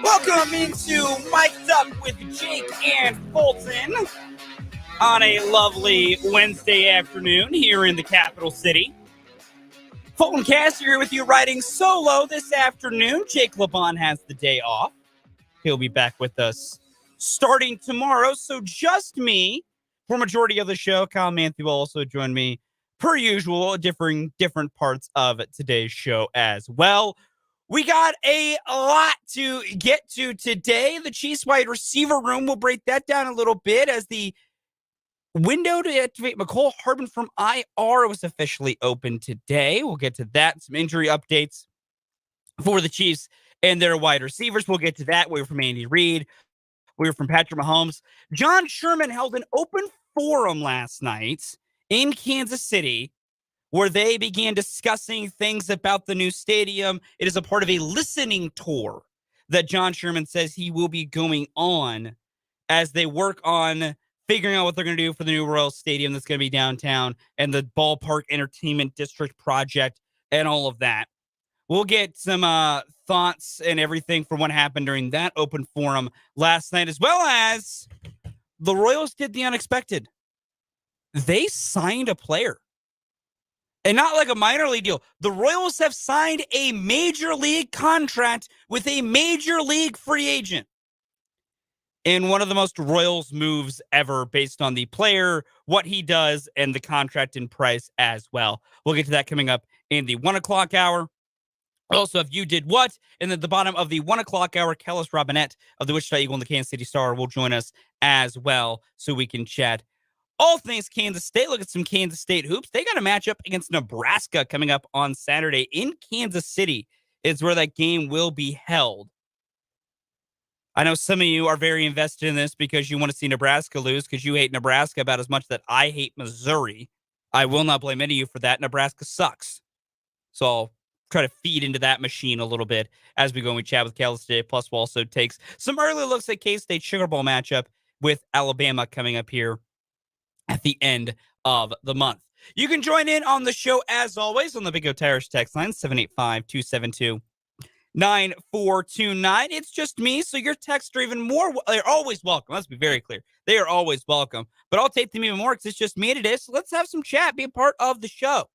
Welcome into Mic'd Up with Jake and Fulton on a lovely Wednesday afternoon here in the capital city. Fulton Cass here with you riding solo this afternoon. Jake LeBon has the day off. He'll be back with us starting tomorrow. So just me for majority of the show. Kyle Manthe will also join me per usual, different parts of today's show as well. We got a lot to get to today. The Chiefs wide receiver room, we'll break that down a little bit as the window to activate McCole Hardman from IR was officially open today. We'll get to that. Some injury updates for the Chiefs and their wide receivers. We'll get to that. We were from Andy Reid. We were from Patrick Mahomes. John Sherman held an open forum last night in Kansas City where they began discussing things about the new stadium. It is a part of a listening tour that John Sherman says he will be going on as they work on figuring out what they're going to do for the new Royal Stadium that's going to be downtown and the Ballpark Entertainment District project and all of that. We'll get some thoughts and everything from what happened during that open forum last night, as well as the Royals did the unexpected. They signed a player. And not like a minor league deal. The Royals have signed a major league contract with a major league free agent. In one of the most Royals moves ever based on the player, what he does, and the contract and price as well. We'll get to that coming up in the 1 o'clock hour. Also, if you did what? And at the bottom of the 1 o'clock hour, Kellis Robinett of the Wichita Eagle and the Kansas City Star will join us as well so we can chat all things Kansas State. Look at some Kansas State hoops. They got a matchup against Nebraska coming up on Saturday in Kansas City. Is where that game will be held. I know some of you are very invested in this because you want to see Nebraska lose because you hate Nebraska about as much that I hate Missouri. I will not blame any of you for that. Nebraska sucks. So I'll try to feed into that machine a little bit as we go and we chat with Kellis today. Plus, we'll also take some early looks at K-State Sugar Bowl matchup with Alabama coming up here at the end of the month. You can join in on the show as always on the Big O Tires text line 785-272-9429. It's just me, so your texts are even more. They're always welcome. Let's be very clear. They are always welcome, but I'll take them even more because it's just me today. So let's have some chat. Be a part of the show.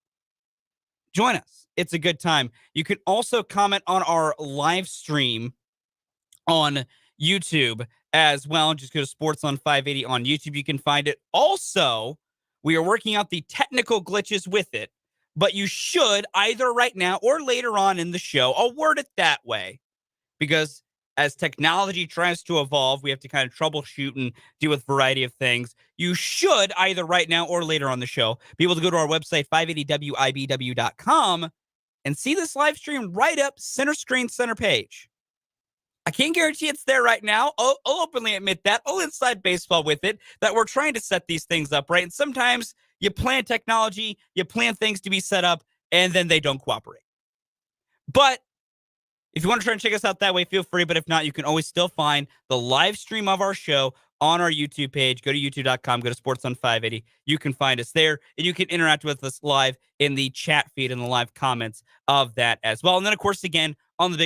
Join us. It's a good time. You can also comment on our live stream on YouTube as well. Just go to Sports on 580 on YouTube. You can find it. Also, we are working out the technical glitches with it, but you should either right now or later on in the show, I'll word it that way, because as technology tries to evolve, we have to kind of troubleshoot and deal with a variety of things. You should either right now or later on the show be able to go to our website, 580wibw.com, and see this live stream right up center screen, center page. I can't guarantee it's there right now. I'll openly admit that. I'll inside baseball with it, that we're trying to set these things up, right? And sometimes you plan technology, you plan things to be set up, and then they don't cooperate. But if you want to try and check us out that way, feel free. But if not, you can always still find the live stream of our show on our YouTube page. Go to youtube.com, go to Sports on 580. You can find us there, and you can interact with us live in the chat feed and the live comments of that as well. And then, of course, again, on the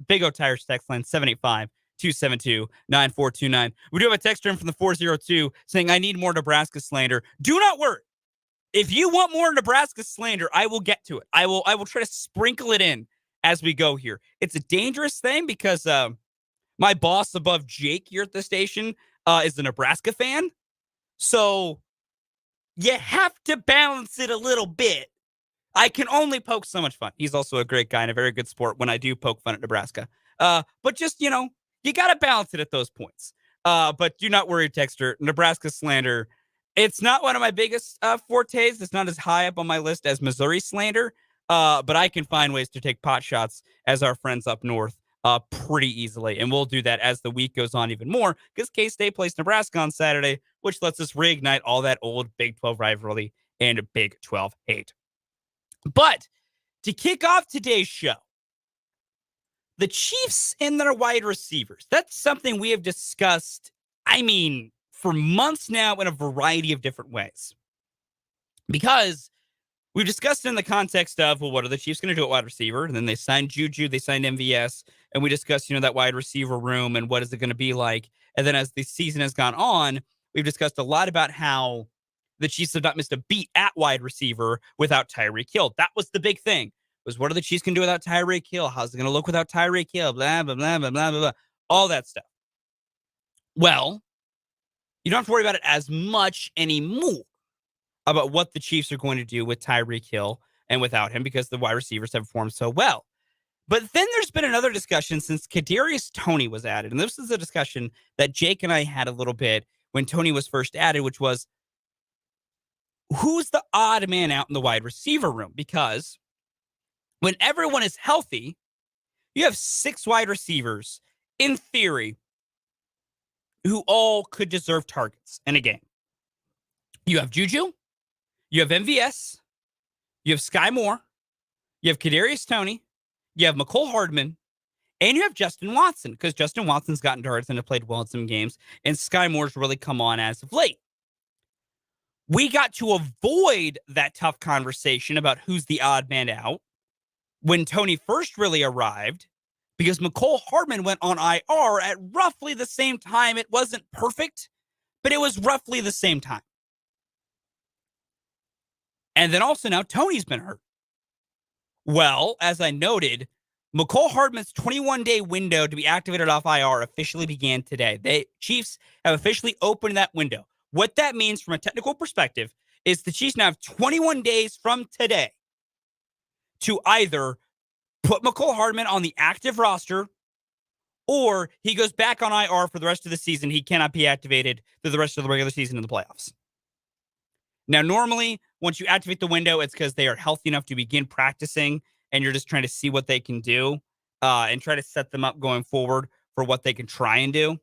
Big O Tires text line, 785-272-9429. We do have a text in from the 402 saying, I need more Nebraska slander. Do not worry. If you want more Nebraska slander, I will get to it. I will try to sprinkle it in as we go here. It's a dangerous thing because my boss above Jake here at the station is a Nebraska fan. So you have to balance it a little bit. I can only poke so much fun. He's also a great guy and a very good sport when I do poke fun at Nebraska. But just, you got to balance it at those points. But do not worry, Texter. Nebraska slander, it's not one of my biggest fortes. It's not as high up on my list as Missouri slander. But I can find ways to take pot shots as our friends up north pretty easily. And we'll do that as the week goes on even more because K-State plays Nebraska on Saturday, which lets us reignite all that old Big 12 rivalry and Big 12 hate. But to kick off today's show, the Chiefs and their wide receivers. That's something we have discussed, for months now in a variety of different ways. Because We've discussed in the context of, well, what are the Chiefs going to do at wide receiver? And then they signed Juju, they signed MVS, and we discussed, that wide receiver room and what is it going to be like. And then as the season has gone on, we've discussed a lot about how the Chiefs have not missed a beat at wide receiver without Tyreek Hill. That was the big thing, was what are the Chiefs going to do without Tyreek Hill? How's it going to look without Tyreek Hill? Blah, blah, blah, blah, blah, blah, blah. All that stuff. Well, you don't have to worry about it as much anymore about what the Chiefs are going to do with Tyreek Hill and without him because the wide receivers have performed so well. But then there's been another discussion since Kadarius Toney was added. And this is a discussion that Jake and I had a little bit when Toney was first added, which was, who's the odd man out in the wide receiver room? Because when everyone is healthy, you have 6 wide receivers, in theory, who all could deserve targets in a game. You have Juju, you have MVS, you have Sky Moore, you have Kadarius Toney, you have McCole Hardman, and you have Justin Watson, because Justin Watson's gotten targets and have played well in some games, and Sky Moore's really come on as of late. We got to avoid that tough conversation about who's the odd man out when Toney first really arrived, because McCole Hardman went on IR at roughly the same time. It wasn't perfect, but it was roughly the same time. And then also now Toney's been hurt. Well, as I noted, McCole Hardman's 21-day window to be activated off IR officially began today. The Chiefs have officially opened that window. What that means from a technical perspective is the Chiefs now have 21 days from today to either put McCole Hardman on the active roster or he goes back on IR for the rest of the season. He cannot be activated through the rest of the regular season and the playoffs. Now, normally, once you activate the window, it's because they are healthy enough to begin practicing, and you're just trying to see what they can do and try to set them up going forward for what they can try and do.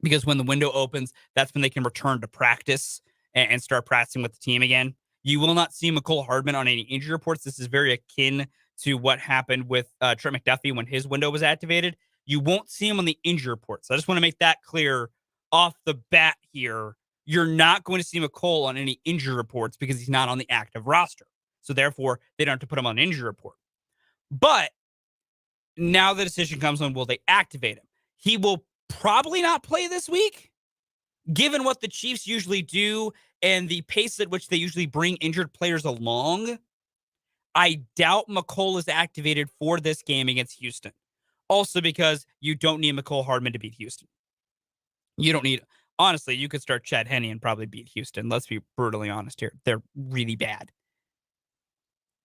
Because when the window opens, that's when they can return to practice and start practicing with the team again. You will not see McCole Hardman on any injury reports. This is very akin to what happened with Trent McDuffie when his window was activated. You won't see him on the injury reports. I just want to make that clear off the bat here. You're not going to see McCole on any injury reports because he's not on the active roster. So therefore, they don't have to put him on an injury report. But now the decision comes on, will they activate him? He will probably not play this week, given what the Chiefs usually do and the pace at which they usually bring injured players along. I doubt McCole is activated for this game against Houston. Also because you don't need McCole Hardman to beat Houston. You don't need... Honestly, you could start Chad Henne and probably beat Houston. Let's be brutally honest here. They're really bad.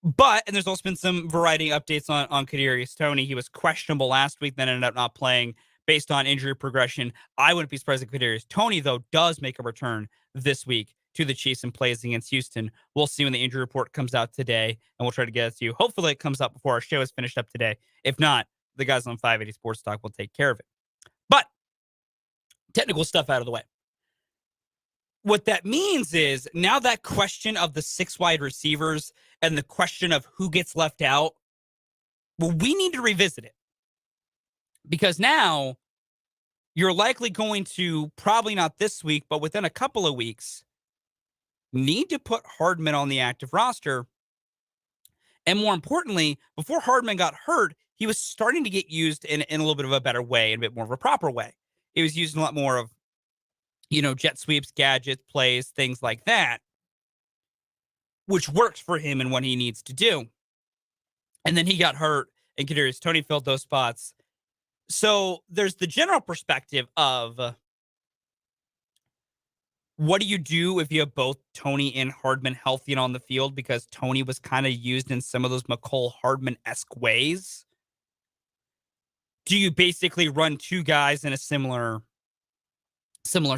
But, and there's also been some variety updates on Kadarius Toney. He was questionable last week, then ended up not playing based on injury progression. I wouldn't be surprised if Kadarius Toney, though, does make a return this week to the Chiefs and plays against Houston. We'll see when the injury report comes out today, and we'll try to get it to you. Hopefully it comes out before our show is finished up today. If not, the guys on 580 Sports Talk will take care of it. But technical stuff out of the way. What that means is now that question of the 6 wide receivers and the question of who gets left out, well, we need to revisit it. Because now you're likely going to, probably not this week, but within a couple of weeks, need to put Hardman on the active roster. And more importantly, before Hardman got hurt, he was starting to get used in a little bit of a better way, in a bit more of a proper way. He was used in a lot more of, jet sweeps, gadgets, plays, things like that, which works for him and what he needs to do. And then he got hurt, and Kadarius Toney filled those spots. So there's the general perspective of what do you do if you have both Toney and Hardman healthy and on the field, because Toney was kind of used in some of those McCole Hardman-esque ways. Do you basically run 2 guys in a similar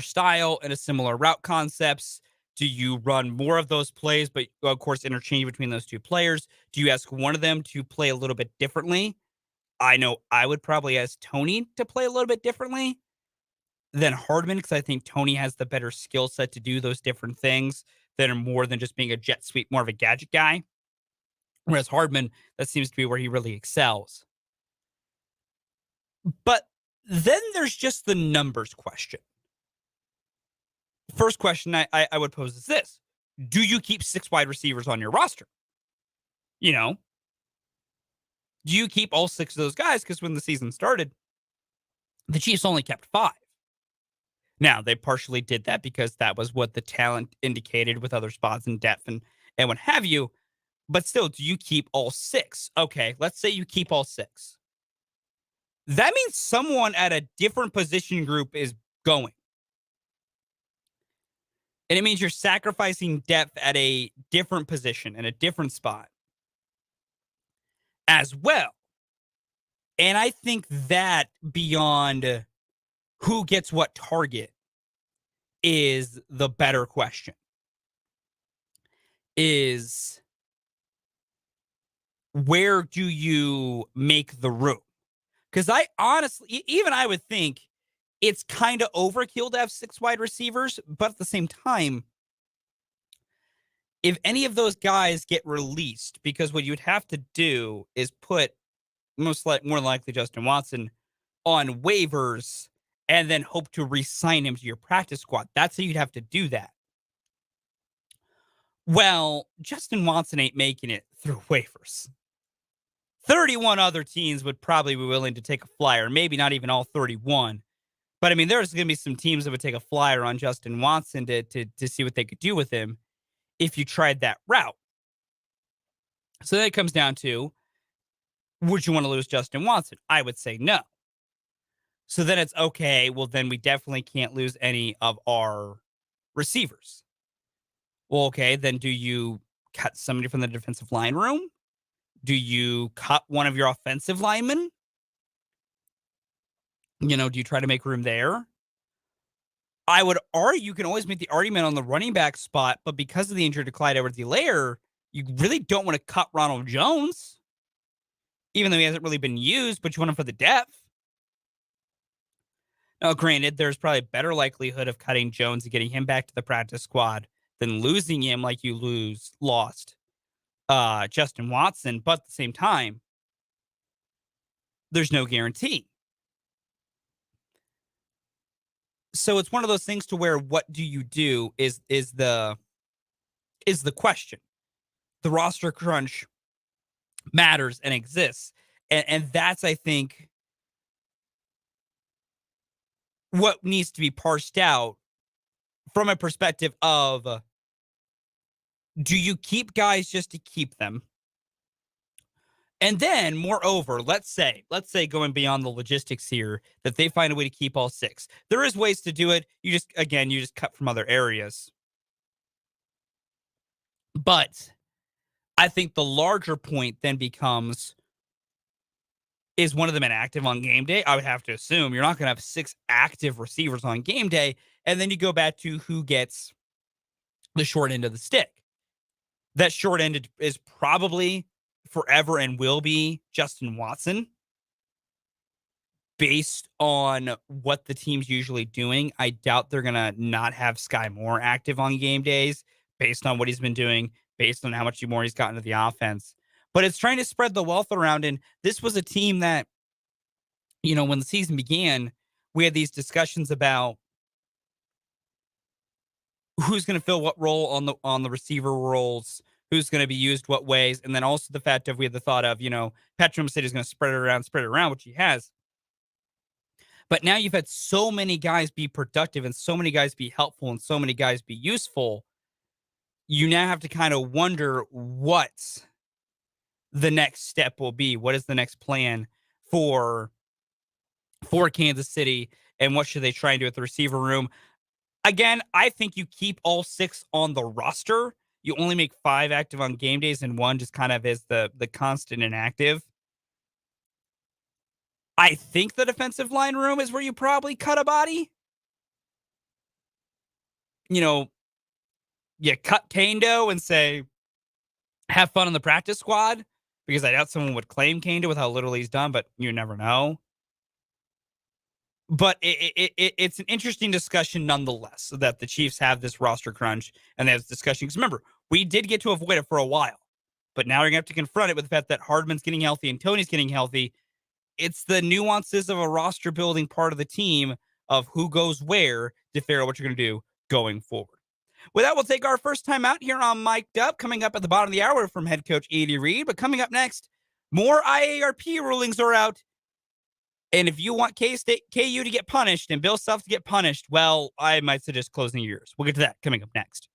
style and a similar route concepts? Do you run more of those plays, but of course interchange between those 2 players? Do you ask one of them to play a little bit differently? I know I would probably ask Toney to play a little bit differently than Hardman, because I think Toney has the better skill set to do those different things that are more than just being a jet sweep, more of a gadget guy. Whereas Hardman, that seems to be where he really excels. But then there's just the numbers question. First question I would pose is this. Do you keep 6 wide receivers on your roster? You know, do you keep all 6 of those guys? Because when the season started, the Chiefs only kept 5. Now, they partially did that because that was what the talent indicated with other spots and depth and what have you. But still, do you keep all 6? Okay, let's say you keep all 6. That means someone at a different position group is going. And it means you're sacrificing depth at a different position and a different spot as well. And I think that beyond who gets what target is the better question. Is where do you make the room? Because I honestly, even I would think it's kind of overkill to have 6 wide receivers, but at the same time, if any of those guys get released, because what you would have to do is put more likely Justin Watson on waivers and then hope to re-sign him to your practice squad. That's how you'd have to do that. Well, Justin Watson ain't making it through waivers. 31 other teams would probably be willing to take a flyer, maybe not even all 31. But I mean, there's going to be some teams that would take a flyer on Justin Watson to see what they could do with him if you tried that route. So then it comes down to, would you want to lose Justin Watson? I would say no. So then it's okay. Well, then we definitely can't lose any of our receivers. Well, okay, then do you cut somebody from the defensive line room? Do you cut one of your offensive linemen? You know, do you try to make room there? I would argue you can always make the argument on the running back spot, but because of the injury to Clyde Edwards-Helaire, you really don't want to cut Ronald Jones, even though he hasn't really been used, but you want him for the depth. Now, granted, there's probably a better likelihood of cutting Jones and getting him back to the practice squad than losing him like you lost Justin Watson, but at the same time, there's no guarantee. So it's one of those things to where what do you do is the question. The roster crunch matters and exists. And that's, I think, what needs to be parsed out from a perspective of, do you keep guys just to keep them? And then, moreover, let's say going beyond the logistics here, that they find a way to keep all 6. There is ways to do it. You just cut from other areas. But I think the larger point then becomes, is one of them inactive on game day? I would have to assume you're not going to have 6 active receivers on game day. And then you go back to who gets the short end of the stick. That short end is probably forever and will be Justin Watson. Based on what the team's usually doing, I doubt they're going to not have Sky Moore active on game days based on what he's been doing, based on how much more he's gotten to the offense. But it's trying to spread the wealth around. And this was a team that, when the season began, we had these discussions about who's going to fill what role on the receiver roles, who's going to be used what ways. And then also the fact of, we had the thought of, Patrick Mahomes is going to spread it around, which he has. But now you've had so many guys be productive and so many guys be helpful and so many guys be useful. You now have to kind of wonder what the next step will be. What is the next plan for Kansas City, and what should they try and do at the receiver room? Again, I think you keep all 6 on the roster. You only make 5 active on game days and 1 just kind of is the constant inactive. I think the defensive line room is where you probably cut a body. You cut Kando and say, have fun in the practice squad, because I doubt someone would claim Kando with how little he's done, but you never know. But it's an interesting discussion nonetheless, that the Chiefs have this roster crunch and they have this discussion. Because remember, we did get to avoid it for a while, but now you're going to have to confront it with the fact that Hardman's getting healthy and Tony's getting healthy. It's the nuances of a roster building part of the team of who goes where to figure out what you're going to do going forward. With that, we'll take our first time out here on Mic'd Up. Coming up at the bottom of the hour from head coach Reid. But coming up next, more IARP rulings are out. And if you want K-State, KU to get punished and Bill Self to get punished, well, I might suggest closing your ears. We'll get to that coming up next.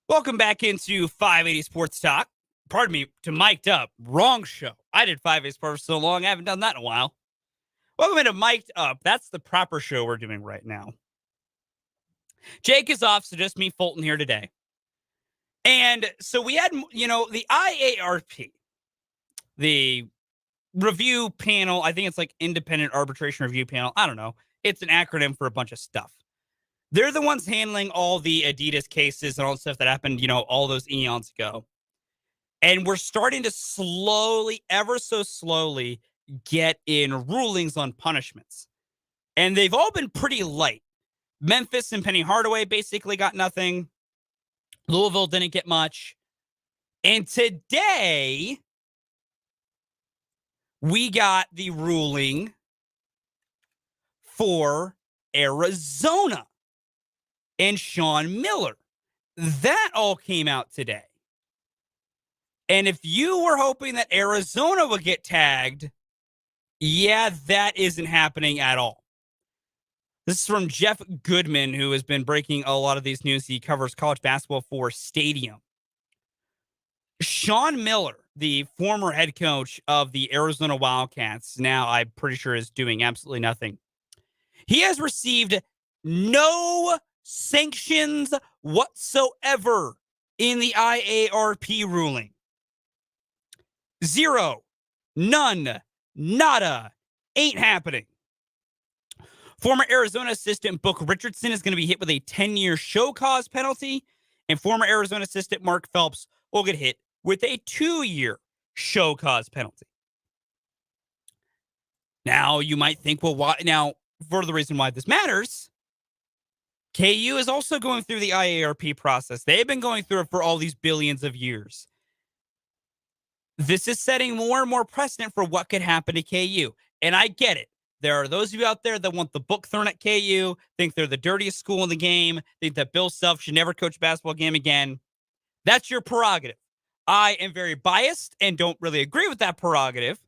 Welcome back into 580 Sports Talk. Pardon me, to Mic'd Up. Wrong show. I did 580 Sports for so long, I haven't done that in a while. Welcome into Mic'd Up. That's the proper show we're doing right now. Jake is off, so just me, Fulton, here today. And so we had, the IARP, the review panel. I think it's like Independent Arbitration Review Panel. I don't know. It's an acronym for a bunch of stuff. They're the ones handling all the Adidas cases and all the stuff that happened, all those eons ago. And we're starting to slowly, ever so slowly, get in rulings on punishments. And they've all been pretty light. Memphis and Penny Hardaway basically got nothing. Louisville didn't get much. And today, we got the ruling for Arizona and Sean Miller. That all came out today. And if you were hoping that Arizona would get tagged, yeah, that isn't happening at all. This is from Jeff Goodman, who has been breaking a lot of these news. He covers college basketball for Stadium. Sean Miller, the former head coach of the Arizona Wildcats, now I'm pretty sure is doing absolutely nothing. He has received no sanctions whatsoever in the IARP ruling. Zero. None. Nada. Ain't happening. Former Arizona assistant Book Richardson is going to be hit with a 10-year show cause penalty, and former Arizona assistant Mark Phelps will get hit with a 2-year show cause penalty. Now, you might think, well, why? Now, for the reason why this matters, KU is also going through the IARP process. They've been going through it for all these billions of years. This is setting more and more precedent for what could happen to KU. And I get it. There are those of you out there that want the book thrown at KU, think they're the dirtiest school in the game, think that Bill Self should never coach a basketball game again. That's your prerogative. I am very biased and don't really agree with that prerogative.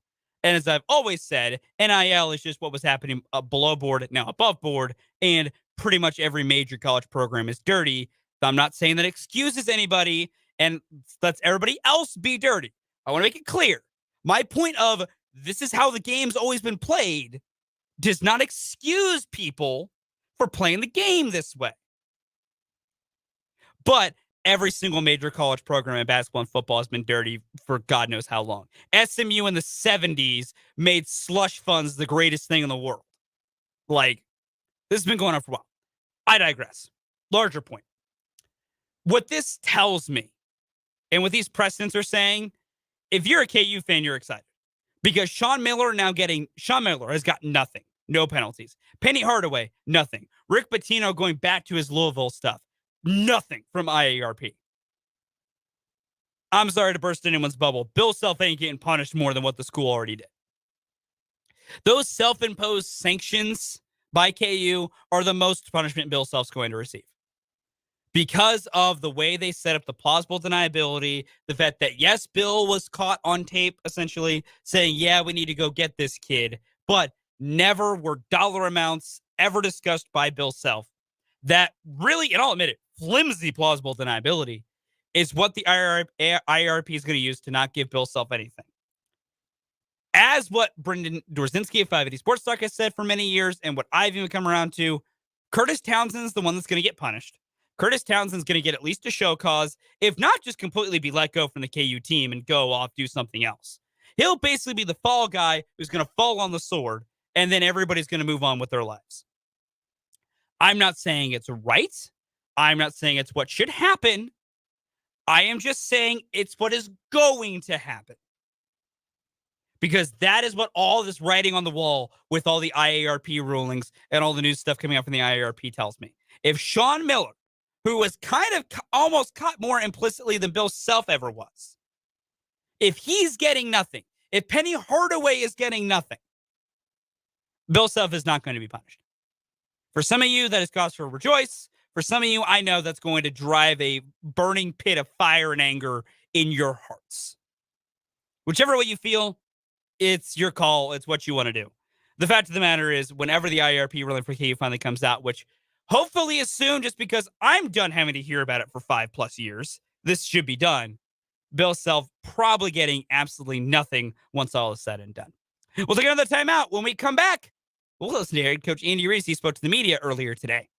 And as I've always said, NIL is just what was happening below board, now above board, and pretty much every major college program is dirty. I'm not saying that excuses anybody and lets everybody else be dirty. I want to make it clear. My point of this is how the game's always been played does not excuse people for playing the game this way. But every single major college program in basketball and football has been dirty for God knows how long. SMU in the 70s made slush funds the greatest thing in the world. Like, this has been going on for a while. I digress. Larger point. What this tells me, and what these precedents are saying, if you're a KU fan, you're excited. Because Sean Miller has got nothing. No penalties. Penny Hardaway, nothing. Rick Pitino going back to his Louisville stuff. Nothing from IARP. I'm sorry to burst anyone's bubble. Bill Self ain't getting punished more than what the school already did. Those self-imposed sanctions by KU are the most punishment Bill Self's going to receive. Because of the way they set up the plausible deniability, the fact that, yes, Bill was caught on tape, essentially, saying, yeah, we need to go get this kid, but never were dollar amounts ever discussed by Bill Self. That really, and I'll admit it, flimsy plausible deniability is what the IRP is going to use to not give Bill Self anything. As what Brendan Dorzinski of 580 Sports Talk has said for many years, and what I've even come around to, Curtis Townsend's the one that's going to get punished. Curtis Townsend's going to get at least a show cause, if not just completely be let go from the KU team and go off, do something else. He'll basically be the fall guy who's going to fall on the sword, and then everybody's going to move on with their lives. I'm not saying it's right. I'm not saying it's what should happen. I am just saying it's what is going to happen. Because that is what all this writing on the wall with all the IARP rulings and all the new stuff coming out from the IARP tells me. If Sean Miller, who was kind of almost caught more implicitly than Bill Self ever was, if he's getting nothing, if Penny Hardaway is getting nothing, Bill Self is not going to be punished. For some of you, that is cause for rejoice. For some of you, I know that's going to drive a burning pit of fire and anger in your hearts. Whichever way you feel, it's your call. It's what you want to do. The fact of the matter is, whenever the IRP ruling for KU finally comes out, which hopefully is soon, just because I'm done having to hear about it for 5+ years, this should be done. Bill Self probably getting absolutely nothing once all is said and done. We'll take another timeout. When we come back, we'll listen to head coach Andy Reid. He spoke to the media earlier today.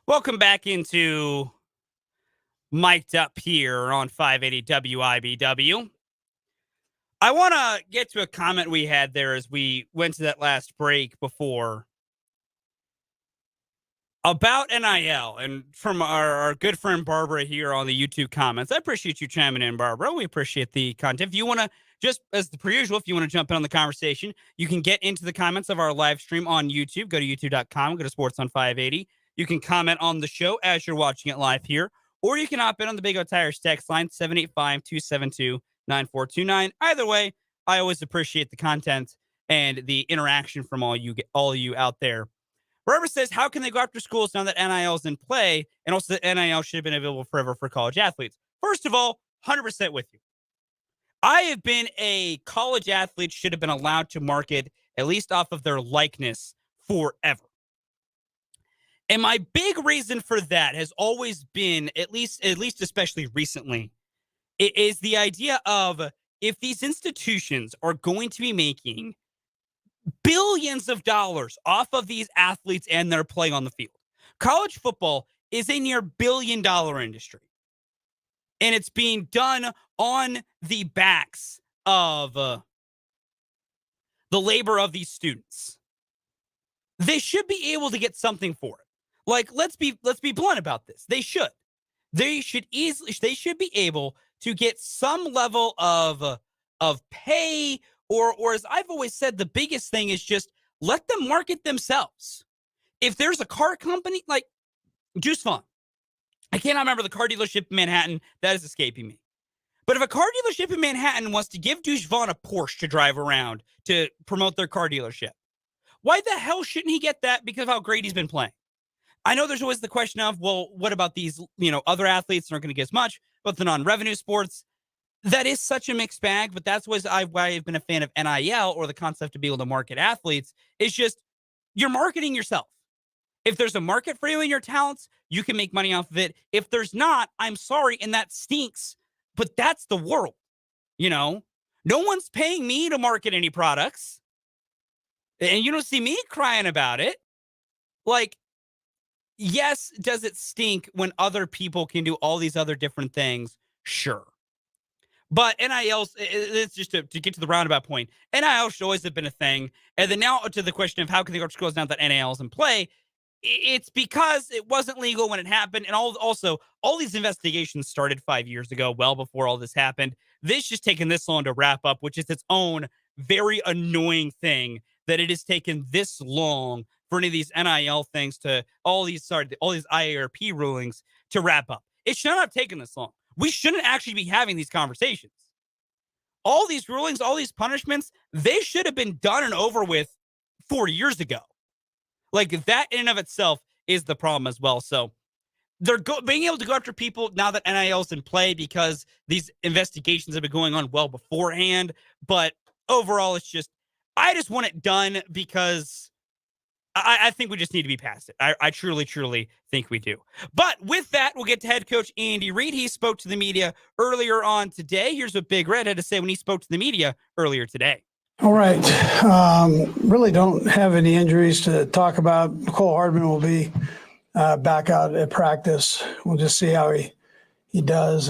Welcome back into Mic'd Up here on 580 WIBW. I want to get to a comment we had there as we went to that last break before about NIL, and from our good friend Barbara here on the YouTube comments. I appreciate you chiming in, Barbara. We appreciate the content. If you want to, just as per usual, if you want to jump in on the conversation, you can get into the comments of our live stream on YouTube. Go to youtube.com, go to Sports on 580. You can comment on the show as you're watching it live here, or you can hop in on the Big O Tires text line, 785-272-9429. Either way, I always appreciate the content and the interaction from all you out there. Barbara says, how can they go after schools now that NIL is in play, and also that NIL should have been available forever for college athletes? First of all, 100% with you. I have been a college athlete should have been allowed to market, at least off of their likeness, forever. And my big reason for that has always been, at least especially recently, it is the idea of if these institutions are going to be making billions of dollars off of these athletes and their play on the field. College football is a near billion-dollar industry. And it's being done on the backs of the labor of these students. They should be able to get something for it. Like, let's be blunt about this. They should be able to get some level of pay, or as I've always said, the biggest thing is just let them market themselves. If there's a car company like Juice Vaughn, I cannot remember the car dealership in Manhattan, that is escaping me. But if a car dealership in Manhattan wants to give Juice Vaughn a Porsche to drive around to promote their car dealership, why the hell shouldn't he get that because of how great he's been playing? I know there's always the question of, well, what about these, other athletes that aren't going to get as much, but the non-revenue sports? That is such a mixed bag, but that's why I've been a fan of NIL, or the concept to be able to market athletes. It's just, you're marketing yourself. If there's a market for you and your talents, you can make money off of it. If there's not, I'm sorry, and that stinks, but that's the world. No one's paying me to market any products, and you don't see me crying about it. Like, yes, does it stink when other people can do all these other different things? Sure. But NIL, it's just to get to the roundabout point, NIL should always have been a thing. And then now to the question of how can they go to schools now that NIL is in play? It's because it wasn't legal when it happened. And also, all these investigations started 5 years ago, well before all this happened. This just taken this long to wrap up, which is its own very annoying thing that it has taken this long for any of these NIL things to all these IARP rulings to wrap up. It should not have taken this long. We shouldn't actually be having these conversations. All these rulings, all these punishments, they should have been done and over with 4 years ago. Like, that in and of itself is the problem as well. So they're being able to go after people now that NIL is in play because these investigations have been going on well beforehand. But overall, it's just, I just want it done because I think we just need to be past it. I truly, truly think we do. But with that, we'll get to head coach Andy Reid. He spoke to the media earlier on today. Here's what Big Red had to say when he spoke to the media earlier today. All right. Really don't have any injuries to talk about. Cole Hardman will be back out at practice. We'll just see how he does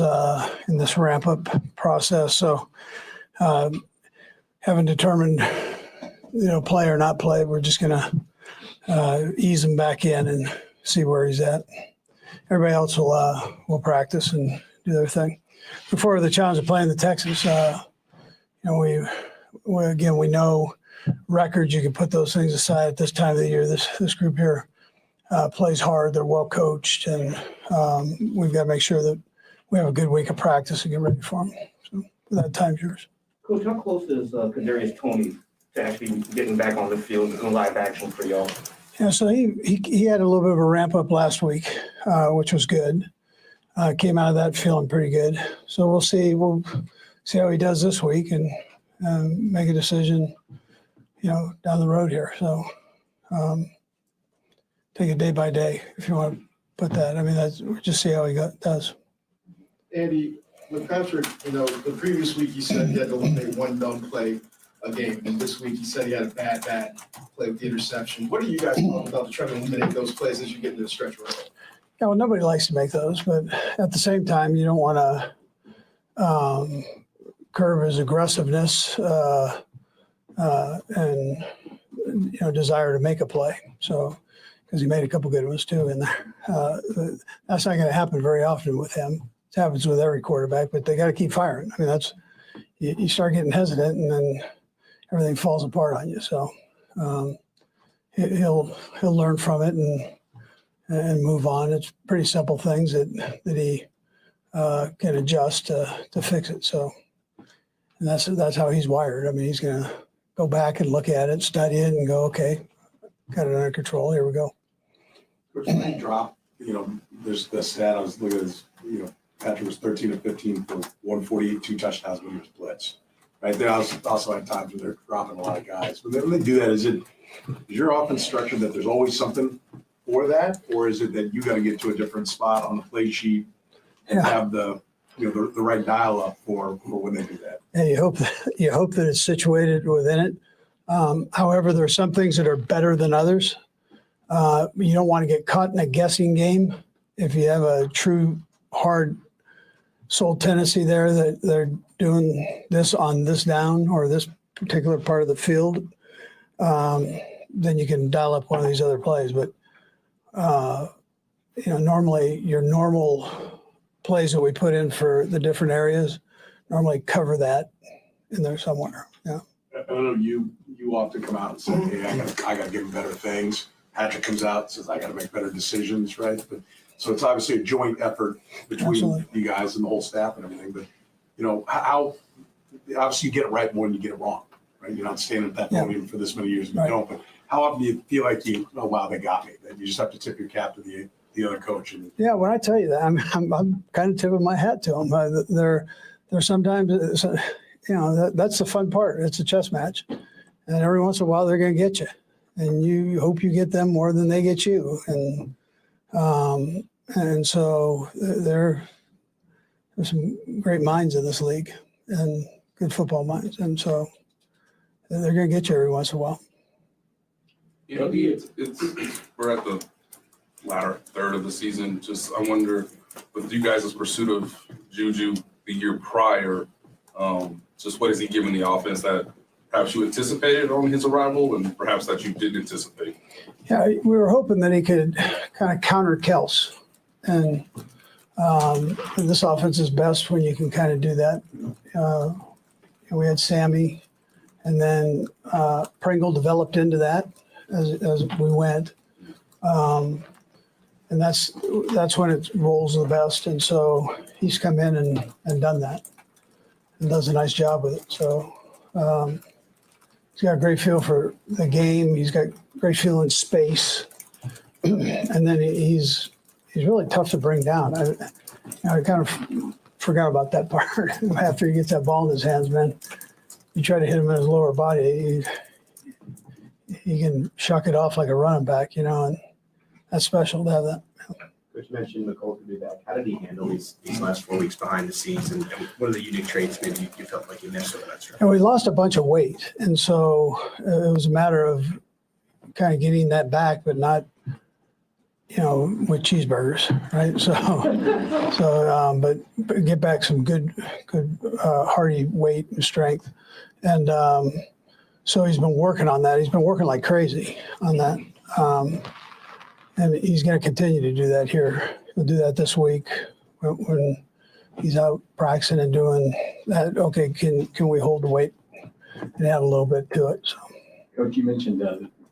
in this ramp-up process. So haven't determined, play or not play. We're just going to ease him back in and see where he's at. Everybody else will practice and do their thing. Before the challenge of playing the Texans, we know records. You can put those things aside at this time of the year. This group here plays hard. They're well coached, and we've got to make sure that we have a good week of practice and get ready for them. So, with that, time's yours. Coach, how close is Kadarius Toney to actually getting back on the field in live action for y'all? Yeah, so he had a little bit of a ramp up last week, which was good. Came out of that feeling pretty good. So we'll see. We'll see how he does this week and make a decision, down the road here. So take it day by day, if you want to put that. I mean, we'll just see how he does. Andy, with Patrick, the previous week you said he had to eliminate one dumb play a game, and this week you said he had a bad play with the interception. What are you guys talking about to try to eliminate those plays as you get into the stretch run? Yeah, well, nobody likes to make those, but at the same time, you don't want to curb his aggressiveness and desire to make a play. So, because he made a couple good ones too in there. That's not going to happen very often with him. It happens with every quarterback, but they got to keep firing. I mean, you start getting hesitant, and then everything falls apart on you. So he'll learn from it and move on. It's pretty simple things that he can adjust to fix it. So, and that's how he's wired. I mean, he's going to go back and look at it, study it, and go, okay, got it under control. Here we go. First thing drop, there's the stat I was looking at is, Patrick was 13 of 15 for 148, 2 touchdowns when he was blitzed. Right there, also had times when they're dropping a lot of guys. But when they do that, is your offense structured that there's always something for that, or is it that you got to get to a different spot on the play sheet and have the right dial up for when they do that? And you hope that it's situated within it. However, there are some things that are better than others. You don't want to get caught in a guessing game. If you have a true hard soul tendency there that they're doing this on this down or this particular part of the field, then you can dial up one of these other plays. But normally your normal plays that we put in for the different areas normally cover that in there somewhere. Yeah. I know you often come out and say, hey, I got to give him better things. Patrick comes out and says, I got to make better decisions, right? But so it's obviously a joint effort between you guys and the whole staff and everything. But, how obviously you get it right more than you get it wrong, right? You're not standing at that podium for this many years and you don't. But how often do you feel like oh, wow, they got me? That you just have to tip your cap to the other coach? Yeah, when I tell you that, I'm kind of tipping my hat to them. They're sometimes, that's the fun part. It's a chess match. And every once in a while, they're going to get you. And you hope you get them more than they get you. And so there's some great minds in this league and good football minds. And so they're going to get you every once in a while. It's we're at the latter third of the season. Just I wonder, with you guys' pursuit of Juju the year prior, just what is he giving the offense that perhaps you anticipated on his arrival and perhaps that you didn't anticipate? Yeah, we were hoping that he could kind of counter Kellis. And this offense is best when you can kind of do that. We had Sammy, and then Pringle developed into that as we went. And that's when it rolls the best. And so he's come in and done that and does a nice job with it. So he's got a great feel for the game. He's got great feel in space. And then he's really tough to bring down. I kind of forgot about that part. After he gets that ball in his hands, man, you try to hit him in his lower body, he can shuck it off like a running back, and that's special to have that. Coach mentioned McColl could be back. How did he handle these last 4 weeks behind the scenes, and what are the unique traits maybe you felt like you missed over that stretch? And we lost a bunch of weight, and so it was a matter of kind of getting that back, but not with cheeseburgers, right? But get back some good hearty weight and strength. And so he's been working on that. He's been working like crazy on that. And he's going to continue to do that here. He'll do that this week when he's out practicing and doing that. Okay, can we hold the weight and add a little bit to it? So. Coach, you mentioned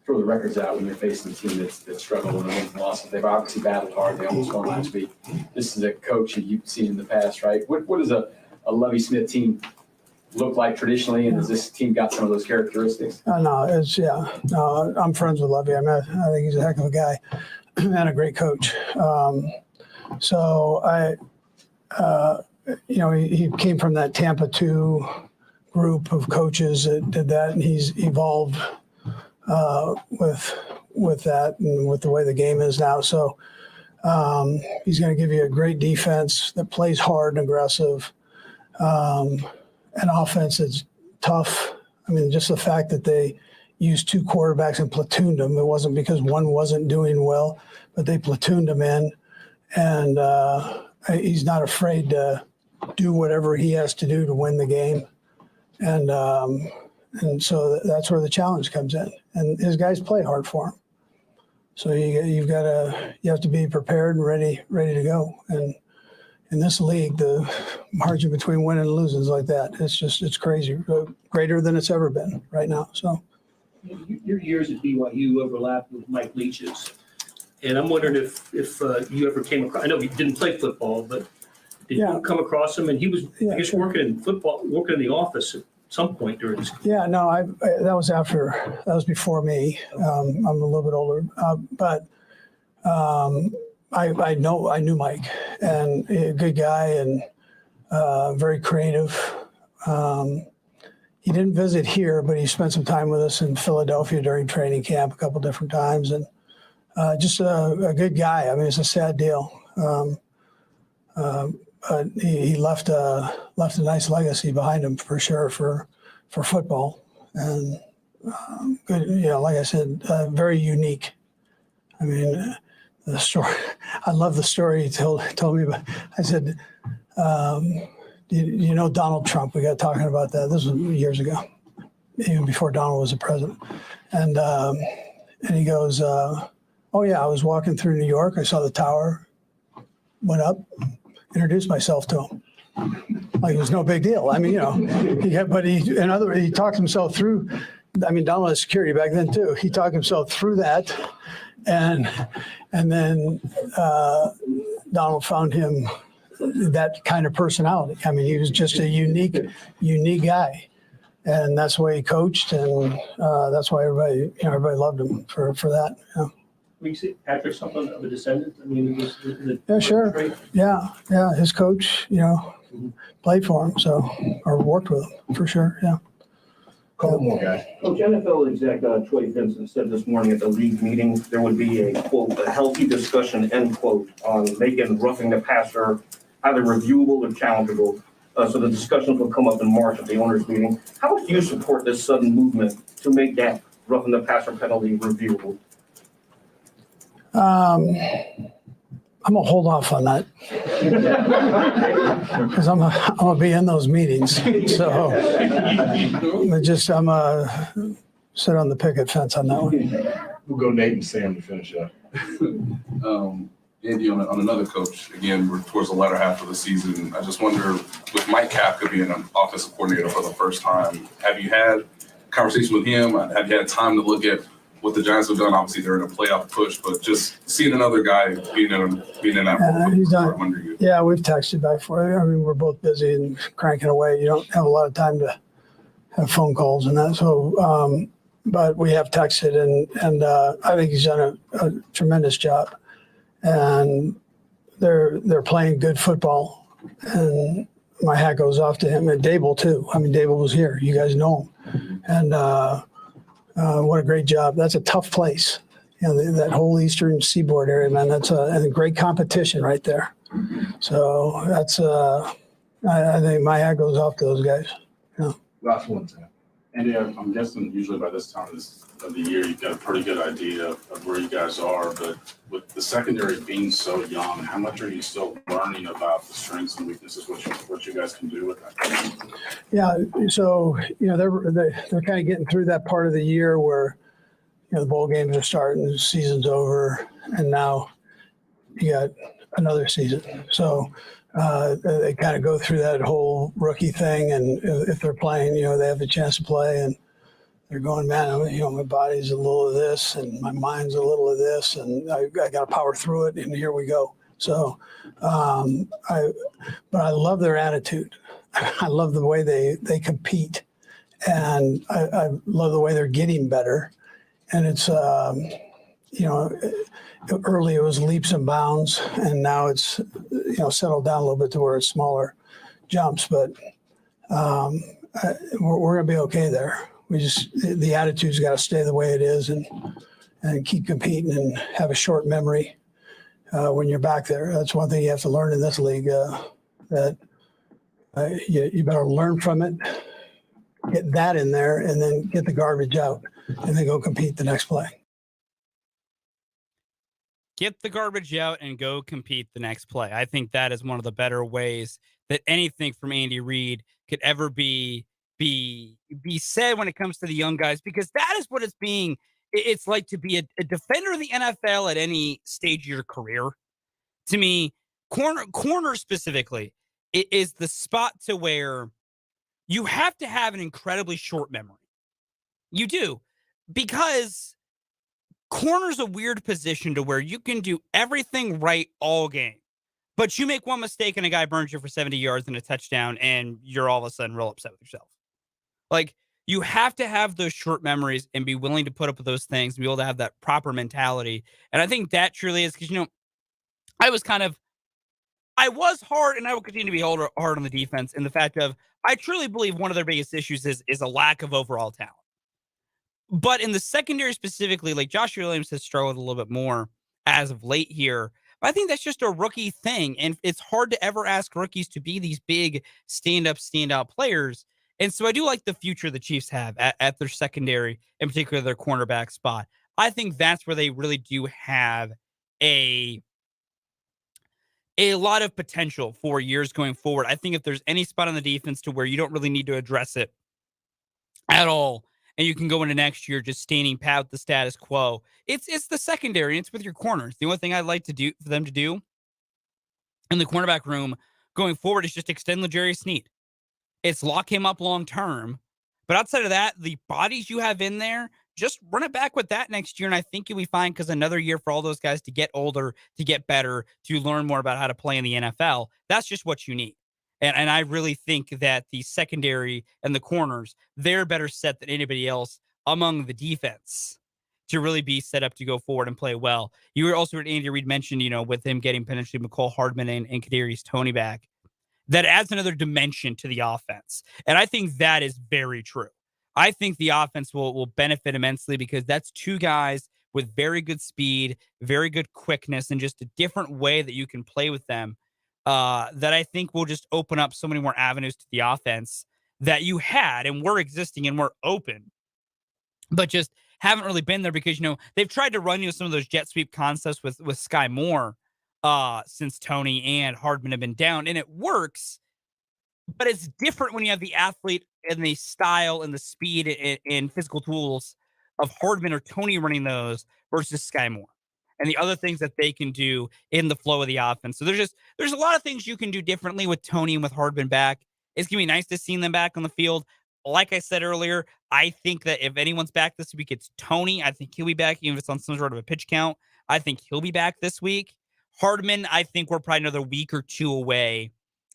throw the records out when you're facing a team that's struggled with wins and losses. They've obviously battled hard. They almost won last week. This is a coach that you've seen in the past, right? What does a Lovie Smith team look like traditionally, and has this team got some of those characteristics? No, I'm friends with Lovie. I think he's a heck of a guy and a great coach. He came from that Tampa 2 group of coaches that did that, and he's evolved with that and with the way the game is now. So he's going to give you a great defense that plays hard and aggressive. An offense that's tough. I mean, just the fact that they used 2 quarterbacks and platooned them. It wasn't because one wasn't doing well, but they platooned him in. And he's not afraid to do whatever he has to do to win the game. And so that's where the challenge comes in. And his guys play hard for him. So you have to be prepared and ready to go. And in this league, the margin between winning and losing is like that. It's crazy, greater than it's ever been right now. So your years at BYU overlapped with Mike Leach's, and I'm wondering if you ever came across. I know he didn't play football, but did you come across him? And he was, I guess, working in the office at some point during his. Yeah, no, that was before me. I'm a little bit older, but. I knew Mike, and a good guy and very creative. He didn't visit here, but he spent some time with us in Philadelphia during training camp a couple different times, and just a good guy. I mean, it's a sad deal. But he left a nice legacy behind him for sure for football, and good. Like I said, very unique. I mean. The story, I love the story he told me. But I said, you know Donald Trump? We got talking about that. This was years ago, even before Donald was the president. And he goes, oh yeah, I was walking through New York. I saw the tower, went up, introduced myself to him. Like it was no big deal. I mean, he talked himself through. I mean, Donald had security back then too. He talked himself through that. And then Donald found him that kind of personality. I mean, he was just a unique guy, and that's the way he coached, and that's why everybody loved him for that. Yeah. We see Patrick something of a descendant. I mean, yeah, sure. Great. Yeah. His coach, played for him, or worked with him for sure. Yeah. Couple more guys. Coach, NFL exec Troy Vincent said this morning at the league meeting there would be a, quote, a healthy discussion, end quote, on making roughing the passer either reviewable or challengeable. So the discussions will come up in March at the owners meeting. How much do you support this sudden movement to make that roughing the passer penalty reviewable? I'm gonna hold off on that because I'm gonna be in those meetings. So I'm gonna sit on the picket fence on that one. We'll go Nate and Sam to finish up. Andy, on another coach, again, we're towards the latter half of the season. I just wonder, with Mike Kafka being an offensive coordinator for the first time, have you had conversation with him? Have you had time to look at what the Giants have done? Obviously, they're in a playoff push, but just seeing another guy being in that role. He's done. Yeah, we've texted back for. I mean, we're both busy and cranking away. You don't have a lot of time to have phone calls and that. So, but we have texted, and I think he's done a tremendous job. And they're playing good football, and my hat goes off to him and Dable too. I mean, Dable was here. You guys know him, and what a great job. That's a tough place. That whole Eastern Seaboard area, man. That's a great competition right there. So that's I think my hat goes off to those guys. Yeah. Last one, Sam. Andy, I'm guessing usually by this time of the year, you've got a pretty good idea of where you guys are, but with the secondary being so young, how much are you still learning about the strengths and weaknesses, what you guys can do with that? Yeah, so they're kind of getting through that part of the year where the bowl games are starting, the season's over, and now you got another season. So they kind of go through that whole rookie thing, and if they're playing, they have the chance to play, and they're going, man, my body's a little of this, and my mind's a little of this, and I got to power through it, and here we go. So, but I love their attitude. I love the way they compete, and I love the way they're getting better. And it's, early it was leaps and bounds, and now it's, settled down a little bit to where it's smaller jumps. But we're going to be okay there. The attitude's got to stay the way it is, and keep competing and have a short memory when you're back there. That's one thing you have to learn in this league, that you better learn from it, get that in there, and then get the garbage out, and then go compete the next play. Get the garbage out and go compete the next play. I think that is one of the better ways that anything from Andy Reid could ever be said when it comes to the young guys, because that is what it's like to be a defender of the NFL at any stage of your career. To me, corner specifically is the spot to where you have to have an incredibly short memory. You do, because corner's a weird position to where you can do everything right all game, but you make one mistake and a guy burns you for 70 yards and a touchdown, and you're all of a sudden real upset with yourself. Like, you have to have those short memories and be willing to put up with those things, and be able to have that proper mentality. And I think that truly is, because, I was hard, and I will continue to be hard on the defense, in the fact of, I truly believe one of their biggest issues is a lack of overall talent. But in the secondary specifically, like, Josh Williams has struggled a little bit more as of late here. But I think that's just a rookie thing. And it's hard to ever ask rookies to be these big standout players. And so I do like the future the Chiefs have at their secondary, in particular their cornerback spot. I think that's where they really do have a lot of potential for years going forward. I think if there's any spot on the defense to where you don't really need to address it at all, and you can go into next year just standing pat with the status quo, it's the secondary, and it's with your corners. The only thing I'd like to do for them to do in the cornerback room going forward is just extend L'Jarius Sneed. It's lock him up long term. But outside of that, the bodies you have in there, just run it back with that next year, and I think you'll be fine, because another year for all those guys to get older, to get better, to learn more about how to play in the NFL, that's just what you need. And I really think that the secondary and the corners, they're better set than anybody else among the defense to really be set up to go forward and play well. You were also heard Andy Reid mentioned, with him getting potentially McCole Hardman and Kadarius Toney back, that adds another dimension to the offense. And I think that is very true. I think the offense will benefit immensely, because that's two guys with very good speed, very good quickness, and just a different way that you can play with them. That I think will just open up so many more avenues to the offense that you had and were existing and were open, but just haven't really been there, because, they've tried to run some of those jet sweep concepts with Sky Moore since Toney and Hardman have been down, and it works, but it's different when you have the athlete and the style and the speed and physical tools of Hardman or Toney running those versus Sky Moore and the other things that they can do in the flow of the offense. So there's a lot of things you can do differently with Toney and with Hardman back. It's going to be nice to see them back on the field. Like I said earlier, I think that if anyone's back this week, it's Toney. I think he'll be back, even if it's on some sort of a pitch count. I think he'll be back this week. Hardman, I think we're probably another week or two away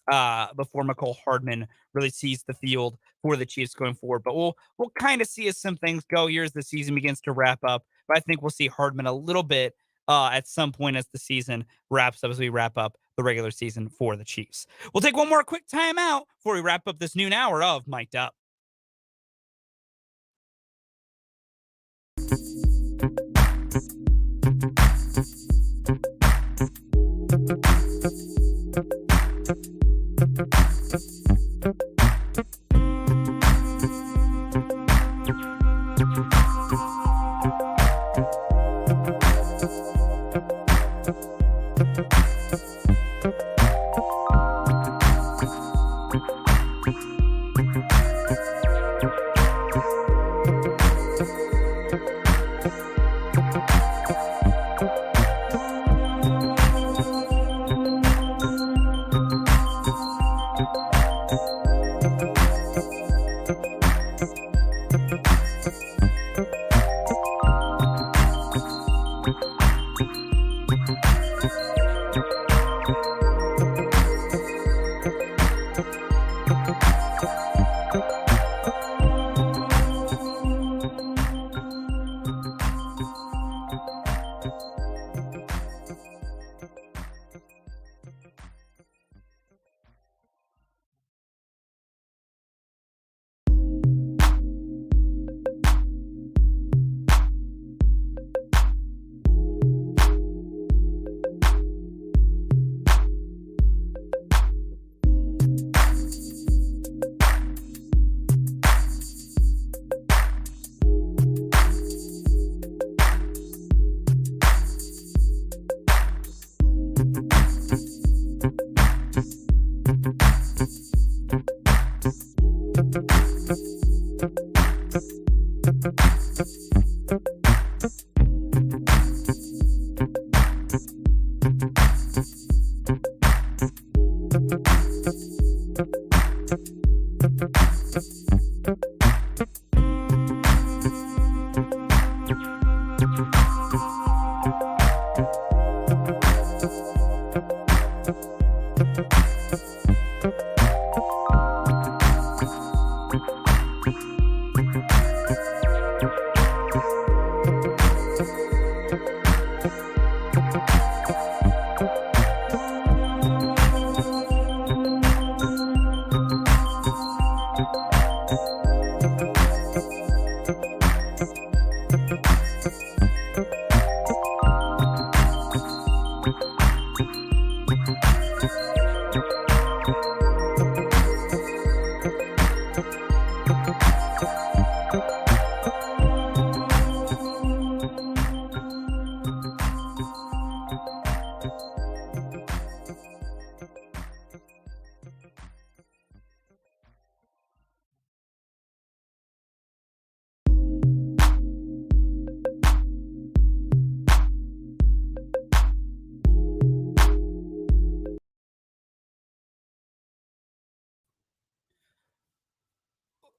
before McCole Hardman really sees the field for the Chiefs going forward. But we'll kind of see as some things go here as the season begins to wrap up. But I think we'll see Hardman a little bit at some point as the season wraps up, as we wrap up the regular season for the Chiefs. We'll take one more quick timeout before we wrap up this noon hour of Mic'd Up.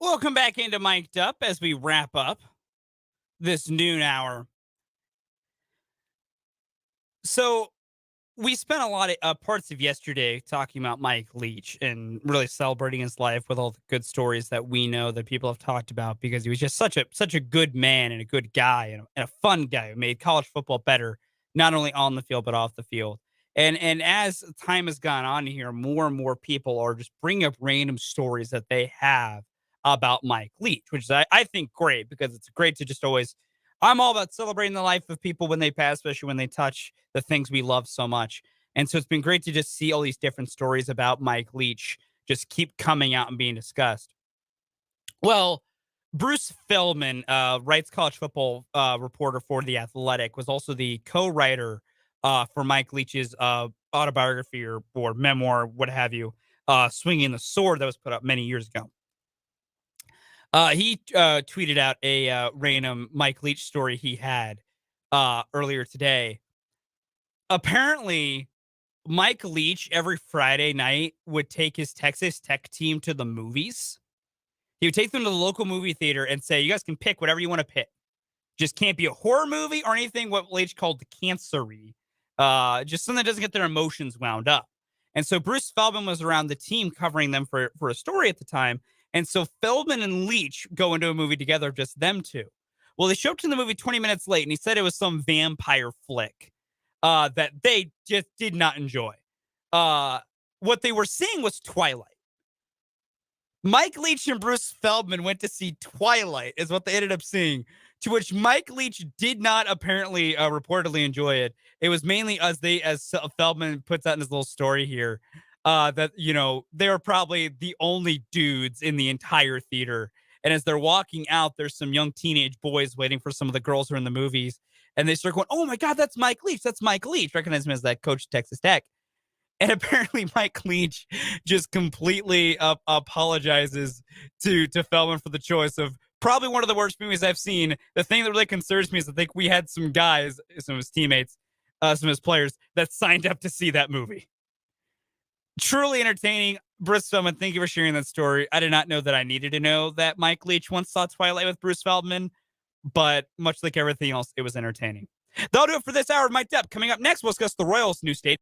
Welcome back into Mic'd Up as we wrap up this noon hour. So we spent a lot of parts of yesterday talking about Mike Leach and really celebrating his life with all the good stories that we know that people have talked about, because he was just such a good man and a good guy and a fun guy who made college football better, not only on the field but off the field. And as time has gone on here, more and more people are just bringing up random stories that they have about Mike Leach, which is, I think, great, because it's great to just always, I'm all about celebrating the life of people when they pass, especially when they touch the things we love so much. And so it's been great to just see all these different stories about Mike Leach just keep coming out and being discussed. Well, Bruce Feldman, writes college football reporter for The Athletic, was also the co-writer for Mike Leach's autobiography or memoir, what have you, Swinging the Sword, that was put up many years ago. He tweeted out a random Mike Leach story he had earlier today. Apparently, Mike Leach every Friday night would take his Texas Tech team to the movies. He would take them to the local movie theater and say, you guys can pick whatever you want to pick. Just can't be a horror movie or anything what Leach called the cancery. Just something that doesn't get their emotions wound up. And so Bruce Feldman was around the team covering them for a story at the time. And so Feldman and Leach go into a movie together, just them two. Well, they showed up to the movie 20 minutes late, and he said it was some vampire flick that they just did not enjoy. What they were seeing was Twilight. Mike Leach and Bruce Feldman went to see Twilight, is what they ended up seeing, to which Mike Leach did not apparently reportedly enjoy it. It was mainly as Feldman puts out in his little story here, that, you know, they were probably the only dudes in the entire theater. And as they're walking out, there's some young teenage boys waiting for some of the girls who are in the movies. And they start going, oh my God, that's Mike Leach. That's Mike Leach. Recognize him as that coach at Texas Tech. And apparently Mike Leach just completely apologizes to Feldman for the choice of probably one of the worst movies I've seen. The thing that really concerns me is I think we had some guys, some of his teammates, some of his players that signed up to see that movie. Truly entertaining. Bruce Feldman, thank you for sharing that story. I did not know that I needed to know that Mike Leach once saw Twilight with Bruce Feldman, but much like everything else, it was entertaining. That'll do it for this hour of Mic'd Up. Coming up next, we'll discuss the Royals' new stadium.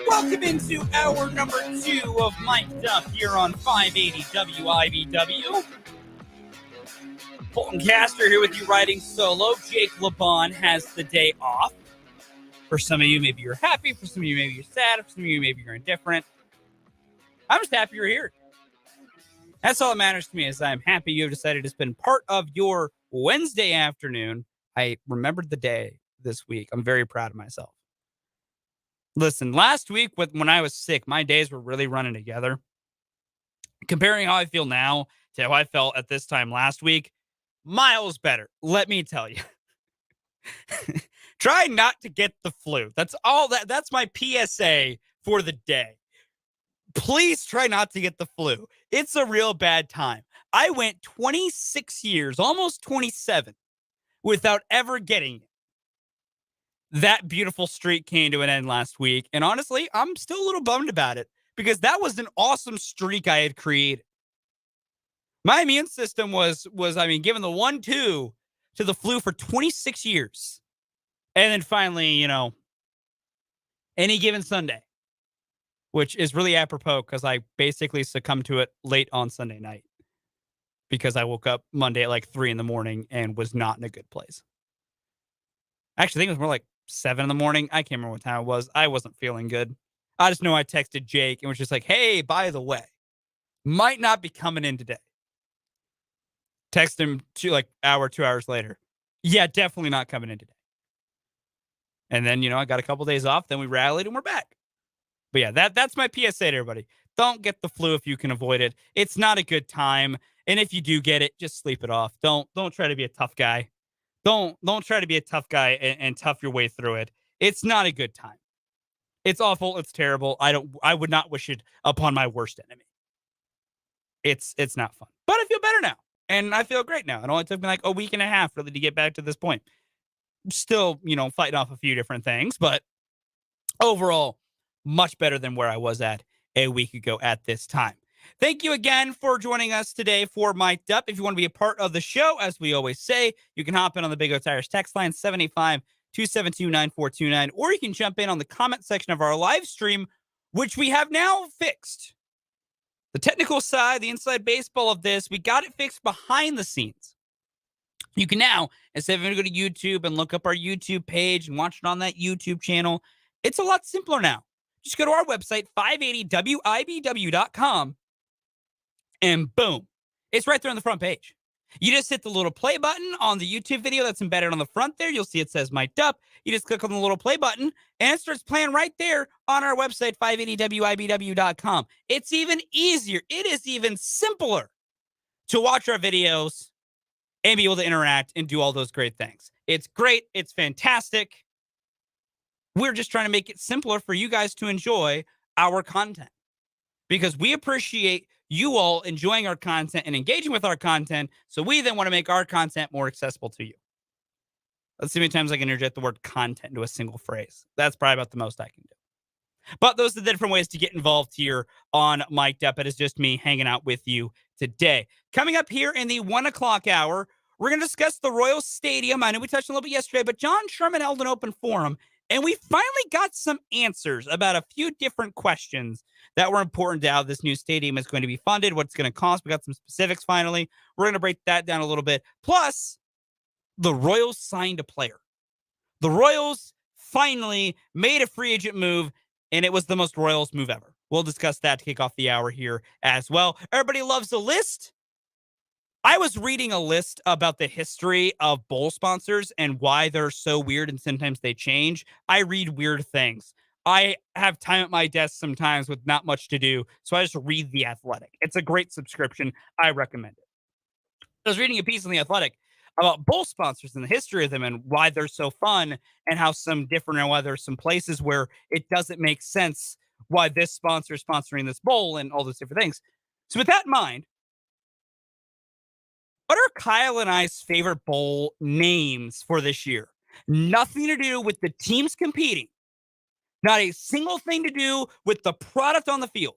Welcome into hour number 2 of Mic'd Up here on 580 WIBW. Fulton Caster here with you riding solo. Jake LeBon has the day off. For some of you, maybe you're happy. For some of you, maybe you're sad. For some of you, maybe you're indifferent. I'm just happy you're here. That's all that matters to me is I'm happy you have decided to spend part of your Wednesday afternoon. I remembered the day this week. I'm very proud of myself. Listen, last week when I was sick, my days were really running together. Comparing how I feel now to how I felt at this time last week, miles better. Let me tell you. Try not to get the flu. That's my PSA for the day. Please try not to get the flu. It's a real bad time. I went 26 years, almost 27, without ever getting it. That beautiful streak came to an end last week. And honestly, I'm still a little bummed about it because that was an awesome streak I had created. My immune system was given the 1-2 to the flu for 26 years. And then finally, any given Sunday, which is really apropos because I basically succumbed to it late on Sunday night because I woke up Monday at like 3 a.m. and was not in a good place. Actually, I think it was more like 7 a.m. I can't remember what time it was. I wasn't feeling good. I just know I texted Jake and was just like, hey, by the way, might not be coming in today. Text him 2 hours later. Yeah, definitely not coming in today. And then, I got a couple days off. Then we rallied and we're back. But yeah, that's my PSA to everybody. Don't get the flu if you can avoid it. It's not a good time. And if you do get it, just sleep it off. Don't try to be a tough guy. Don't try to be a tough guy and tough your way through it. It's not a good time. It's awful. It's terrible. I would not wish it upon my worst enemy. It's not fun. But I feel better now. And I feel great now. It only took me like a week and a half really to get back to this point. Still, fighting off a few different things, but overall, much better than where I was at a week ago at this time. Thank you again for joining us today for Mic'd Up. If you want to be a part of the show, as we always say, you can hop in on the Big O Tires text line, 785-272-9429, or you can jump in on the comment section of our live stream, which we have now fixed. The technical side, the inside baseball of this, we got it fixed behind the scenes. You can now, instead of going to go to YouTube and look up our YouTube page and watch it on that YouTube channel, it's a lot simpler now. Just go to our website, 580wibw.com, and boom, it's right there on the front page. You just hit the little play button on the YouTube video that's embedded on the front there. You'll see it says Mic'd Up. You just click on the little play button, and it starts playing right there on our website, 580wibw.com. It's even easier. It is even simpler to watch our videos and be able to interact and do all those great things. It's great. It's fantastic. We're just trying to make it simpler for you guys to enjoy our content because we appreciate you all enjoying our content and engaging with our content. So we then want to make our content more accessible to you. Let's see how many times I can interject the word content into a single phrase. That's probably about the most I can do. But those are the different ways to get involved here on Mic'd Up. It is just me hanging out with you today. Coming up here in the 1 o'clock hour, we're going to discuss the Royal Stadium. I know we touched on a little bit yesterday, but John Sherman held an open forum, and we finally got some answers about a few different questions that were important to how this new stadium is going to be funded, what it's going to cost. We got some specifics finally. We're going to break that down a little bit. Plus, the Royals signed a player. The Royals finally made a free agent move, and it was the most Royals move ever. We'll discuss that to kick off the hour here as well. Everybody loves a list. I was reading a list about the history of bowl sponsors and why they're so weird and sometimes they change. I read weird things. I have time at my desk sometimes with not much to do, so I just read The Athletic. It's a great subscription. I recommend it. I was reading a piece on The Athletic about bowl sponsors and the history of them and why they're so fun and how some different and why there's some places where it doesn't make sense why this sponsor is sponsoring this bowl and all those different things. So with that in mind, what are Kyle and I's favorite bowl names for this year? Nothing to do with the teams competing. Not a single thing to do with the product on the field.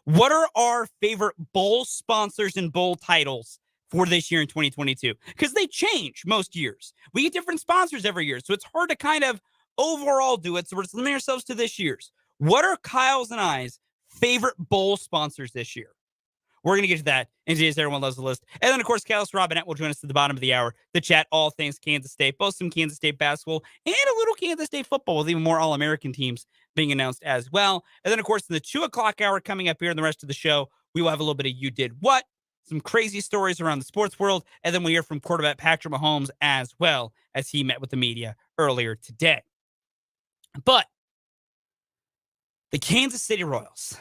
What are our favorite bowl sponsors and bowl titles for this year in 2022? Because they change most years. We get different sponsors every year, so it's hard to kind of overall do it. So we're just limiting ourselves to this year's. What are Kyle's and I's favorite bowl sponsors this year? We're going to get to that in today's Everyone Loves the List. And then, of course, Kellis Robinett will join us at the bottom of the hour to chat all things Kansas State, both some Kansas State basketball and a little Kansas State football with even more All-American teams being announced as well. And then, of course, in the 2 o'clock hour coming up here in the rest of the show, we will have a little bit of You Did What, some crazy stories around the sports world, and then we hear from quarterback Patrick Mahomes as well as he met with the media earlier today. But the Kansas City Royals,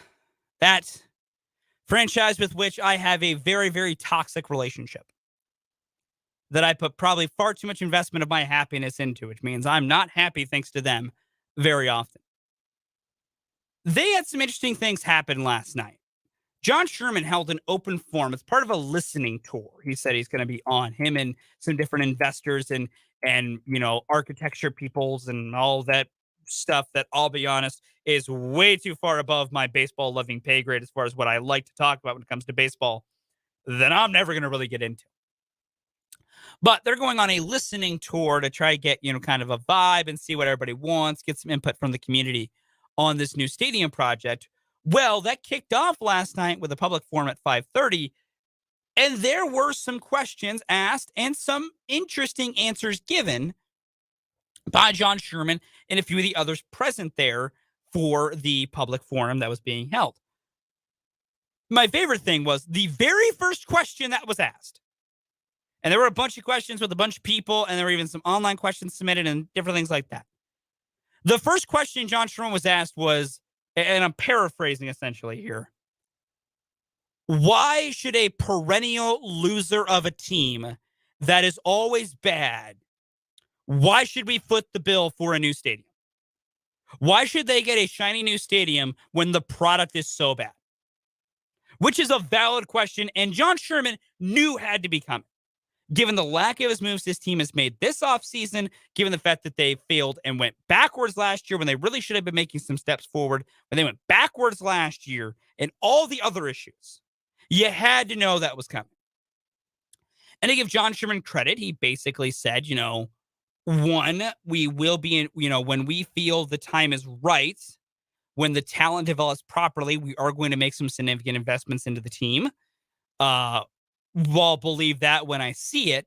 that franchise with which I have a very, very toxic relationship, that I put probably far too much investment of my happiness into, which means I'm not happy thanks to them very often. They had some interesting things happen last night. John Sherman held an open forum. It's part of a listening tour. He said he's going to be on, him and some different investors and architecture peoples and all that stuff that, I'll be honest, is way too far above my baseball loving pay grade as far as what I like to talk about when it comes to baseball, that I'm never going to really get into. But they're going on a listening tour to try to get, kind of a vibe and see what everybody wants, get some input from the community on this new stadium project. Well, that kicked off last night with a public forum at 5:30, and there were some questions asked and some interesting answers given by John Sherman and a few of the others present there for the public forum that was being held. My favorite thing was the very first question that was asked. And there were a bunch of questions with a bunch of people, and there were even some online questions submitted and different things like that. The first question John Sherman was asked was, and I'm paraphrasing essentially here, why should a perennial loser of a team that is always bad, why should we foot the bill for a new stadium? Why should they get a shiny new stadium when the product is so bad? Which is a valid question, and John Sherman knew had to be coming. Given the lack of his moves this team has made this offseason, given the fact that they failed and went backwards last year when they really should have been making some steps forward, when they went backwards last year, and all the other issues, you had to know that was coming. And to give John Sherman credit, he basically said, one, we will be in, when we feel the time is right, when the talent develops properly, we are going to make some significant investments into the team. I'll believe that when I see it.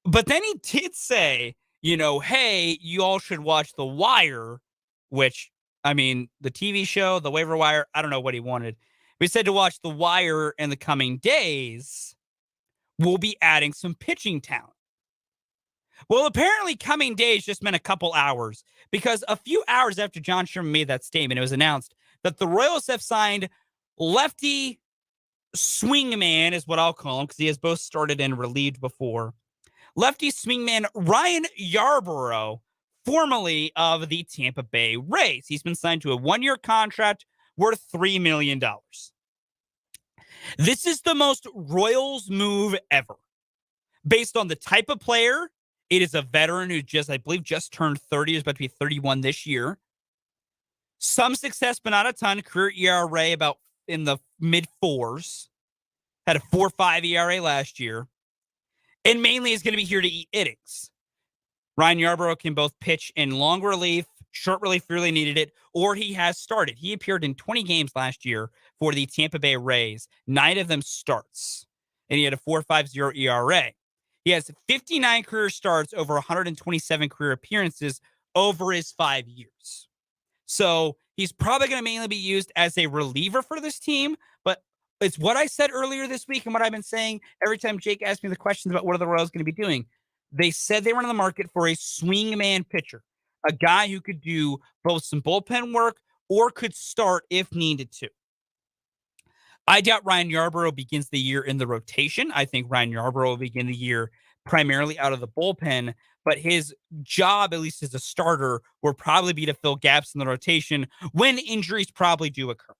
But then he did say, hey, you all should watch The Wire, which, the TV show, The Waiver Wire, I don't know what he wanted. But he said to watch The Wire in the coming days. We'll be adding some pitching talent. Well, apparently coming days just meant a couple hours, because a few hours after John Sherman made that statement, it was announced that the Royals have signed lefty swingman, is what I'll call him, because he has both started and relieved before. Lefty swingman Ryan Yarbrough, formerly of the Tampa Bay Rays. He's been signed to a 1-year contract worth $3 million. This is the most Royals move ever. Based on the type of player, it is a veteran who I believe just turned 30. Is about to be 31 this year. Some success, but not a ton. Career ERA about in the mid-4s. Had a 4.5 ERA last year. And mainly is going to be here to eat innings. Ryan Yarbrough can both pitch in long relief, short relief if really needed it, or he has started. He appeared in 20 games last year for the Tampa Bay Rays. 9 of them starts. And he had a 4.50 ERA. He has 59 career starts over 127 career appearances over his 5 years. So he's probably going to mainly be used as a reliever for this team, but it's what I said earlier this week and what I've been saying every time Jake asked me the questions about what are the Royals going to be doing. They said they were in the market for a swingman pitcher, a guy who could do both some bullpen work or could start if needed to. I doubt Ryan Yarbrough begins the year in the rotation. I think Ryan Yarbrough will begin the year primarily out of the bullpen, but his job, at least as a starter, will probably be to fill gaps in the rotation when injuries probably do occur.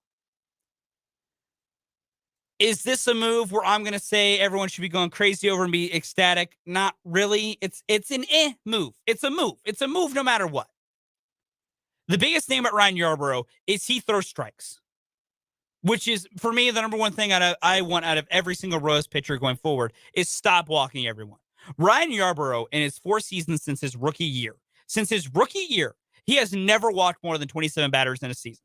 Is this a move where I'm going to say everyone should be going crazy over and be ecstatic? Not really. It's an move. It's a move. It's a move no matter what. The biggest thing about Ryan Yarbrough is he throws strikes, which is, for me, the number one thing I want out of every single Royals pitcher going forward is stop walking everyone. Ryan Yarbrough, in his 4 seasons since his rookie year, he has never walked more than 27 batters in a season.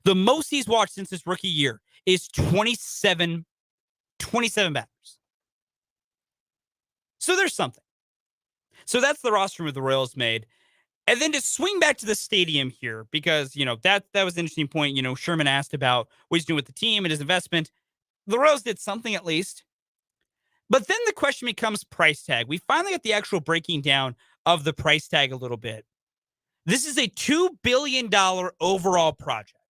The most he's walked since his rookie year is 27 batters. So there's something. So that's the roster move the Royals made. And then to swing back to the stadium here, because, that was an interesting point. Sherman asked about what he's doing with the team and his investment. The Royals did something at least. But then the question becomes price tag. We finally got the actual breaking down of the price tag a little bit. This is a $2 billion overall project.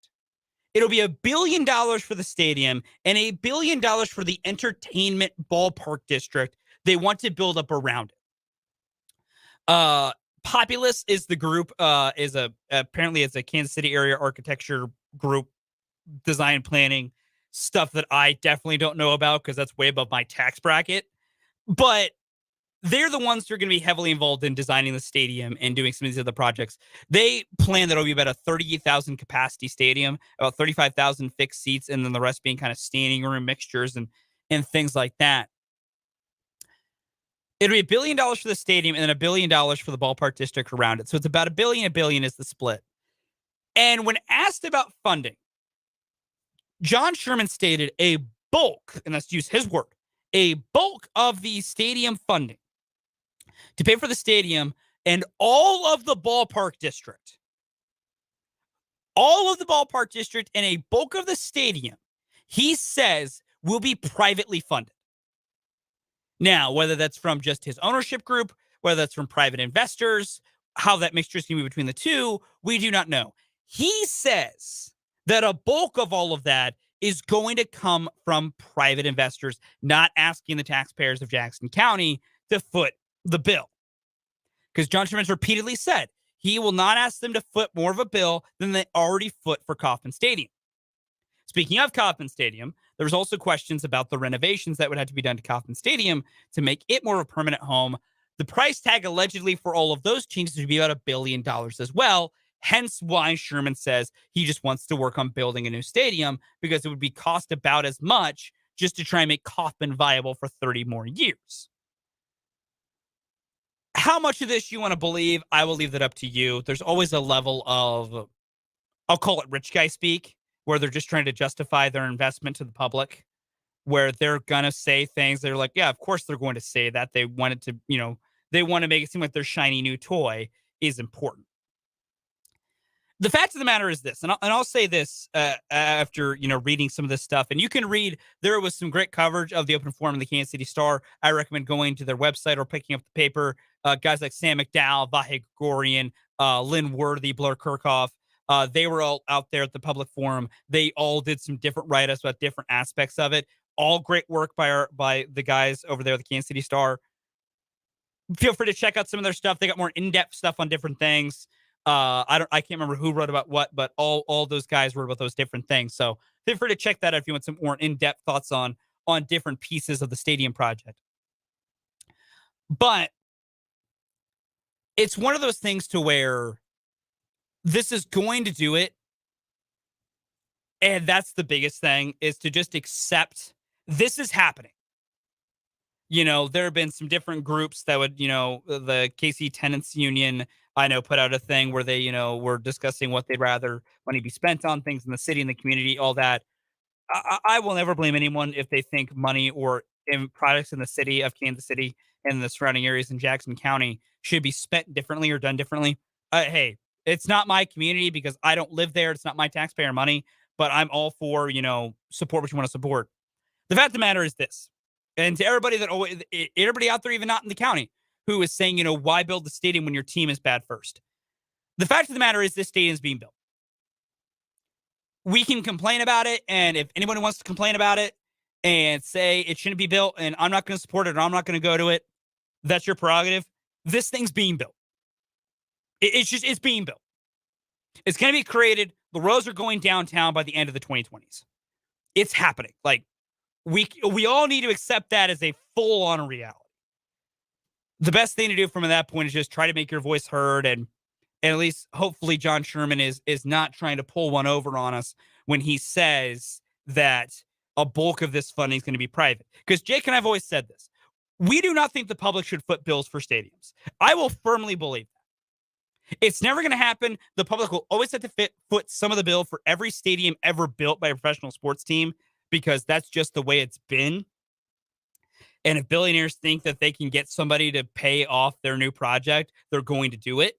It'll be $1 billion for the stadium and $1 billion for the entertainment ballpark district they want to build up around it. Populous is the group, apparently it's a Kansas City area architecture group, design planning, stuff that I definitely don't know about because that's way above my tax bracket. But they're the ones who are going to be heavily involved in designing the stadium and doing some of these other projects. They plan that it'll be about a 38,000 capacity stadium, about 35,000 fixed seats, and then the rest being kind of standing room mixtures and things like that. It'll be $1 billion for the stadium and then $1 billion for the ballpark district around it. So it's about $1 billion is the split. And when asked about funding, John Sherman stated a bulk, and let's use his word, a bulk of the stadium funding to pay for the stadium and all of the ballpark district. All of the ballpark district and a bulk of the stadium, he says, will be privately funded. Now, whether that's from just his ownership group, whether that's from private investors, how that mixture is going to be between the two, we do not know. He says that a bulk of all of that is going to come from private investors, not asking the taxpayers of Jackson County to foot the bill. Because John Sherman's repeatedly said he will not ask them to foot more of a bill than they already foot for Kauffman Stadium. Speaking of Kauffman Stadium, there's also questions about the renovations that would have to be done to Kauffman Stadium to make it more of a permanent home. The price tag allegedly for all of those changes would be about $1 billion as well. Hence why Sherman says he just wants to work on building a new stadium because it would be cost about as much just to try and make Kauffman viable for 30 more years. How much of this you want to believe, I will leave that up to you. There's always a level of, I'll call it rich guy speak, where they're just trying to justify their investment to the public, where they're going to say things. They're like, yeah, of course they're going to say that. They want it to, they want to make it seem like their shiny new toy is important. The fact of the matter is this, and I'll say this after, reading some of this stuff, and you can read, there was some great coverage of the open forum in the Kansas City Star. I recommend going to their website or picking up the paper. Guys like Sam McDowell, Vahe Gregorian, Lynn Worthy, Blair Kirchhoff, they were all out there at the public forum. They all did some different write-ups about different aspects of it. All great work by the guys over there at the Kansas City Star. Feel free to check out some of their stuff. They got more in-depth stuff on different things. I can't remember who wrote about what, but all those guys wrote about those different things. So feel free to check that out if you want some more in-depth thoughts on different pieces of the stadium project. But it's one of those things to where this is going to do it. And that's the biggest thing, is to just accept this is happening. There have been some different groups that would, the KC Tenants Union, I know, put out a thing where they, were discussing what they'd rather money be spent on, things in the city and the community, all that. I will never blame anyone if they think money or in products in the city of Kansas City and the surrounding areas in Jackson County should be spent differently or done differently. Hey, it's not my community because I don't live there. It's not my taxpayer money, but I'm all for, support what you want to support. The fact of the matter is this, and to everybody everybody out there, even not in the county, who is saying, why build the stadium when your team is bad first? The fact of the matter is this stadium is being built. We can complain about it, and if anybody wants to complain about it and say it shouldn't be built and I'm not going to support it or I'm not going to go to it, that's your prerogative. This thing's being built. It's being built. It's going to be created. The Royals are going downtown by the end of the 2020s. It's happening. Like, we all need to accept that as a full-on reality. The best thing to do from that point is just try to make your voice heard, and at least hopefully John Sherman is not trying to pull one over on us when he says that a bulk of this funding is going to be private. Because Jake and I have always said this. We do not think the public should foot bills for stadiums. I will firmly believe that. It's never going to happen. The public will always have to foot some of the bill for every stadium ever built by a professional sports team. because that's just the way it's been. And if billionaires think that they can get somebody to pay off their new project, they're going to do it.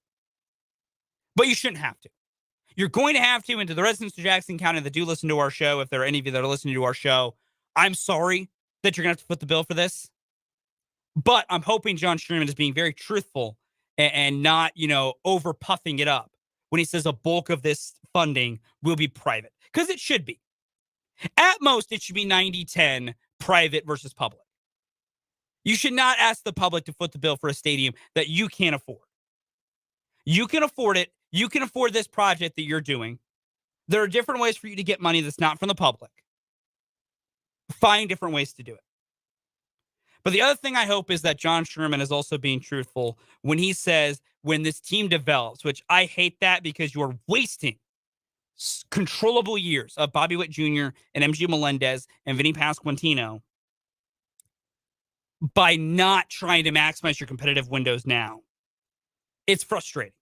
But you shouldn't have to. You're going to have to, and to the residents of Jackson County that do listen to our show, if there are any of you that are listening to our show, I'm sorry that you're going to have to foot the bill for this. But I'm hoping John Sherman is being very truthful and not, over puffing it up when he says a bulk of this funding will be private. Because it should be. At most, it should be 90-10 private versus public. You should not ask the public to foot the bill for a stadium that you can't afford. You can afford it. You can afford this project that you're doing. There are different ways for you to get money that's not from the public. Find different ways to do it. But the other thing I hope is that John Sherman is also being truthful when he says when this team develops, which I hate that because you are wasting controllable years of Bobby Witt Jr. and MG Melendez and Vinny Pasquantino by not trying to maximize your competitive windows now. It's frustrating.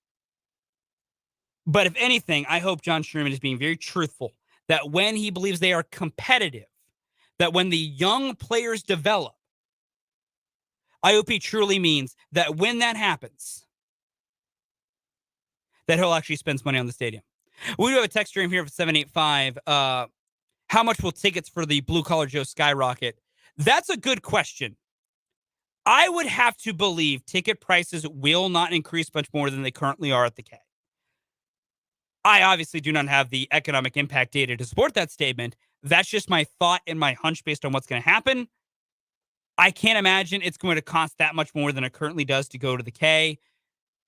But if anything, I hope John Sherman is being very truthful that when he believes they are competitive, that when the young players develop, I hope he truly means that when that happens, that he'll actually spend money on the stadium. We do have a text stream here of 785. How much will tickets for the Blue Collar Joe skyrocket? That's a good question. I would have to believe ticket prices will not increase much more than they currently are at the K. I obviously do not have the economic impact data to support that statement. That's just my thought and my hunch based on what's going to happen. I can't imagine it's going to cost that much more than it currently does to go to the K.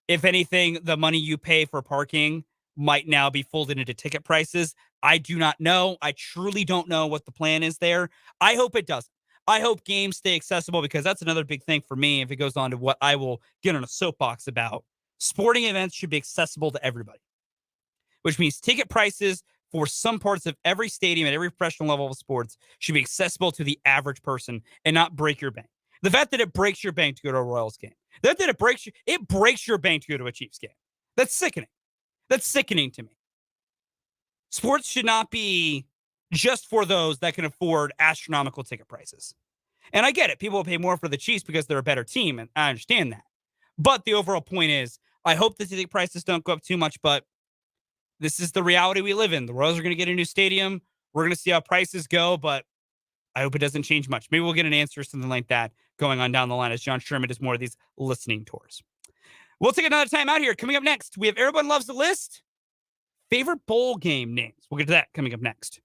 If anything, the money you pay for parking might now be folded into ticket prices. I do not know. I truly don't know what the plan is there. I hope it doesn't. I hope games stay accessible because that's another big thing for me if it goes on to what I will get on a soapbox about. Sporting events should be accessible to everybody, which means ticket prices for some parts of every stadium at every professional level of sports should be accessible to the average person and not break your bank. The fact that it breaks your bank to go to a Royals game, that it breaks your bank to go to a Chiefs game. That's sickening. That's sickening to me. Sports should not be just for those that can afford astronomical ticket prices. And I get it. People will pay more for the Chiefs because they're a better team, and I understand that. But the overall point is, I hope the ticket prices don't go up too much, but this is the reality we live in. The Royals are going to get a new stadium. We're going to see how prices go, but I hope it doesn't change much. Maybe we'll get an answer or something like that going on down the line as John Sherman does more of these listening tours. We'll take another time out here. Coming up next, we have Everyone Loves the List. Favorite bowl game names. We'll get to that coming up next.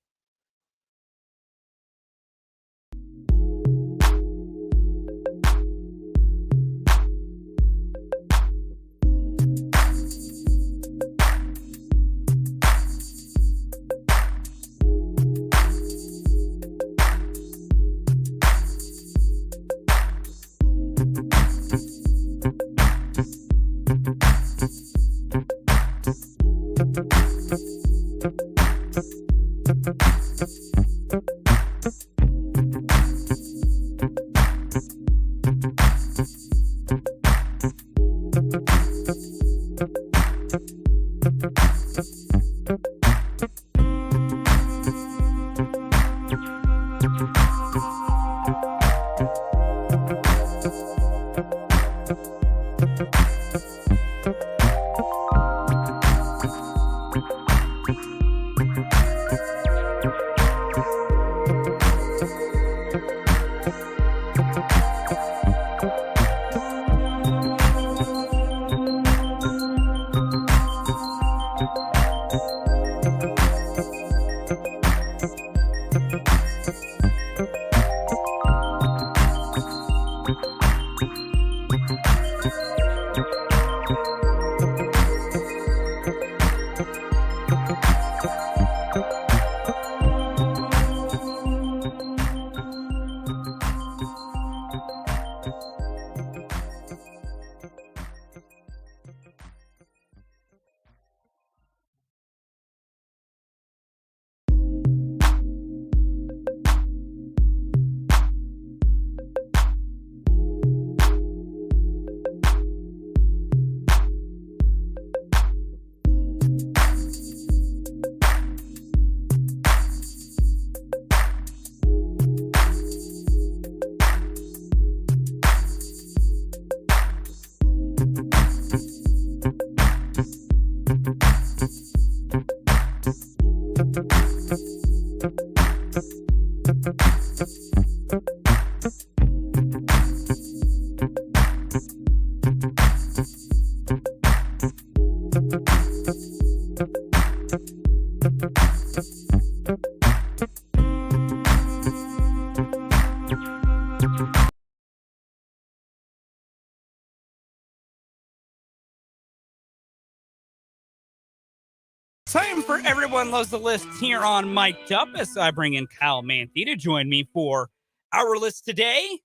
Time for Everyone Loves the List here on Mic'd Up as I bring in Kyle Manthe to join me for our list today.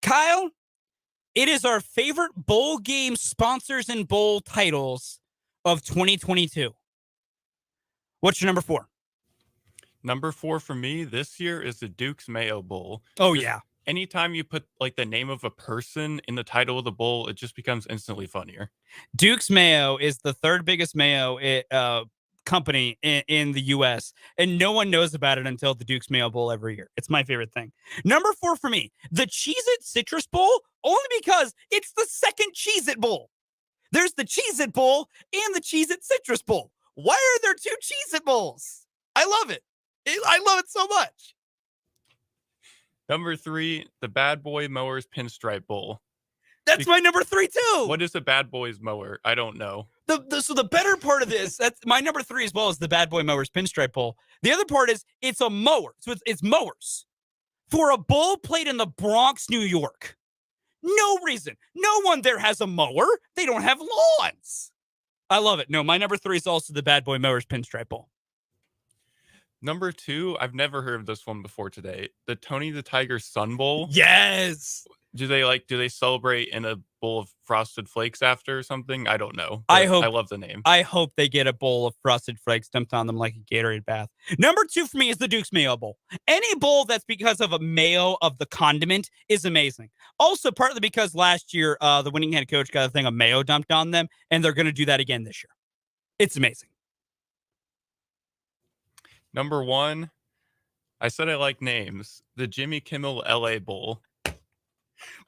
Kyle, it is our favorite bowl game sponsors and bowl titles of 2022. What's your number 4? Number 4 for me this year is the Duke's Mayo Bowl. Oh, Just yeah. Anytime you put like the name of a person in the title of the bowl, it just becomes instantly funnier. Duke's Mayo is the third biggest mayo company in the U.S., and no one knows about it until the Duke's Mayo Bowl every year. It's my favorite thing. Number 4 for me, the Cheez-It Citrus Bowl, only because it's the second Cheez-It Bowl. There's the Cheez-It Bowl and the Cheez-It Citrus Bowl. Why are there 2 Cheez-It Bowls? I love it. I love it so much. Number 3, the Bad Boy Mowers Pinstripe Bowl. That's my number 3 too. What is a Bad Boy's mower? I don't know. So the better part of this, that's my number 3 as well as the Bad Boy Mowers Pinstripe Bowl. The other part is it's a mower. So it's mowers for a bowl played in the Bronx, New York. No reason. No one there has a mower. They don't have lawns. I love it. No, my number 3 is also the Bad Boy Mowers Pinstripe Bowl. Number 2, I've never heard of this one before today. The Tony the Tiger Sun Bowl. Yes. Do they celebrate in a bowl of Frosted Flakes after or something? I don't know. I love the name. I hope they get a bowl of Frosted Flakes dumped on them like a Gatorade bath. Number 2 for me is the Duke's Mayo Bowl. Any bowl that's because of a mayo of the condiment is amazing. Also, partly because last year the winning head coach got a thing of mayo dumped on them, and they're going to do that again this year. It's amazing. Number 1, I said I like names. The Jimmy Kimmel LA Bowl.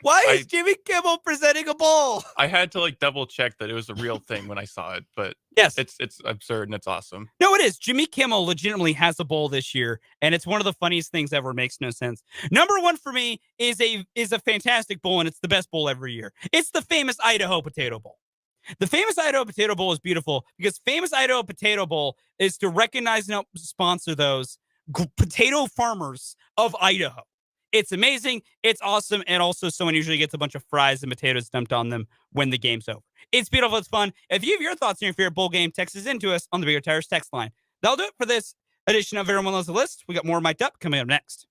Why is Jimmy Kimmel presenting a bowl? I had to like double check that it was a real thing when I saw it, but yes, it's absurd and it's awesome. No, it is. Jimmy Kimmel legitimately has a bowl this year, and it's one of the funniest things ever. It makes no sense. Number 1 for me is a fantastic bowl, and it's the best bowl every year. It's the famous Idaho Potato Bowl. The famous Idaho Potato Bowl is beautiful because famous Idaho Potato Bowl is to recognize and help sponsor those potato farmers of Idaho. It's amazing. It's awesome. And also someone usually gets a bunch of fries and potatoes dumped on them when the game's over. It's beautiful. It's fun. If you have your thoughts on your favorite bowl game, text us into us on the Bigger Tires text line. That'll do it for this edition of Everyone Loves the List. We got more Mic'd Up coming up next.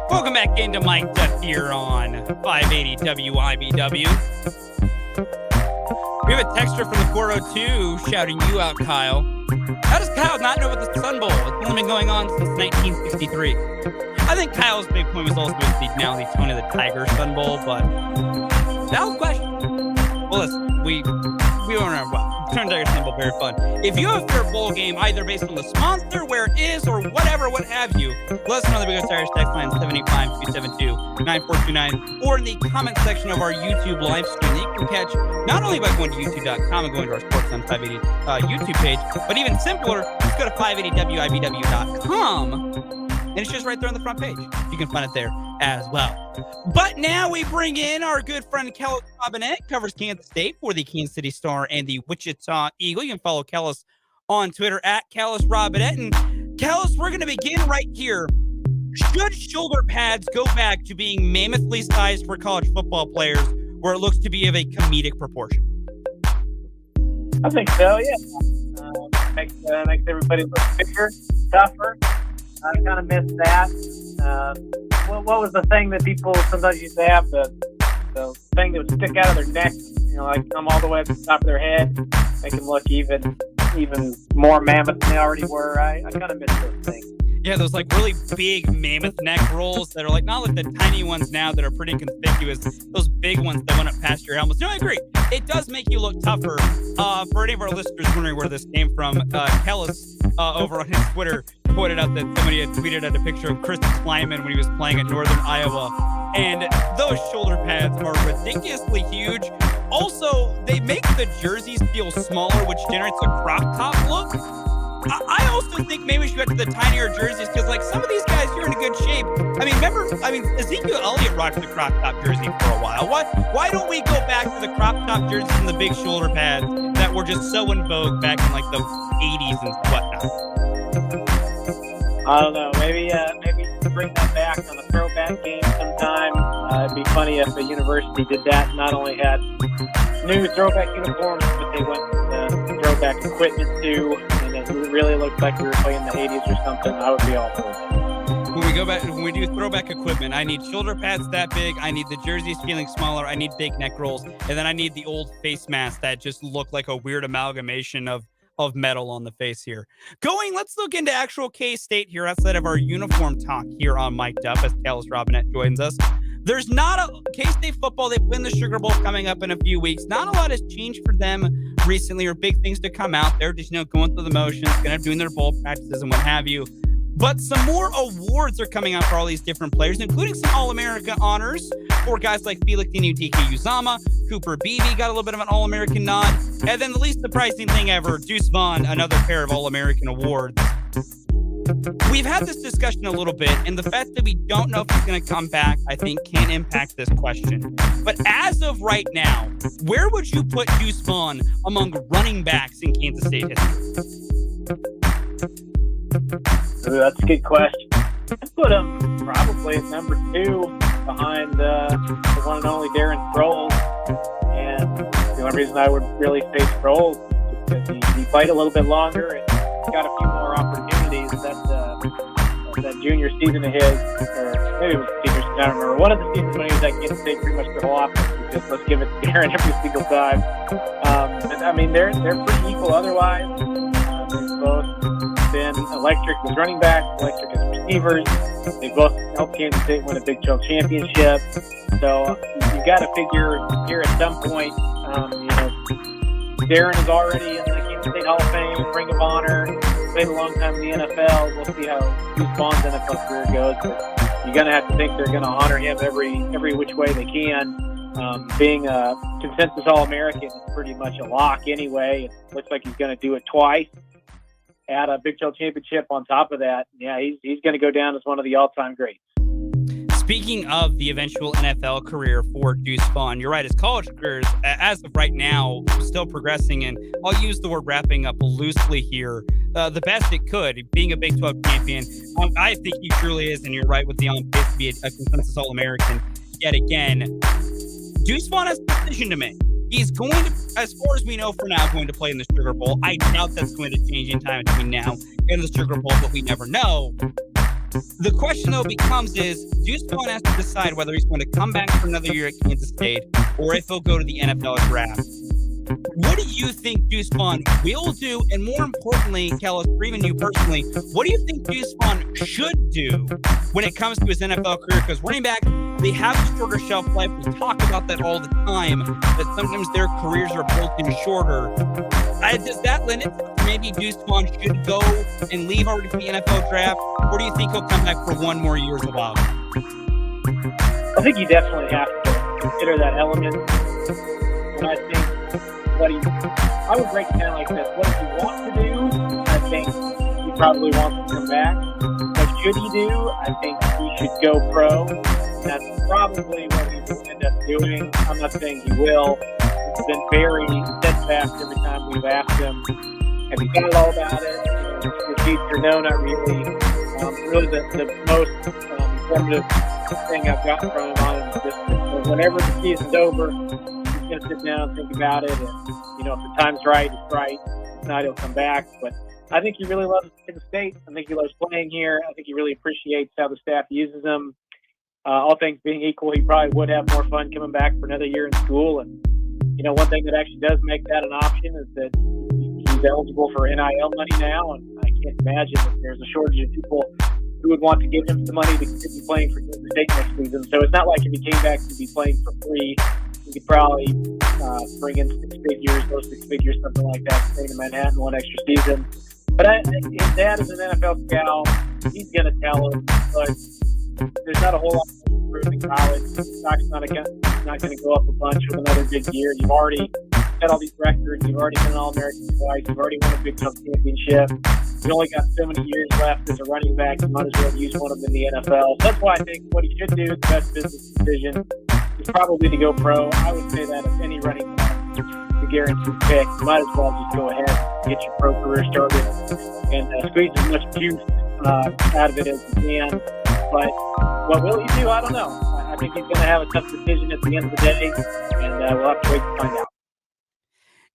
Welcome back into Mike Duff here on 580 WIBW. We have a texter from the 402 shouting you out, Kyle. How does Kyle not know about the Sun Bowl? It's only been going on since 1963. I think Kyle's big point was also with the now the Tony the Tiger Sun Bowl, but valid question. Well, listen, we don't know. Well, Tony Tiger Sun Bowl, very fun. If you have a fair bowl game, either based on the sponsor, where it is, or whatever, what have you, let us know on the Big O's Irish text line 785-272-9429, or in the comment section of our YouTube live stream that you can catch not only by going to youtube.com and going to our Sports on 580 YouTube page, but even simpler, just go to 580wibw.com, and it's just right there on the front page. You can find it there as well. But now we bring in our good friend Kellis Robinett, covers Kansas State for the Kansas City Star and the Wichita Eagle. You can follow Kellis on Twitter at Kellis Robinett. And Kellis, we're going to begin right here. Should shoulder pads go back to being mammothly sized for college football players, where it looks to be of a comedic proportion? I think so, yeah. makes everybody look bigger, tougher. I kind of miss that. What was the thing that people sometimes used to have, the thing that would stick out of their neck, like come all the way up to the top of their head, make them look even more mammoth than they already were. I kind of miss those things. Yeah, those like really big mammoth neck rolls that are like not like the tiny ones now that are pretty conspicuous. Those big ones that went up past your helmets. No, I agree. It does make you look tougher. For any of our listeners wondering where this came from, Kellis over on his Twitter pointed out that somebody had tweeted out a picture of Chris Kleiman when he was playing at Northern Iowa. And those shoulder pads are ridiculously huge. Also, they make the jerseys feel smaller, which generates a crop top look. I also think maybe we should go to the tinier jerseys because, like, some of these guys, you're in a good shape. Ezekiel Elliott rocked the crop top jersey for a while. Why don't we go back to the crop top jerseys and the big shoulder pads that were just so in vogue back in, like, the 80s and whatnot? I don't know. Maybe bring that back on a throwback game sometime. It'd be funny if the university did that. Not only had new throwback uniforms, but they went with throwback equipment too, and it really looked like we were playing the 80s or something. I would be all for it. When we do throwback equipment, I need shoulder pads that big. I need the jerseys feeling smaller. I need big neck rolls, and then I need the old face masks that just look like a weird amalgamation of metal on the face here. Let's look into actual K-State here outside of our uniform talk here on Mic'd Up as Kellis Robinett joins us. There's not a K-State football. They win the Sugar Bowl coming up in a few weeks. Not a lot has changed for them recently or big things to come out. They're just, going through the motions, doing their bowl practices and what have you. But some more awards are coming out for all these different players, including some All-America honors for guys like Felix Uzama. Cooper Beebe got a little bit of an All-American nod. And then the least surprising thing ever, Deuce Vaughn, another pair of All-American awards. We've had this discussion a little bit, and the fact that we don't know if he's going to come back, I think, can impact this question. But as of right now, where would you put Deuce Vaughn among running backs in Kansas State history? Ooh, that's a good question. I'd put him probably at number 2 behind the one and only Darren Sproles. And the only reason I would really say Sproles is because he played a little bit longer and got a few more opportunities. That junior season of his, or maybe it was senior season, I don't remember. One of the seasons when he was at Kansas State, pretty much the whole offense was just let's give it to Darren every single time. They're pretty equal otherwise. They've both been electric as running backs, electric as receivers. They both helped Kansas State win a Big 12 championship. So you got to figure here at some point, Darren is already in the Kansas State Hall of Fame, Ring of Honor, played a long time in the NFL. We'll see how Deuce Vaughn's NFL career goes, but you're going to have to think they're going to honor him every which way they can. Being a consensus All-American is pretty much a lock anyway. It looks like he's going to do it twice. Add a Big 12 championship on top of that. Yeah, he's going to go down as one of the all-time greats. Speaking of the eventual NFL career for Deuce Vaughn, you're right. His college career is, as of right now, still progressing, and I'll use the word wrapping up loosely here. The best it could, being a Big 12 champion. I think he truly is, and you're right with the on pace to be a consensus All-American yet again. Deuce Vaughn has a decision to make. He's going to, as far as we know for now, going to play in the Sugar Bowl. I doubt that's going to change in time between now and the Sugar Bowl, but we never know. The question, though, becomes is Deuce Vaughn has to decide whether he's going to come back for another year at Kansas State or if he'll go to the NFL draft. What do you think Deuce Vaughn will do? And more importantly, Kellis, or even you personally, what do you think Deuce Vaughn should do when it comes to his NFL career? Because running back, they have a shorter shelf life. We talk about that all the time, that sometimes their careers are built in shorter. Does that lend it to maybe Deuce Vaughn should go and leave already for the NFL draft? Or do you think he'll come back for one more year as a Wild? I think you definitely have to consider that element. And I think I would break it down like this. What does he want to do? I think he probably wants to come back. What should he do? I think he should go pro. That's probably what he will end up doing. I'm not saying he will. He's been very steadfast every time we've asked him, have you thought all about it? The future, no, not really. Really the most informative thing I've gotten from him on it is just that whenever the season's over, he's going to sit down and think about it. And, if the time's right, it's right. not he'll come back. But I think he really loves Kansas State. I think he loves playing here. I think he really appreciates how the staff uses him. All things being equal, he probably would have more fun coming back for another year in school. And, one thing that actually does make that an option is that he's eligible for NIL money now. And I can't imagine that there's a shortage of people who would want to give him some money to continue playing for Kansas State next season. So it's not like if he came back to be playing for free, he could probably bring in 6 figures, those 6 figures, something like that, staying in Manhattan one extra season. But his dad is an NFL scout. He's going to tell him, but there's not a whole lot to improve in college. The stock's not going to go up a bunch with another big year. You've already set all these records. You've already been an All-American twice. You've already won a Big 12 championship. You only got so many years left as a running back. You might as well use one of them in the NFL. That's why I think what he should do, the best business decision, is probably to go pro. I would say that if any running back the guaranteed pick, you might as well just go ahead and get your pro career started and squeeze as much juice out of it as you can. But what will he do? I don't know. I think he's going to have a tough decision at the end of the day, and we'll have to wait to find out.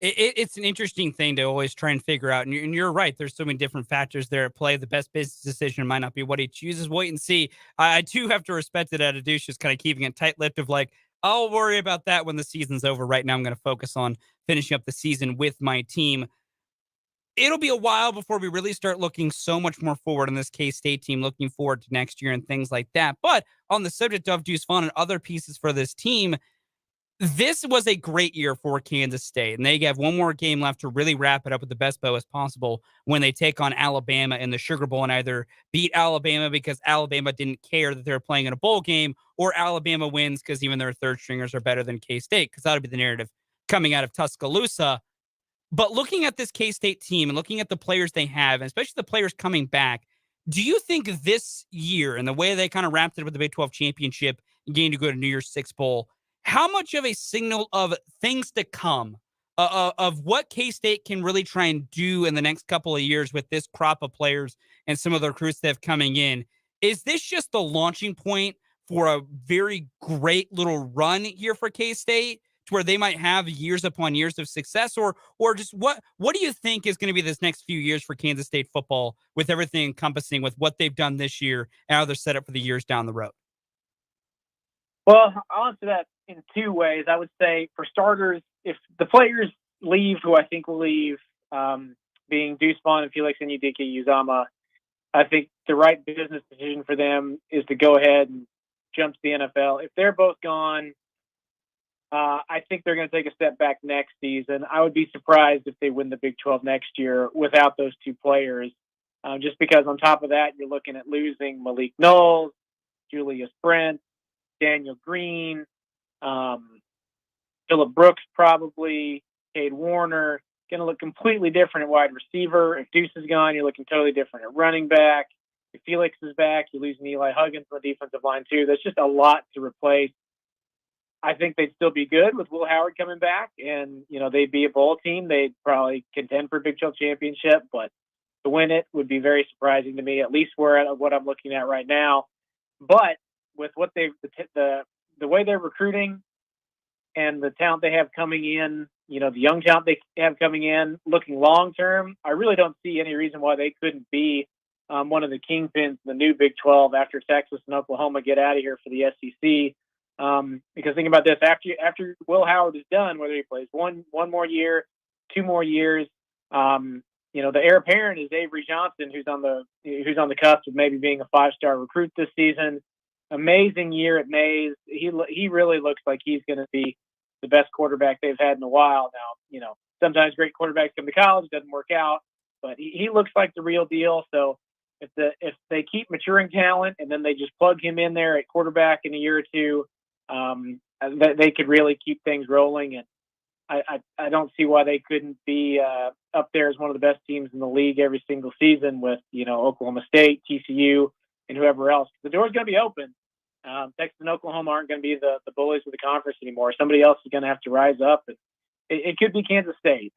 It's an interesting thing to always try and figure out. And you're right. There's so many different factors there at play. The best business decision might not be what he chooses. Wait and see. I do have to respect it at Adouche, just kind of keeping it tight-lipped of like, I'll worry about that when the season's over. Right now, I'm going to focus on finishing up the season with my team. It'll be a while before we really start looking so much more forward in this K-State team, looking forward to next year and things like that. But on the subject of Deuce Vaughn and other pieces for this team, this was a great year for Kansas State, and they have one more game left to really wrap it up with the best bow as possible when they take on Alabama in the Sugar Bowl and either beat Alabama because Alabama didn't care that they were playing in a bowl game, or Alabama wins because even their third stringers are better than K-State, because that would be the narrative coming out of Tuscaloosa. But looking at this K-State team and looking at the players they have, and especially the players coming back, do you think this year and the way they kind of wrapped it up with the Big 12 championship and getting to go to New Year's Six Bowl, how much of a signal of things to come, of what K-State can really try and do in the next couple of years with this crop of players and some of the recruits that have coming in? Is this just the launching point for a very great little run here for K-State, to where they might have years upon years of success, or just what do you think is going to be this next few years for Kansas State football, with everything encompassing with what they've done this year and how they're set up for the years down the road? Well, I'll answer that in 2 ways. I would say, for starters, if the players leave, who I think will leave, being Deuce Vaughn and Felix Uzama, I think the right business decision for them is to go ahead and jump to the NFL. If they're both gone, I think they're going to take a step back next season. I would be surprised if they win the Big 12 next year without those 2 players, just because on top of that, you're looking at losing Malik Knowles, Julius Brent, Daniel Green, Phillip Brooks, probably, Cade Warner. Going to look completely different at wide receiver. If Deuce is gone, you're looking totally different at running back. If Felix is back, you're losing Eli Huggins on the defensive line too. There's just a lot to replace. I think they'd still be good with Will Howard coming back, and they'd be a bowl team. They'd probably contend for a Big 12 championship, but to win it would be very surprising to me. At least what I'm looking at right now. But with what the way they're recruiting and the talent they have coming in, the young talent they have coming in, looking long term, I really don't see any reason why they couldn't be one of the kingpins in the new Big 12 after Texas and Oklahoma get out of here for the SEC. Because think about this, after Will Howard is done, whether he plays one more year, 2 more years, the heir apparent is Avery Johnson, who's on the cusp of maybe being a 5-star recruit this season. Amazing year at Mays. He really looks like he's going to be the best quarterback they've had in a while now. Sometimes great quarterbacks come to college, doesn't work out, but he looks like the real deal. So if they keep maturing talent and then they just plug him in there at quarterback in a year or 2, they could really keep things rolling. And I don't see why they couldn't be up there as one of the best teams in the league every single season with, Oklahoma State, TCU, and whoever else. The door's going to be open. Texas and Oklahoma aren't going to be the bullies of the conference anymore. Somebody else is going to have to rise up. And it could be Kansas State.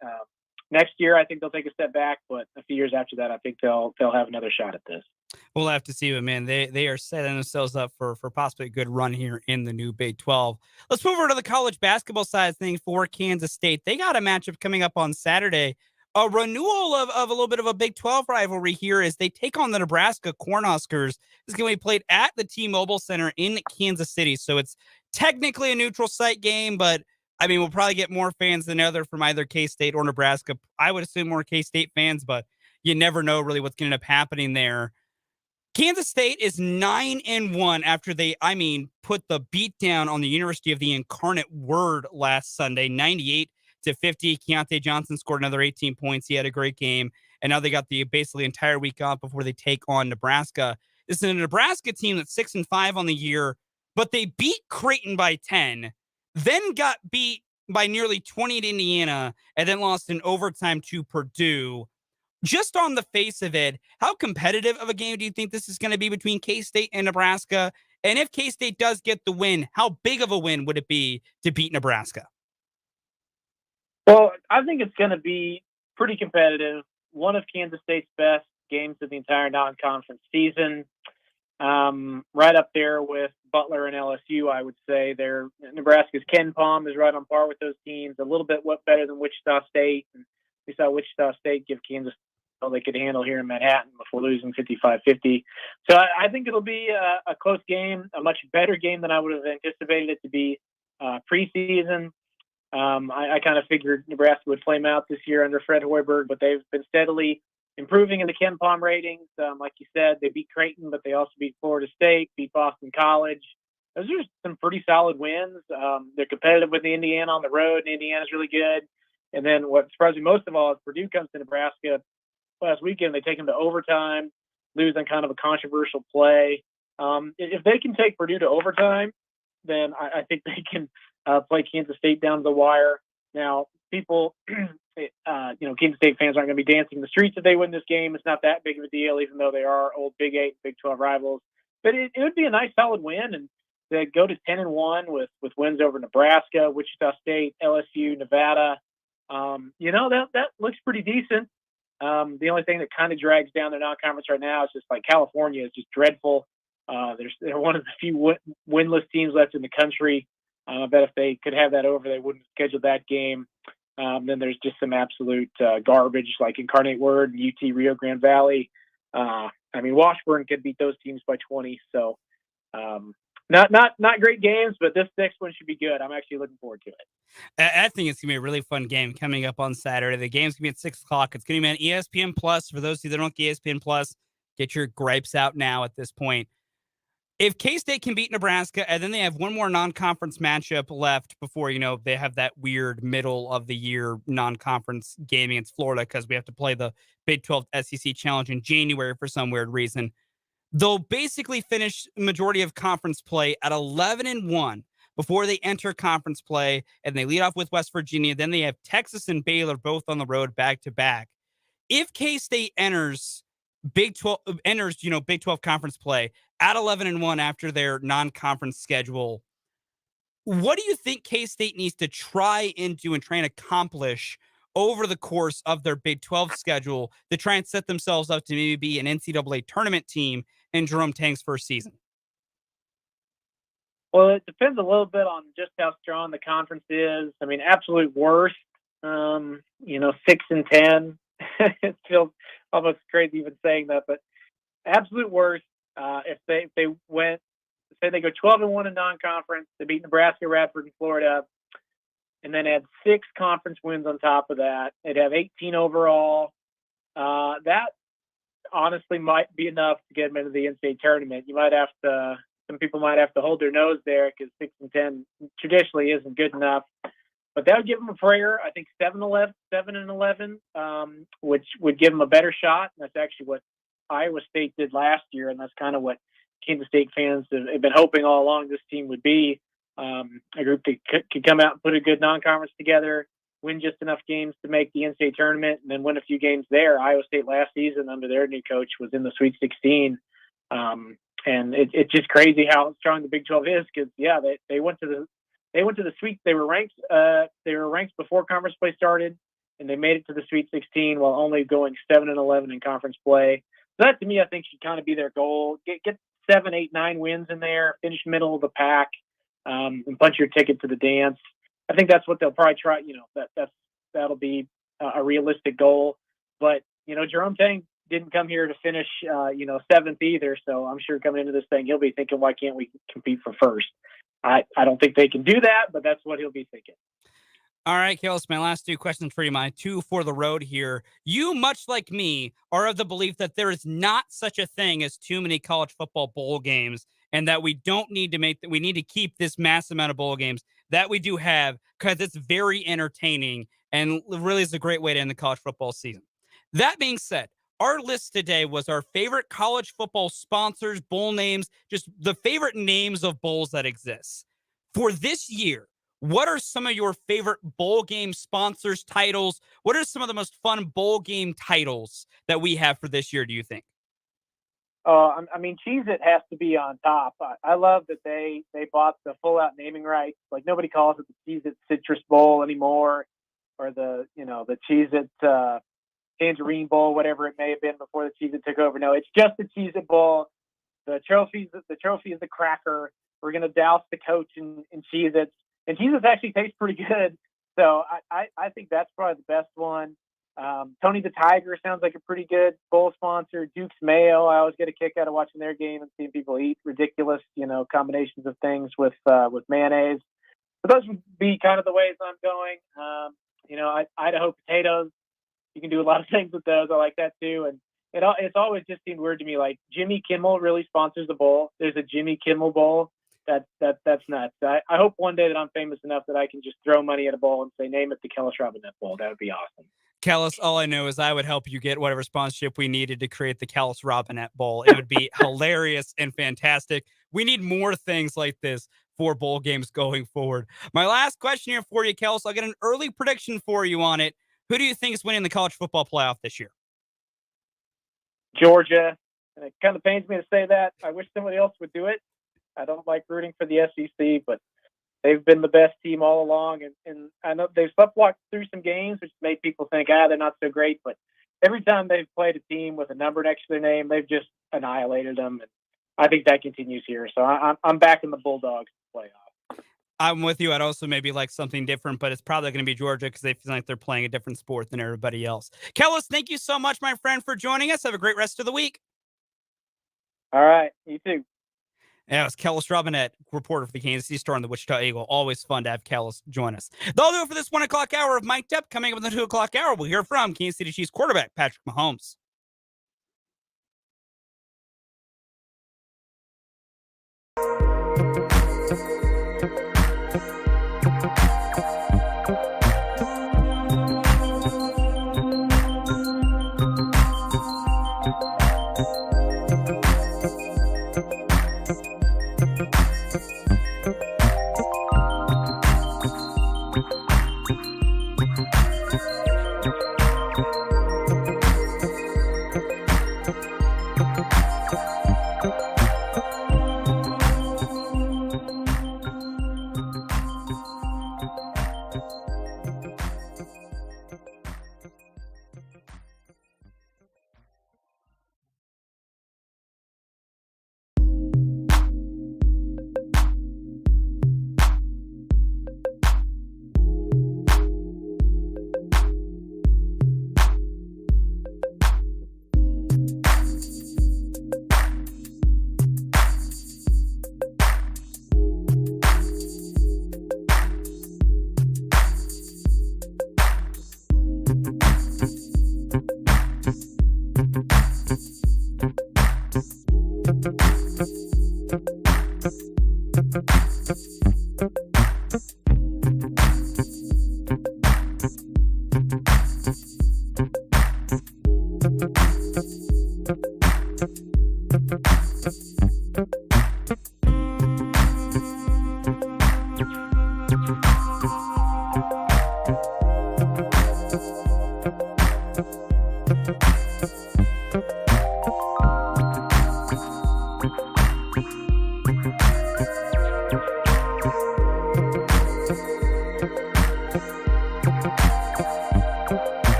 Next year, I think they'll take a step back, but a few years after that, I think they'll have another shot at this. We'll have to see, but man, they are setting themselves up for possibly a good run here in the new Big 12. Let's move over to the college basketball side of things for Kansas State. They got a matchup coming up on Saturday a renewal of a little bit of a Big 12 rivalry here as they take on the Nebraska Cornhuskers. This is going to be played at the T-Mobile Center in Kansas City. So it's technically a neutral site game, but I mean, we'll probably get more fans than other from either K-State or Nebraska. I would assume more K-State fans, but you never know really what's going to end up happening there. Kansas State is 9-1 after they, put the beat down on the University of the Incarnate Word last Sunday, 98-50. Keontae Johnson scored another 18 points. He had a great game. And now they got the basically entire week off before they take on Nebraska. This is a Nebraska team that's 6-5 on the year, but they beat Creighton by 10, then got beat by nearly 20 at Indiana, and then lost in overtime to Purdue. Just on the face of it, how competitive of a game do you think this is going to be between K-State and Nebraska? And if K-State does get the win, how big of a win would it be to beat Nebraska? Well, I think it's going to be pretty competitive. One of Kansas State's best games of the entire non-conference season. Right up there with Butler and LSU, I would say. Nebraska's Ken Palm is right on par with those teams, a little bit better than Wichita State. And we saw Wichita State give Kansas all they could handle here in Manhattan before losing 55-50. So I think it'll be a close game, a much better game than I would have anticipated it to be preseason. I kind of figured Nebraska would flame out this year under Fred Hoiberg, but they've been steadily improving in the Ken Palm ratings. Like you said, they beat Creighton, but they also beat Florida State, beat Boston College. Those are some pretty solid wins. They're competitive with Indiana on the road, and Indiana's really good. And then what surprised me most of all is Purdue comes to Nebraska last weekend. They take them to overtime, lose on kind of a controversial play. If they can take Purdue to overtime, then I think they can play Kansas State down to the wire. Now, people, Kansas State fans aren't going to be dancing the streets if they win this game. It's not that big of a deal, even though they are old Big 8, Big 12 rivals. But it would be a nice, solid win, and to go to 10-1 with wins over Nebraska, Wichita State, LSU, Nevada. That looks pretty decent. The only thing that kind of drags down their non-conference right now is just like California is just dreadful. They're one of the few winless teams left in the country. I bet if they could have that over, they wouldn't schedule that game. Then there's just some absolute garbage like Incarnate Word and UT Rio Grande Valley. Washburn could beat those teams by 20. So not great games, but this next one should be good. I'm actually looking forward to it. I think it's going to be a really fun game coming up on Saturday. The game's going to be at 6 o'clock. It's going to be on ESPN Plus. For those of you that don't get ESPN Plus, get your gripes out now at this point. If K-State can beat Nebraska, and then they have one more non-conference matchup left before, they have that weird middle of the year non-conference game against Florida because we have to play the Big 12 SEC Challenge in January for some weird reason. They'll basically finish majority of conference play at 11-1 before they enter conference play, and they lead off with West Virginia. Then they have Texas and Baylor both on the road back-to-back. If K-State enters Big 12 conference play at 11-1 after their non-conference schedule, what do you think K-State needs to try and do and try and accomplish over the course of their Big 12 schedule to try and set themselves up to maybe be an NCAA tournament team in Jerome Tang's first season? Well, it depends a little bit on just how strong the conference is. Absolute worst, 6-10. It feels almost crazy even saying that, but absolute worst. If they went, say they go 12-1 in non-conference, they beat Nebraska, Radford, and Florida, and then add 6 conference wins on top of that, they'd have 18 overall. That honestly might be enough to get them into the NCAA tournament. Some people might have to hold their nose there because 6-10 traditionally isn't good enough. But that would give them a prayer. I think 7-11, which would give them a better shot. And that's actually what Iowa State did last year, and that's kind of what Kansas State fans have been hoping all along this team would be. A group that could come out and put a good non-conference together, win just enough games to make the NCAA tournament, and then win a few games there. Iowa State last season under their new coach was in the Sweet 16. And it's just crazy how strong the Big 12 is because, they went to the Sweet. They were ranked before conference play started, and they made it to the Sweet 16 while only going 7-11 in conference play. So that, to me, I think should kind of be their goal. Get 7, 8, 9 wins in there, finish middle of the pack, and punch your ticket to the dance. I think that's what they'll probably try. That'll be a realistic goal. But, Jerome Tang didn't come here to finish, 7th either. So I'm sure coming into this thing, he'll be thinking, why can't we compete for first? I don't think they can do that, but that's what he'll be thinking. All right, Kellis, my last 2 questions for you, my 2 for the road here. You, much like me, are of the belief that there is not such a thing as too many college football bowl games, and that we don't need to we need to keep this massive amount of bowl games that we do have, because it's very entertaining and really is a great way to end the college football season. That being said, our list today was our favorite college football sponsors, bowl names, just the favorite names of bowls that exist. For this year, what are some of your favorite bowl game sponsors, titles? What are some of the most fun bowl game titles that we have for this year, do you think? Cheez-It has to be on top. I love that they bought the full-out naming rights. Like, nobody calls it the Cheez-It Citrus Bowl anymore, or the Cheez-It Tangerine Bowl, whatever it may have been before the Cheez-It took over. No, it's just the Cheez-It Bowl. The trophy is the cracker. We're going to douse the coach in Cheez-Its. And Cheez-Its actually tastes pretty good. So I think that's probably the best one. Tony the Tiger sounds like a pretty good bowl sponsor. Duke's Mayo, I always get a kick out of watching their game and seeing people eat ridiculous, combinations of things with mayonnaise. But those would be kind of the ways I'm going. Idaho potatoes, you can do a lot of things with those. I like that too. And it's always just seemed weird to me. Like, Jimmy Kimmel really sponsors the bowl. There's a Jimmy Kimmel Bowl. That's nuts. I hope one day that I'm famous enough that I can just throw money at a bowl and say, name it the Kellis Robinett Bowl. That would be awesome. Kellis, all I know is I would help you get whatever sponsorship we needed to create the Kellis Robinett Bowl. It would be hilarious and fantastic. We need more things like this for bowl games going forward. My last question here for you, Kellis, I'll get an early prediction for you on it. Who do you think is winning the college football playoff this year? Georgia. And it kind of pains me to say that. I wish somebody else would do it. I don't like rooting for the SEC, but they've been the best team all along. And I know they've sleptwalked through some games, which made people think, they're not so great. But every time they've played a team with a number next to their name, they've just annihilated them. And I think that continues here. So I'm backing the Bulldogs to playoff. I'm with you. I'd also maybe like something different, but it's probably going to be Georgia because they feel like they're playing a different sport than everybody else. Kellis, thank you so much, my friend, for joining us. Have a great rest of the week. All right. You too. Yeah, it was Kellis Robinett, reporter for the Kansas City Star and the Wichita Eagle. Always fun to have Kellis join us. That'll do it for this 1 o'clock hour of Mic'd Up. Coming up in the 2 o'clock hour, we'll hear from Kansas City Chiefs quarterback Patrick Mahomes.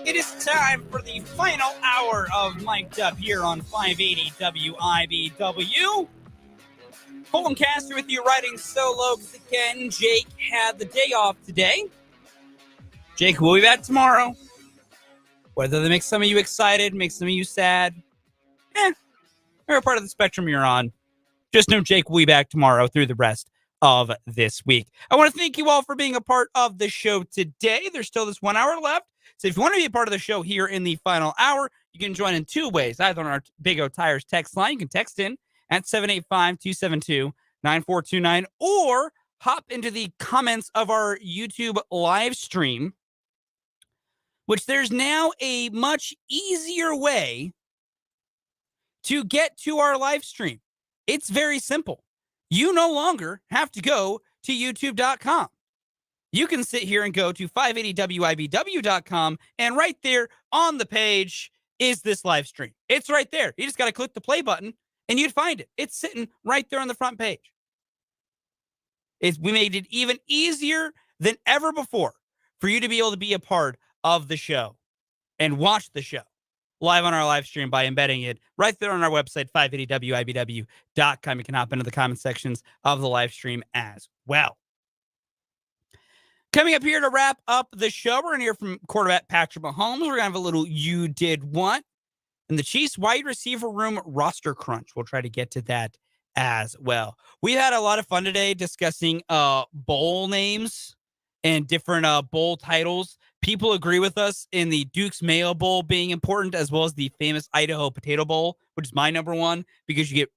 It is time for the final hour of Mic'd Up here on 580 WIBW. Fulton Caster with you riding solo because again, Jake had the day off today. Jake will be back tomorrow. Whether that makes some of you excited, makes some of you sad, they're a part of the spectrum you're on. Just know Jake will be back tomorrow through the rest of this week. I want to thank you all for being a part of the show today. There's still this 1 hour left. So if you want to be a part of the show here in the final hour, you can join in two ways. Either on our Big O Tires text line. You can text in at 785-272-9429 or hop into the comments of our YouTube live stream, which there's now a much easier way to get to our live stream. It's very simple. You no longer have to go to youtube.com. You can sit here and go to 580wibw.com, and right there on the page is this live stream. It's right there. You just got to click the play button, and you'd find it. It's sitting right there on the front page. We made it even easier than ever before for you to be able to be a part of the show and watch the show live on our live stream by embedding it right there on our website, 580wibw.com. You can hop into the comment sections of the live stream as well. Coming up here to wrap up the show, we're going to hear from quarterback Patrick Mahomes. We're going to have a little You Did What, and the Chiefs wide receiver room roster crunch. We'll try to get to that as well. We had a lot of fun today discussing bowl names and different bowl titles. People agree with us in the Duke's Mayo Bowl being important, as well as the famous Idaho Potato Bowl, which is my number one because you get,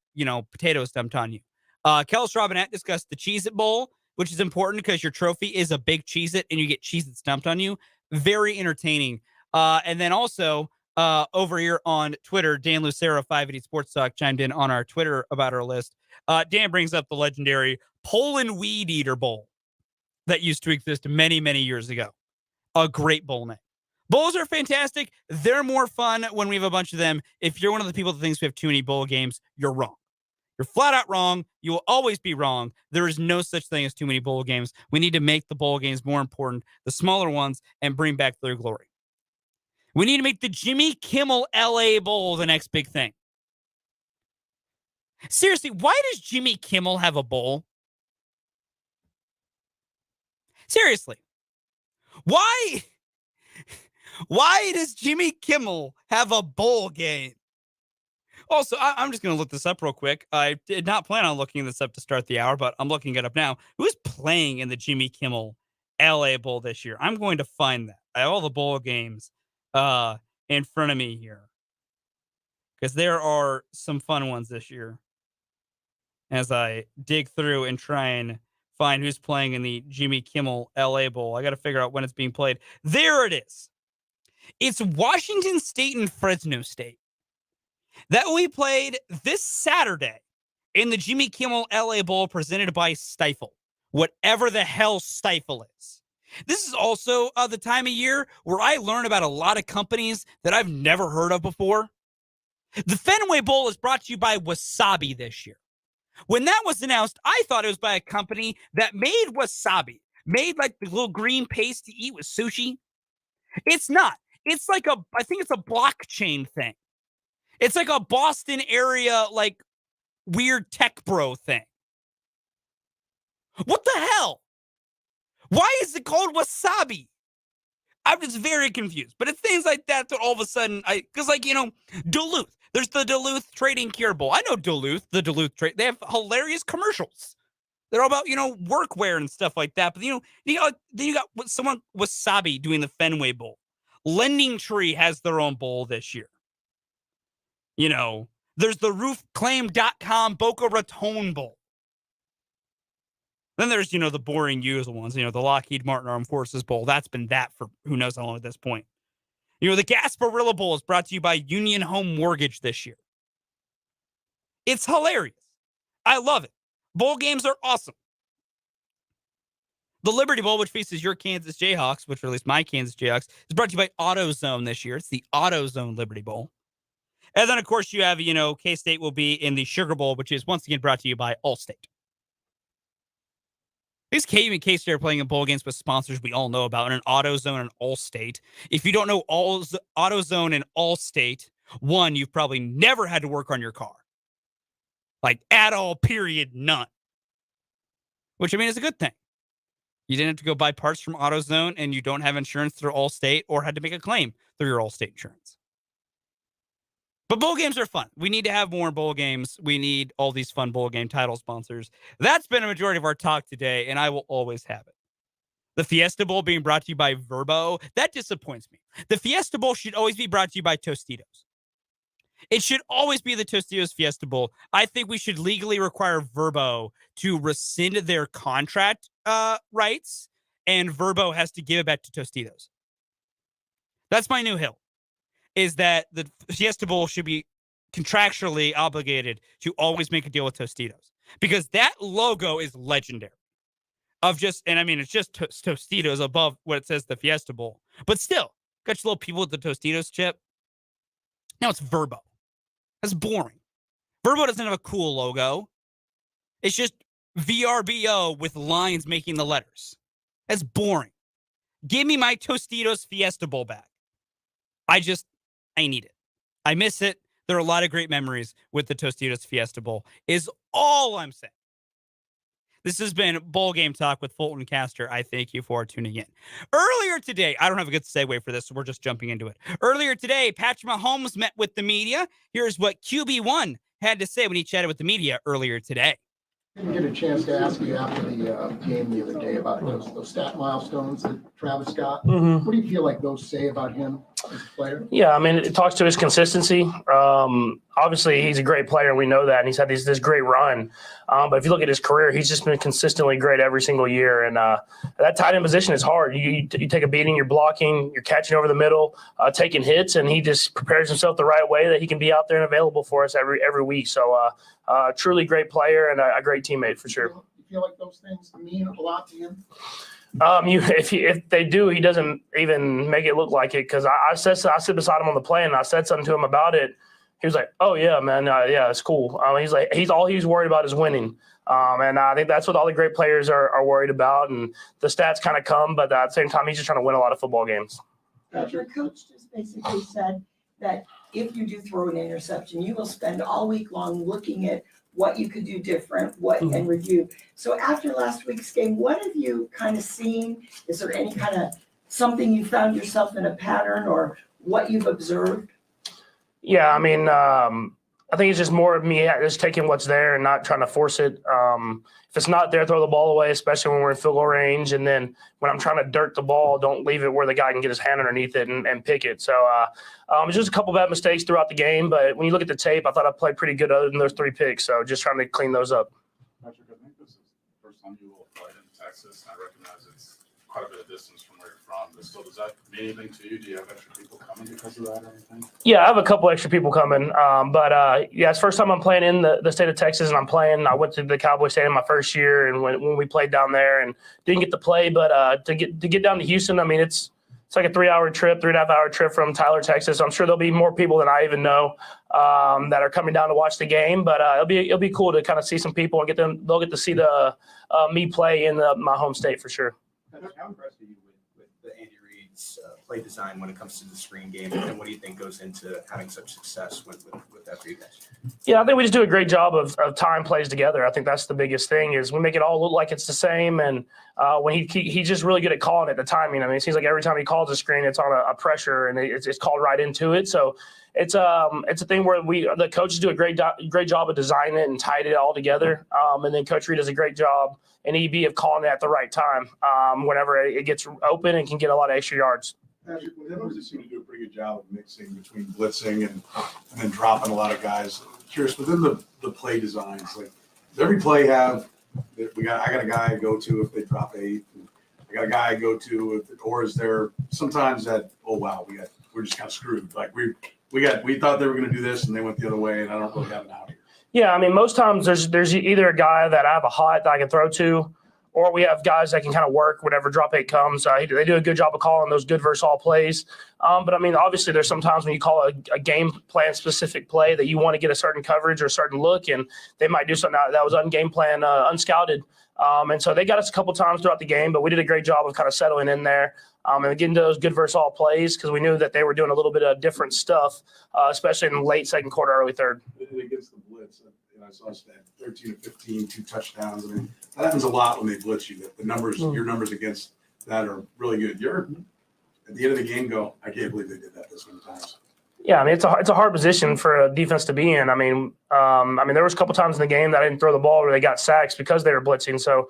potatoes dumped on you. Kellis Robinett discussed the Cheez-It Bowl, which is important because your trophy is a big Cheez-It and you get Cheez-It dumped on you. Very entertaining. And then also over here on Twitter, Dan Lucero, 580 Sports Talk, chimed in on our Twitter about our list. Dan brings up the legendary Poland Weed Eater Bowl that used to exist many, many years ago. A great bowl name. Bowls are fantastic. They're more fun when we have a bunch of them. If you're one of the people that thinks we have too many bowl games, you're wrong. You're flat out wrong. You will always be wrong. There is no such thing as too many bowl games. We need to make the bowl games more important, the smaller ones, and bring back their glory. We need to make the Jimmy Kimmel LA Bowl the next big thing. Seriously, why does Jimmy Kimmel have a bowl? Seriously. Why does Jimmy Kimmel have a bowl game? Also, I'm just going to look this up real quick. I did not plan on looking this up to start the hour, but I'm looking it up now. Who's playing in the Jimmy Kimmel LA Bowl this year? I'm going to find that. I have all the bowl games in front of me here because there are some fun ones this year as I dig through and try and find who's playing in the Jimmy Kimmel LA Bowl. I got to figure out when it's being played. There it is. It's Washington State and Fresno State. That will be played this Saturday in the Jimmy Kimmel LA Bowl presented by Stifle. Whatever the hell Stifle is. This is also the time of year where I learn about a lot of companies that I've never heard of before. The Fenway Bowl is brought to you by Wasabi this year. When that was announced, I thought it was by a company that made wasabi. made like the little green paste to eat with sushi. It's not. It's like I think it's a blockchain thing. It's like a Boston area, like weird tech bro thing. What the hell? Why is it called wasabi? I'm just very confused. But it's things like that all of a sudden, because like, Duluth. There's the Duluth Trading Cure Bowl. I know Duluth, the Duluth Trade. They have hilarious commercials. They're all about, workwear and stuff like that. But, then you got someone Wasabi doing the Fenway Bowl. Lending Tree has their own bowl this year. There's the roofclaim.com Boca Raton Bowl. Then there's, the boring usual ones, the Lockheed Martin Armed Forces Bowl. That's been that for who knows how long at this point. The Gasparilla Bowl is brought to you by Union Home Mortgage this year. It's hilarious. I love it. Bowl games are awesome. The Liberty Bowl, which faces your Kansas Jayhawks, which released my Kansas Jayhawks, is brought to you by AutoZone this year. It's the AutoZone Liberty Bowl. And then, of course, you have, K-State will be in the Sugar Bowl, which is once again brought to you by Allstate. These K-State are playing in bowl games with sponsors we all know about, and an AutoZone and Allstate. If you don't know AutoZone and Allstate, one, you've probably never had to work on your car. Like, at all, period, none. Which, is a good thing. You didn't have to go buy parts from AutoZone, and you don't have insurance through Allstate or had to make a claim through your Allstate insurance. But bowl games are fun. We need to have more bowl games. We need all these fun bowl game title sponsors. That's been a majority of our talk today, and I will always have it. The Fiesta Bowl being brought to you by Verbo, that disappoints me. The Fiesta Bowl should always be brought to you by Tostitos. It should always be the Tostitos Fiesta Bowl. I think we should legally require Verbo to rescind their contract rights, and Verbo has to give it back to Tostitos. That's my new hill, is that the Fiesta Bowl should be contractually obligated to always make a deal with Tostitos, because that logo is legendary. It's just Tostitos above what it says the Fiesta Bowl. But still, got your little people with the Tostitos chip. Now it's Verbo. That's boring. Verbo doesn't have a cool logo. It's just VRBO with lines making the letters. That's boring. Give me my Tostitos Fiesta Bowl back. I need it. I miss it. There are a lot of great memories with the Tostitos Fiesta Bowl, is all I'm saying. This has been Bowl Game Talk with Fulton Caster. I thank you for tuning in. Earlier today, I don't have a good segue for this, so we're just jumping into it. Earlier today, Patrick Mahomes met with the media. Here's what QB1 had to say when he chatted with the media earlier today. I didn't get a chance to ask you after the game the other day about those stat milestones that Travis got. What do you feel like those say about him as a player? Yeah, it talks to his consistency. Obviously, he's a great player, and we know that, and he's had this great run. But if you look at his career, he's just been consistently great every single year. And that tight end position is hard. You take a beating, you're blocking, you're catching over the middle, taking hits, and he just prepares himself the right way that he can be out there and available for us every week. So truly great player and a great teammate for sure. You feel like those things mean a lot to him? If they do, he doesn't even make it look like it, because I sit beside him on the plane and I said something to him about it. He was like, "Oh yeah, man, yeah, it's cool." He's all he's worried about is winning, and I think that's what all the great players are worried about. And the stats kind of come, but at the same time, he's just trying to win a lot of football games. Your coach just basically said that if you do throw an interception, you will spend all week long looking at what you could do different, and review. So after last week's game, what have you kind of seen? Is there any kind of something you found yourself in a pattern, or what you've observed? Yeah, I think it's just more of me just taking what's there and not trying to force it. If it's not there, throw the ball away, especially when we're in field goal range. And then when I'm trying to dirt the ball, don't leave it where the guy can get his hand underneath it and pick it. So it's just a couple bad mistakes throughout the game. But when you look at the tape, I thought I played pretty good other than those 3 picks. So just trying to clean those up. Patrick, I think this is the first time you will play in Texas. I recognize it's quite a bit of distance from where you're from, but still, does that mean anything to you? Do you have extra people coming because of that or anything? Yeah, I have a couple extra people coming. It's first time I'm playing in the state of Texas, and I went to the Cowboy Stadium my first year, and when we played down there and didn't get to play, but to get down to Houston, it's like a 3.5-hour trip from Tyler, Texas. I'm sure there'll be more people than I even know that are coming down to watch the game, but it'll be cool to kind of see some people and they'll get to see me play in my home state for sure. How impressed are you with the Andy Reid's play design when it comes to the screen game, and what do you think goes into having such success with that for you guys? Yeah, I think we just do a great job of tying plays together. I think that's the biggest thing is we make it all look like it's the same. And when he's just really good at calling it, the timing. I mean, it seems like every time he calls a screen, it's on a pressure and it's called right into it. So it's a thing where the coaches do a great job of designing it and tied it all together. And then Coach Reid does a great job in EB of calling it at the right time whenever it gets open and can get a lot of extra yards. Patrick, the Mahomes seem to do a pretty good job of mixing between blitzing and then dropping a lot of guys. Curious, within the play designs, like does every play have I got a guy I go to if they drop 8, and I got a guy I go to or is there sometimes that, oh wow, we're just kind of screwed. Like we thought they were going to do this and they went the other way, and I don't really have an out here. Yeah, I mean, most times there's either a guy that I have a hot that I can throw to, or we have guys that can kind of work whenever drop 8 comes. They do a good job of calling those good versus all plays. But I mean, obviously there's sometimes when you call a game plan specific play that you want to get a certain coverage or a certain look, and they might do something that was game plan, unscouted. And so they got us a couple times throughout the game, but we did a great job of kind of settling in there and getting to those good versus all plays because we knew that they were doing a little bit of different stuff, especially in the late second quarter, early third. Against the blitz, I saw that 13 to 15, 2 touchdowns. I mean, that happens a lot when they blitz you. The numbers, your numbers against that are really good. You're at the end of the game. I can't believe they did that this many times. Yeah, I mean it's a hard position for a defense to be in. I mean there was a couple times in the game that I didn't throw the ball where they got sacks because they were blitzing. So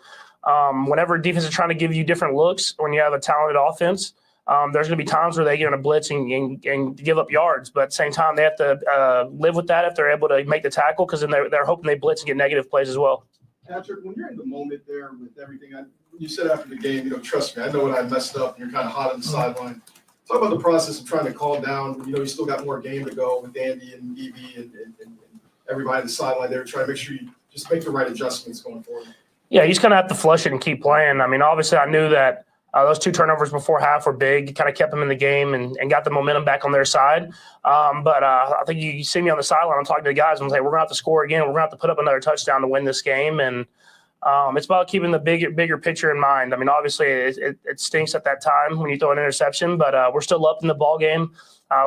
whenever defense is trying to give you different looks, when you have a talented offense, there's going to be times where they're going to blitz and give up yards. But at the same time, they have to live with that if they're able to make the tackle because then they're hoping they blitz and get negative plays as well. Patrick, when you're in the moment there with everything, you said after the game, trust me, I know when I messed up and you're kind of hot on the sideline. Talk about the process of trying to calm down. You still got more game to go with Andy and EB and everybody on the sideline there, trying to make sure you just make the right adjustments going forward. Yeah, you just kind of have to flush it and keep playing. I mean, obviously, I knew that those 2 turnovers before half were big, kind of kept them in the game and got the momentum back on their side. But I think you see me on the sideline, I'm talking to the guys, and I'm like, we're going to have to score again. We're going to have to put up another touchdown to win this game. And it's about keeping the bigger picture in mind. I mean, obviously, it stinks at that time when you throw an interception, but we're still up in the ball game.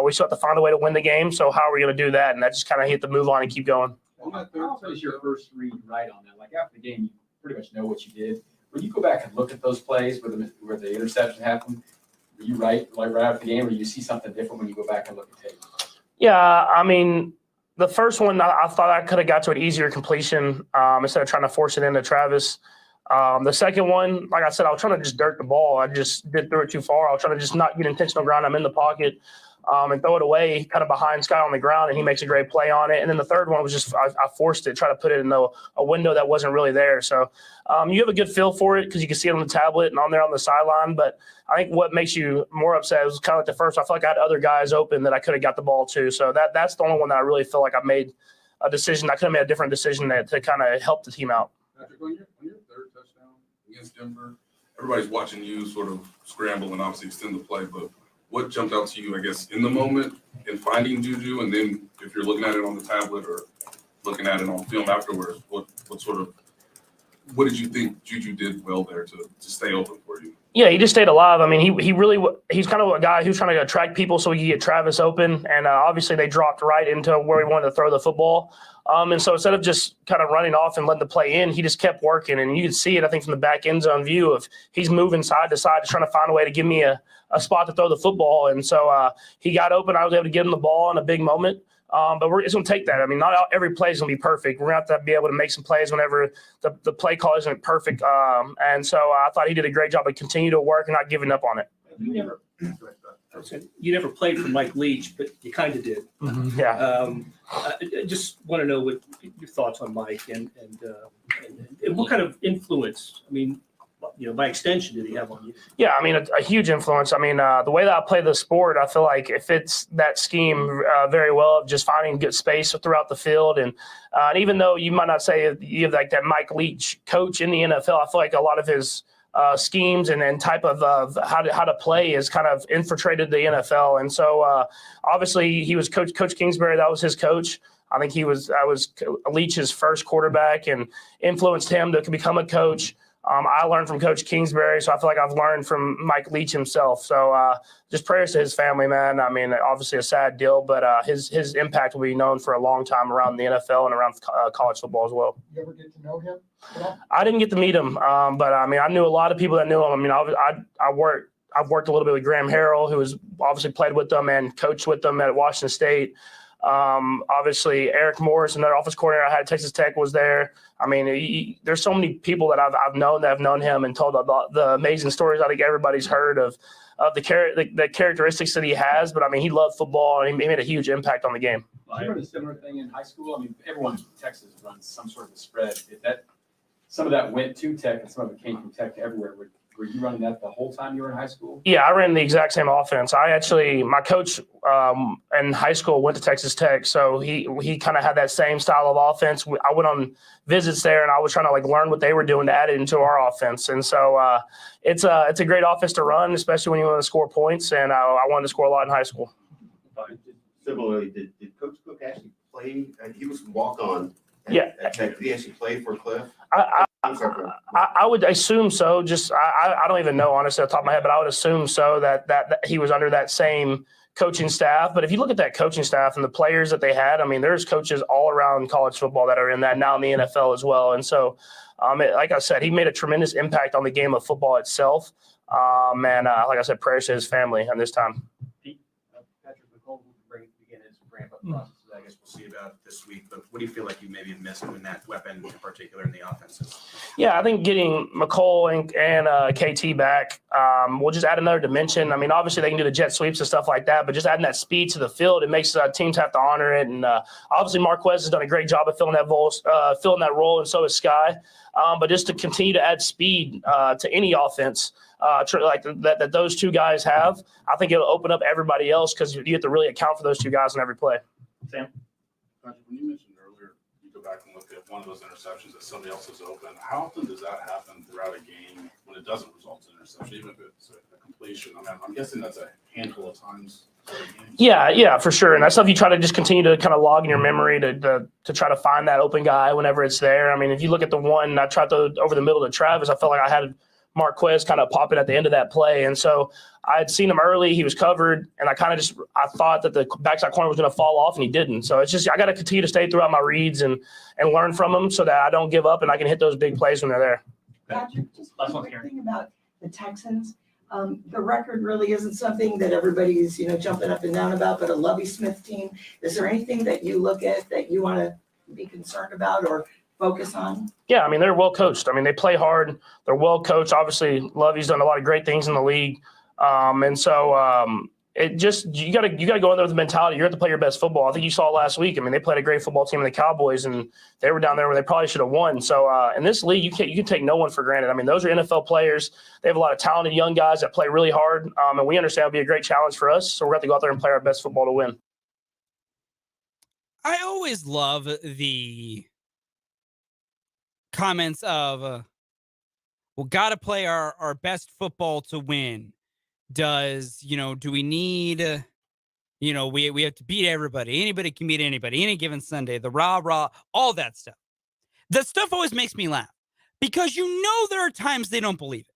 We still have to find a way to win the game. So how are we going to do that? And that just kind of hit the move on and keep going. What was your first read right on that? Like after the game, you pretty much know what you did. When you go back and look at those plays where the interception happened, were you right after the game, or do you see something different when you go back and look at tape? Yeah, I mean, the first one, I thought I could have got to an easier completion instead of trying to force it into Travis. The second one, like I said, I was trying to just dirt the ball. I just did throw it too far. I was trying to just not get intentional ground. I'm in the pocket and throw it away kind of behind Sky on the ground, and he makes a great play on it. And then the third one was just I forced it, try to put it in a window that wasn't really there. So you have a good feel for it because you can see it on the tablet and on there on the sideline. But I think what makes you more upset is kind of like the first. I feel like I had other guys open that I could have got the ball to. So that's the only one that I really feel like I made a decision. I could have made a different decision to kind of help the team out. Patrick, on your third touchdown against Denver, everybody's watching you sort of scramble and obviously extend the play, but what jumped out to you, I guess, in the moment in finding Juju, and then if you're looking at it on the tablet or looking at it on film afterwards, what did you think Juju did well there to stay open for you? Yeah, he just stayed alive. I mean, he's kind of a guy who's trying to attract people so he can get Travis open, and obviously they dropped right into where he wanted to throw the football. And so instead of just kind of running off and letting the play in, he just kept working, and you could see it, I think, from the back end zone view of he's moving side to side, trying to find a way to give me a spot to throw the football. And so he got open. I was able to give him the ball in a big moment. But it's going to take that. I mean, not every play is going to be perfect. We're going to have to be able to make some plays whenever the play call isn't perfect. And so I thought he did a great job of continue to work and not giving up on it. You never played for Mike Leach, but you kind of did. Mm-hmm. Yeah. I just want to know what your thoughts on Mike and what kind of influence, I mean, by extension, did he have on you? Yeah, I mean, a huge influence. I mean, the way that I play the sport, I feel like it fits that scheme very well of just finding good space throughout the field. And even though you might not say you have like that Mike Leach coach in the NFL, I feel like a lot of his schemes and type of how to play is kind of infiltrated the NFL. And so obviously he was Coach Kingsbury. That was his coach. I think I was Leach's first quarterback and influenced him to become a coach. I learned from Coach Kingsbury, so I feel like I've learned from Mike Leach himself. So just prayers to his family, man. I mean, obviously a sad deal, but his impact will be known for a long time around the NFL and around college football as well. You ever get to know him at all? I didn't get to meet him, but I mean, I knew a lot of people that knew him. I mean, I've worked a little bit with Graham Harrell, who has obviously played with them and coached with them at Washington State. Obviously Eric Morris, another offense coordinator I had at Texas Tech, was there. I mean, there's so many people that I've known that have known him and told about the amazing stories I think everybody's heard of the characteristics that he has. But I mean, he loved football and he made a huge impact on the game. Did you run a similar thing in high school? I mean, everyone in Texas runs some sort of a spread. If some of that went to Tech and some of it came from Tech to everywhere, were you running that the whole time you were in high school? Yeah, I ran the exact same offense. My coach in high school went to Texas Tech, so he kind of had that same style of offense. I went on visits there, and I was trying to learn what they were doing to add it into our offense. And so it's a great offense to run, especially when you want to score points. And I wanted to score a lot in high school. Similarly, did Coach Cook actually play? He was walk-on. Yeah. Did he actually play for Cliff? I would assume so. Just I don't even know honestly off the top of my head, but I would assume so that he was under that same coaching staff. But if you look at that coaching staff and the players that they had, I mean, there's coaches all around college football that are in that now in the NFL as well. And so, like I said, he made a tremendous impact on the game of football itself. And like I said, prayers to his family on this time. Patrick McColl will begin his ramp-up process. I guess we'll see about this week, but what do you feel like you maybe have missed in that weapon in particular in the offenses? Yeah, I think getting McColl and KT back will just add another dimension. I mean, obviously they can do the jet sweeps and stuff like that, but just adding that speed to the field, it makes teams have to honor it. And obviously Marquez has done a great job of filling that role, and so has Sky. But just to continue to add speed to any offense like that those two guys have, I think it'll open up everybody else because you have to really account for those two guys in every play. Sam? Patrick, when you mentioned earlier, you go back and look at one of those interceptions that somebody else is open. How often does that happen throughout a game when it doesn't result in interception, even if it's a completion? I mean, I'm guessing that's a handful of times. Yeah, for sure. And that's stuff you try to just continue to kind of log in your memory to try to find that open guy whenever it's there. I mean, if you look at the one I tried to over the middle to Travis, I felt like I had Marquez kind of pop it at the end of that play. And so I had seen him early. He was covered. And I thought that the backside corner was going to fall off, and he didn't. So it's just I got to continue to stay throughout my reads and learn from them so that I don't give up and I can hit those big plays when they're there. Patrick, just one quick thing about the Texans. The record really isn't something that everybody's, jumping up and down about, but a Lovie Smith team, is there anything that you look at that you want to be concerned about or focus on? Yeah, I mean, they're well coached. I mean, they play hard. They're well coached. Obviously, Lovey's done a lot of great things in the league. And so it just you gotta go in there with the mentality. You have to play your best football. I think you saw last week. I mean, they played a great football team in the Cowboys, and they were down there where they probably should have won. So in this league, you can take no one for granted. I mean, those are NFL players. They have a lot of talented young guys that play really hard, and we understand it'll be a great challenge for us. So we're going to have to go out there and play our best football to win. I always love the comments of, got to play our best football to win. Do we need, we have to beat everybody. Anybody can beat anybody any given Sunday, the rah, all that stuff. That stuff always makes me laugh because there are times they don't believe it.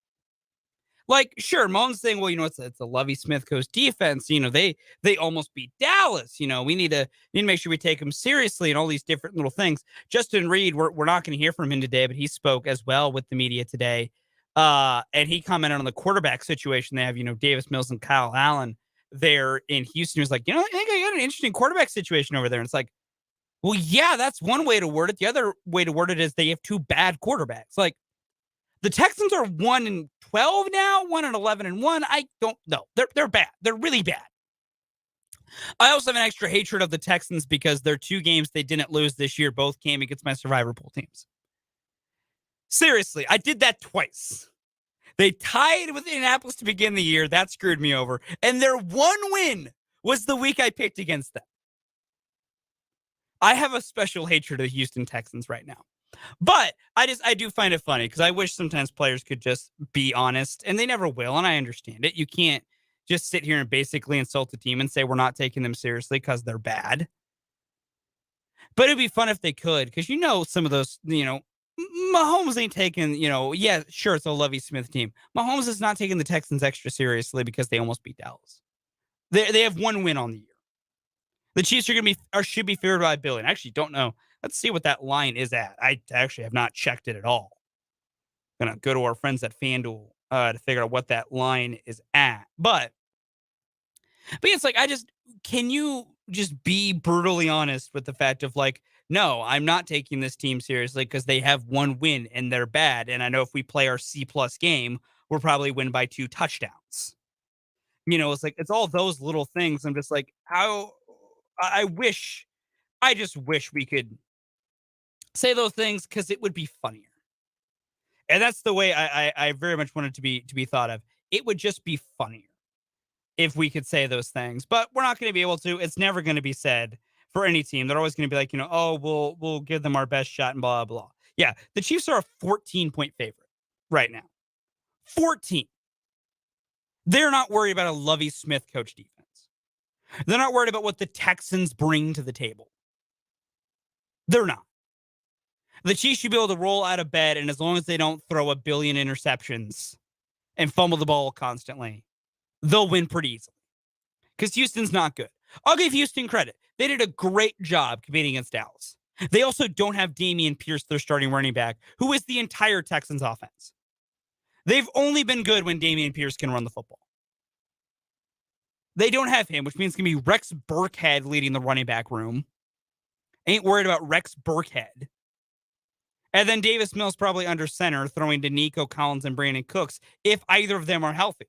Like, sure, Mahomes saying, well, it's a Lovie Smith coach defense. They almost beat Dallas. We need to make sure we take them seriously and all these different little things. Justin Reid, we're not going to hear from him today, but he spoke as well with the media today. And he commented on the quarterback situation. They have, Davis Mills and Kyle Allen there in Houston. He was like, I think I got an interesting quarterback situation over there. And it's like, well, yeah, that's one way to word it. The other way to word it is they have two bad quarterbacks. Like, the Texans are 1-12 now, 1-11-1. I don't know. They're bad. They're really bad. I also have an extra hatred of the Texans because their two games they didn't lose this year both came against my Survivor Bowl teams. Seriously, I did that twice. They tied with Indianapolis to begin the year. That screwed me over. And their one win was the week I picked against them. I have a special hatred of the Houston Texans right now. But I do find it funny because I wish sometimes players could just be honest, and they never will, and I understand it. You can't just sit here and basically insult the team and say we're not taking them seriously because they're bad. But it'd be fun if they could, because some of those, Mahomes ain't taking, yeah, sure, it's a Lovie Smith team. Mahomes is not taking the Texans extra seriously because they almost beat Dallas. They have one win on the year. The Chiefs should be favored by $1 billion. I actually don't know. Let's see what that line is at. I actually have not checked it at all. I'm gonna go to our friends at FanDuel to figure out what that line is at. But it's like, can you just be brutally honest with the fact of like, no, I'm not taking this team seriously because they have one win and they're bad. And I know if we play our C+ game, we'll probably win by 2 touchdowns. It's like, it's all those little things. I'm just like, how I just wish we could say those things because it would be funnier. And that's the way I very much want it to be thought of. It would just be funnier if we could say those things, but we're not going to be able to. It's never going to be said for any team. They're always going to be like, oh, we'll give them our best shot and blah, blah, blah. Yeah, the Chiefs are a 14-point favorite right now. 14. They're not worried about a Lovie Smith coach defense. They're not worried about what the Texans bring to the table. They're not. The Chiefs should be able to roll out of bed, and as long as they don't throw 1 billion interceptions and fumble the ball constantly, they'll win pretty easily. Because Houston's not good. I'll give Houston credit. They did a great job competing against Dallas. They also don't have Dameon Pierce, their starting running back, who is the entire Texans offense. They've only been good when Dameon Pierce can run the football. They don't have him, which means it's going to be Rex Burkhead leading the running back room. Ain't worried about Rex Burkhead. And then Davis Mills probably under center, throwing to Nico Collins and Brandon Cooks, if either of them are healthy.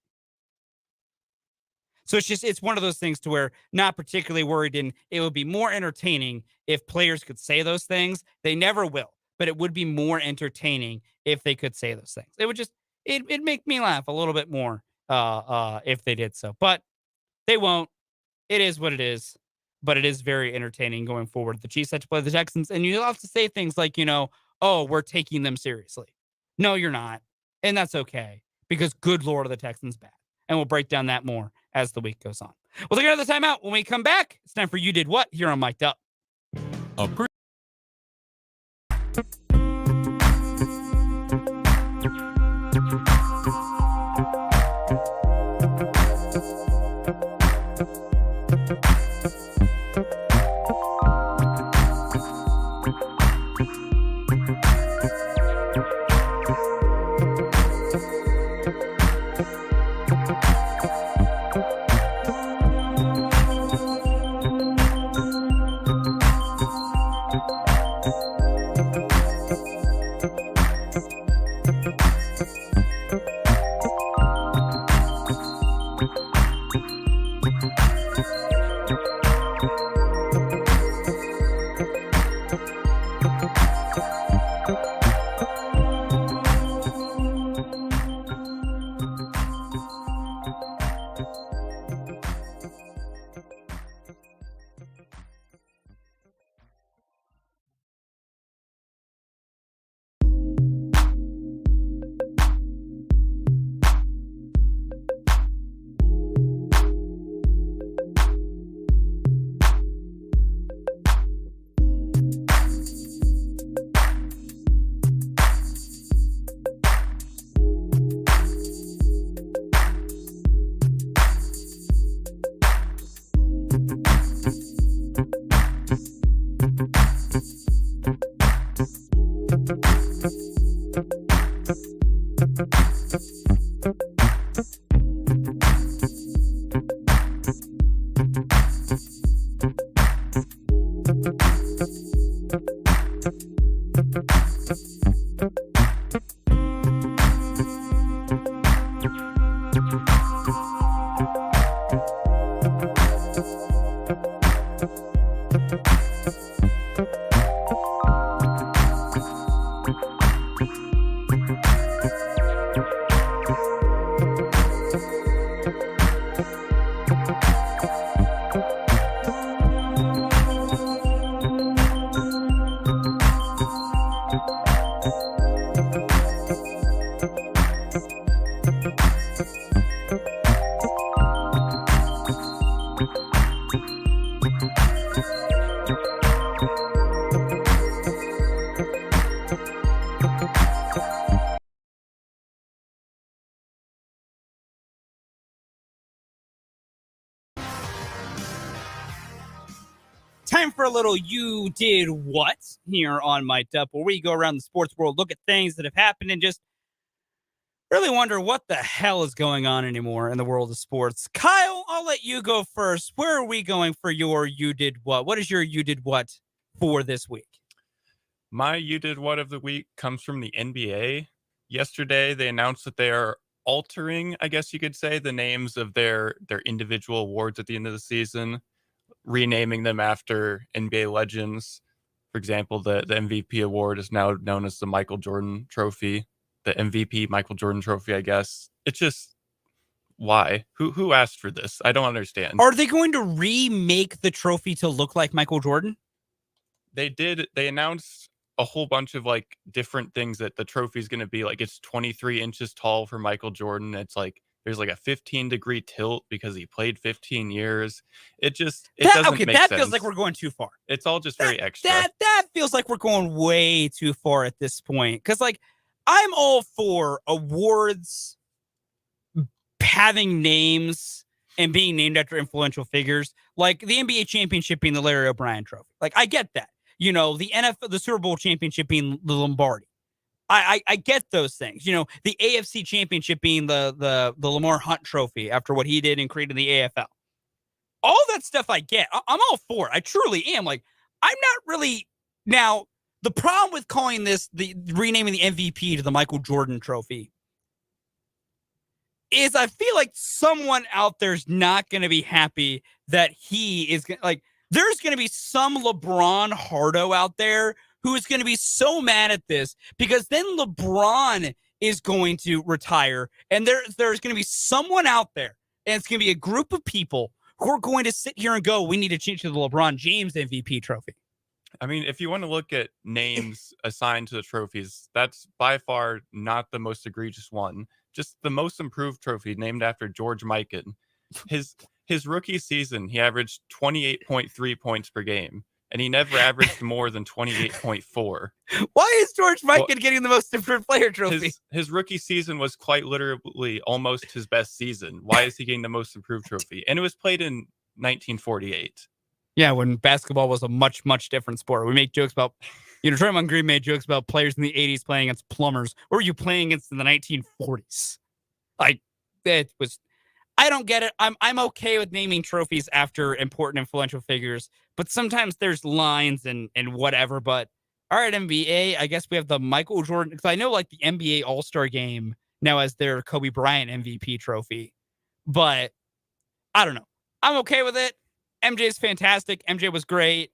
So it's one of those things to where not particularly worried, and it would be more entertaining if players could say those things. They never will, but it would be more entertaining if they could say those things. It would just, it'd make me laugh a little bit more if they did so, but they won't. It is what it is, but it is very entertaining going forward. The Chiefs have to play the Texans, and you'll have to say things like, oh, we're taking them seriously. No, you're not. And that's okay, because good Lord, are the Texans bad. And we'll break down that more as the week goes on. We'll take another time out. When we come back, it's time for You Did What here on Mic'd Up. Time for a little You Did What here on Mic'd Up, where we go around the sports world, look at things that have happened, and just really wonder what the hell is going on anymore in the world of sports. Kyle, I'll let you go first. Where are we going for your You Did What? What is your You Did What for this week? My You Did What of the week comes from the NBA. Yesterday, they announced that they are altering, I guess you could say, the names of their individual awards at the end of the season, renaming them after NBA legends. For example, the MVP award is now known as the Michael Jordan Trophy, the MVP Michael Jordan Trophy, I guess. It's just, why? Who asked for this? I don't understand. Are they going to remake the trophy to look like Michael Jordan? They did. They announced a whole bunch of like different things that the trophy is going to be. Like, it's 23 inches tall for Michael Jordan. It's like there's like a 15-degree tilt because he played 15 years. It doesn't make sense. That feels like we're going too far. It's all just very extra. That feels like we're going way too far at this point. Because, like, I'm all for awards having names and being named after influential figures, like the NBA championship being the Larry O'Brien Trophy. Like, I get that. You know, the NFL, the Super Bowl championship being the Lombardi. I get those things. You know, the AFC championship being the Lamar Hunt Trophy after what he did in creating the AFL. All that stuff I get. I'm all for it. I truly am. Like, I'm not really. Now, the problem with calling this, renaming the MVP to the Michael Jordan Trophy, is I feel like someone out there's not going to be happy that he is like, there's going to be some LeBron hardo out there who is going to be so mad at this because then LeBron is going to retire, and there's going to be someone out there, and it's going to be a group of people who are going to sit here and go, we need to change to the LeBron James MVP trophy. I mean, if you want to look at names assigned to the trophies, that's by far not the most egregious one. Just the most improved trophy named after George Mikan. His rookie season, he averaged 28.3 points per game, and he never averaged more than 28.4. Why is George Mikan getting the most improved player trophy? His rookie season was quite literally almost his best season. Why is he getting the most improved trophy? And it was played in 1948. Yeah, when basketball was a much, much different sport. We make jokes about, Draymond Green made jokes about players in the 80s playing against plumbers. What were you playing against in the 1940s? Like, it was, I don't get it. I'm okay with naming trophies after important, influential figures, but sometimes there's lines and whatever. But all right, NBA, I guess we have the Michael Jordan, because I know like the NBA All-Star Game now has their Kobe Bryant MVP trophy, but I don't know. I'm okay with it. MJ is fantastic. MJ was great.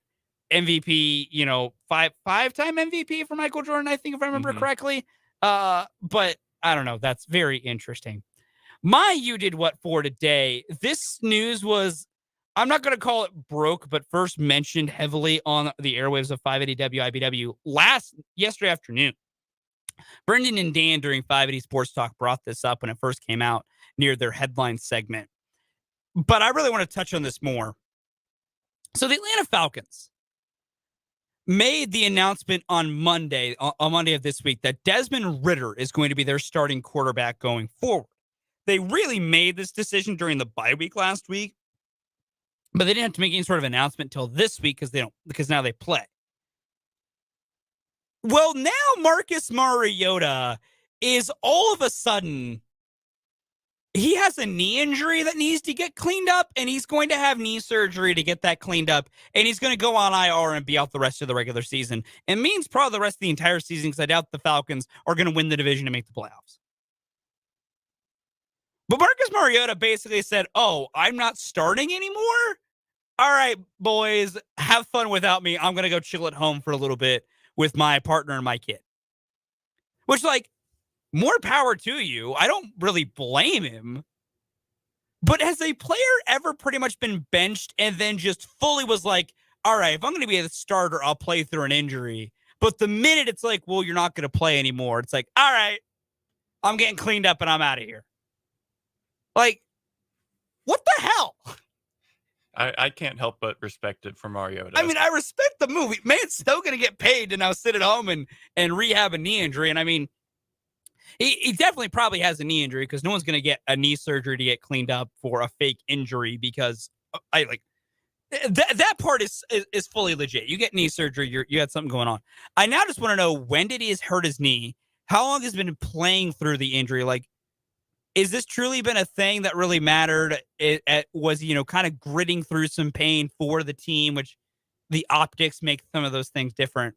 MVP, five-time MVP for Michael Jordan, I think, if I remember correctly. But I don't know. That's very interesting. My You Did What for today. This news was, I'm not going to call it broke, but first mentioned heavily on the airwaves of 580 WIBW yesterday afternoon. Brendan and Dan during 580 Sports Talk brought this up when it first came out near their headline segment. But I really want to touch on this more. So the Atlanta Falcons made the announcement on Monday of this week that Desmond Ridder is going to be their starting quarterback going forward. They really made this decision during the bye week last week, but they didn't have to make any sort of announcement until this week because now they play. Well, now Marcus Mariota is all of a sudden, he has a knee injury that needs to get cleaned up, and he's going to have knee surgery to get that cleaned up, and he's going to go on IR and be out the rest of the regular season. It means probably the rest of the entire season, because I doubt the Falcons are going to win the division and make the playoffs. But Marcus Mariota basically said, I'm not starting anymore? All right, boys, have fun without me. I'm going to go chill at home for a little bit with my partner and my kid. Which, like, more power to you. I don't really blame him. But has a player ever pretty much been benched and then just fully was like, all right, if I'm going to be the starter, I'll play through an injury. But the minute it's like, well, you're not going to play anymore, it's like, all right, I'm getting cleaned up and I'm out of here. Like, what the hell? I can't help but respect it for Mariota. I mean, I respect the move. Man's still going to get paid to now sit at home and rehab a knee injury. And I mean, he definitely probably has a knee injury because no one's going to get a knee surgery to get cleaned up for a fake injury because That part is fully legit. You get knee surgery, you had something going on. I now just want to know, when did he hurt his knee? How long has he been playing through the injury? Like, is this truly been a thing that really mattered? Was he, kind of gritting through some pain for the team, which the optics make some of those things different.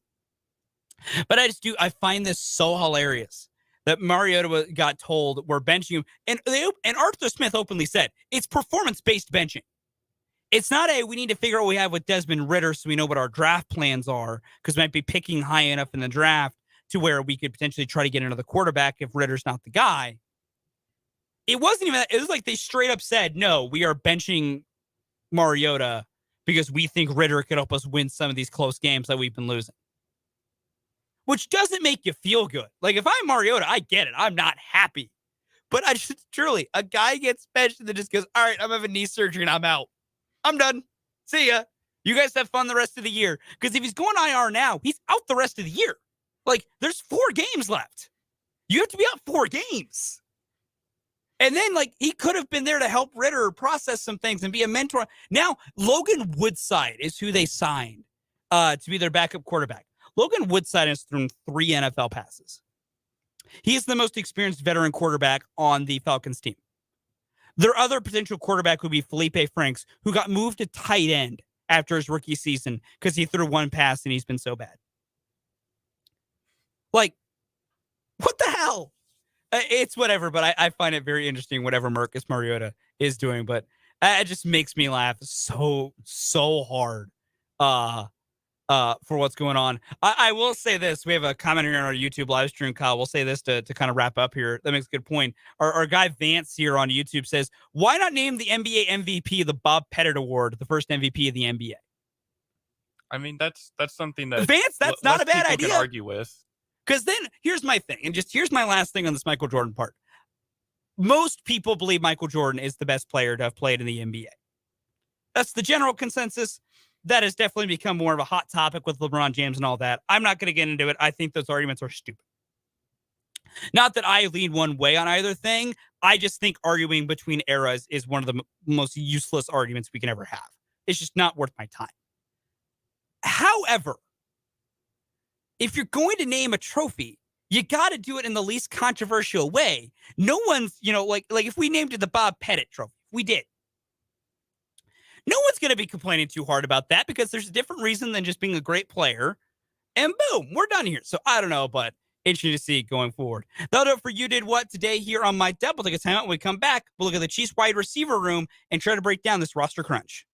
But I find this so hilarious that Mariota got told we're benching him. And Arthur Smith openly said it's performance-based benching. It's not we need to figure out what we have with Desmond Ridder so we know what our draft plans are, because we might be picking high enough in the draft to where we could potentially try to get another quarterback if Ridder's not the guy. It wasn't even that. It was like they straight up said, no, we are benching Mariota because we think Ridder could help us win some of these close games that we've been losing. Which doesn't make you feel good. Like, if I'm Mariota, I get it. I'm not happy. But I just, truly, a guy gets benched and then just goes, all right, I'm having knee surgery and I'm out. I'm done. See ya. You guys have fun the rest of the year. Because if he's going IR now, he's out the rest of the year. Like, there's 4 games left. You have to be out 4 games. And then, like, he could have been there to help Ridder process some things and be a mentor. Now, Logan Woodside is who they signed to be their backup quarterback. Logan Woodside has thrown 3 NFL passes. He is the most experienced veteran quarterback on the Falcons team. Their other potential quarterback would be Felipe Franks, who got moved to tight end after his rookie season because he threw 1 pass and he's been so bad. Like, what the hell? It's whatever, but I find it very interesting whatever Marcus Mariota is doing, but it just makes me laugh so hard for what's going on. I will say this. We have a comment here on our YouTube live stream, Kyle. We'll say this to kind of wrap up here. That makes a good point. Our guy Vance here on YouTube says, why not name the NBA MVP the Bob Pettit Award, the first MVP of the NBA? I mean, that's something that Vance, that's not a bad idea. Can argue with. Because then here's my thing, and here's my last thing on this Michael Jordan part. Most people believe Michael Jordan is the best player to have played in the NBA. That's the general consensus. That has definitely become more of a hot topic with LeBron James and all that. I'm not going to get into it. I think those arguments are stupid. Not that I lean one way on either thing. I just think arguing between eras is one of the most useless arguments we can ever have. It's just not worth my time. However, if you're going to name a trophy, you got to do it in the least controversial way. No one's, like if we named it the Bob Pettit Trophy, we did. No one's going to be complaining too hard about that because there's a different reason than just being a great player. And boom, we're done here. So I don't know, but interesting to see going forward. That'll do it for You Did What today here on My Dub. We'll take a time out. When we come back, we'll look at the Chiefs wide receiver room and try to break down this roster crunch.